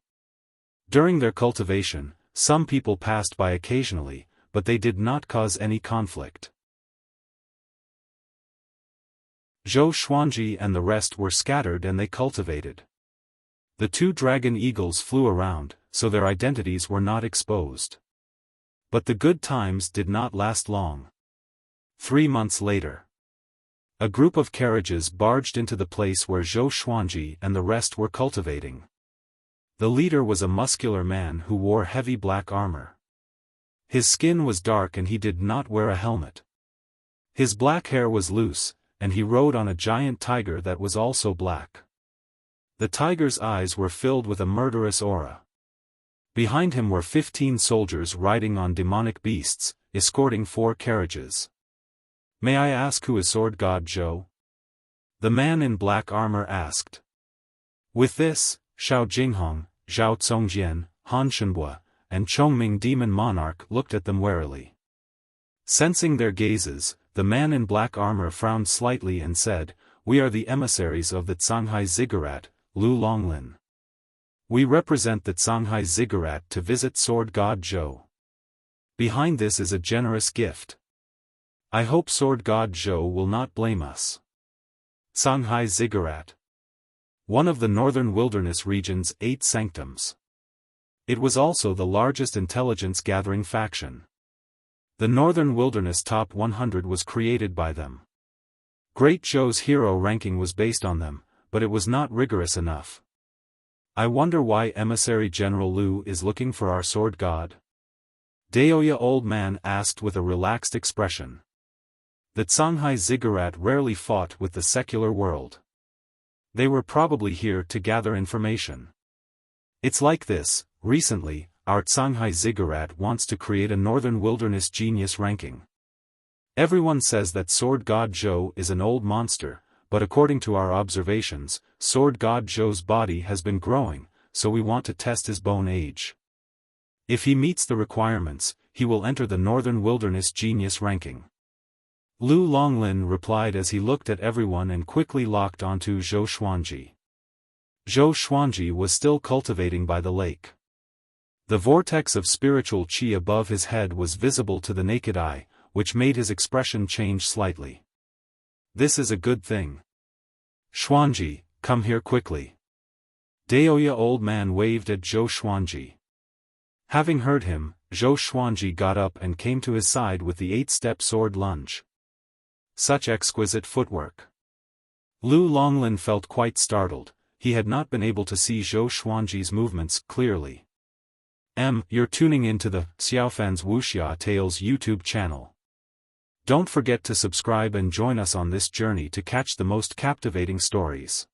S1: During their cultivation, some people passed by occasionally, but they did not cause any conflict. Zhou Xuanji and the rest were scattered and they cultivated. The two dragon eagles flew around, so their identities were not exposed. But the good times did not last long. 3 months later, a group of carriages barged into the place where Zhou Xuanji and the rest were cultivating. The leader was a muscular man who wore heavy black armor. His skin was dark and he did not wear a helmet. His black hair was loose, and he rode on a giant tiger that was also black. The tiger's eyes were filled with a murderous aura. Behind him were 15 soldiers riding on demonic beasts, escorting 4 carriages. May I ask who is Sword God Zhou? The man in black armor asked. With this, Xiao Jinghong, Zhao Congjian, Han Shenbo, and Chongming Demon Monarch looked at them warily. Sensing their gazes, the man in black armor frowned slightly and said, we are the emissaries of the Shanghai Ziggurat, Lu Longlin. We represent the Shanghai Ziggurat to visit Sword God Zhou. Behind this is a generous gift. I hope Sword God Zhou will not blame us. Shanghai Ziggurat. One of the northern wilderness region's 8 sanctums. It was also the largest intelligence-gathering faction. The Northern Wilderness Top 100 was created by them. Great Zhou's hero ranking was based on them, but it was not rigorous enough. I wonder why Emissary General Lu is looking for our sword god? Daoya old man asked with a relaxed expression. The Shanghai Ziggurat rarely fought with the secular world. They were probably here to gather information. It's like this, recently, our Shanghai Ziggurat wants to create a Northern Wilderness Genius ranking. Everyone says that Sword God Zhou is an old monster, but according to our observations, Sword God Zhou's body has been growing, so we want to test his bone age. If he meets the requirements, he will enter the Northern Wilderness Genius ranking. Lu Longlin replied as he looked at everyone and quickly locked onto Zhou Xuanji. Zhou Xuanji was still cultivating by the lake. The vortex of spiritual qi above his head was visible to the naked eye, which made his expression change slightly. This is a good thing. Xuanji, come here quickly. Daoya old man waved at Zhou Xuanji. Having heard him, Zhou Xuanji got up and came to his side with the 8-step sword lunge. Such exquisite footwork. Lu Longlin felt quite startled, he had not been able to see Zhou Xuanji's movements clearly. You're tuning into the Xiaofan's Wuxia Tales YouTube channel. Don't forget to subscribe and join us on this journey to catch the most captivating stories.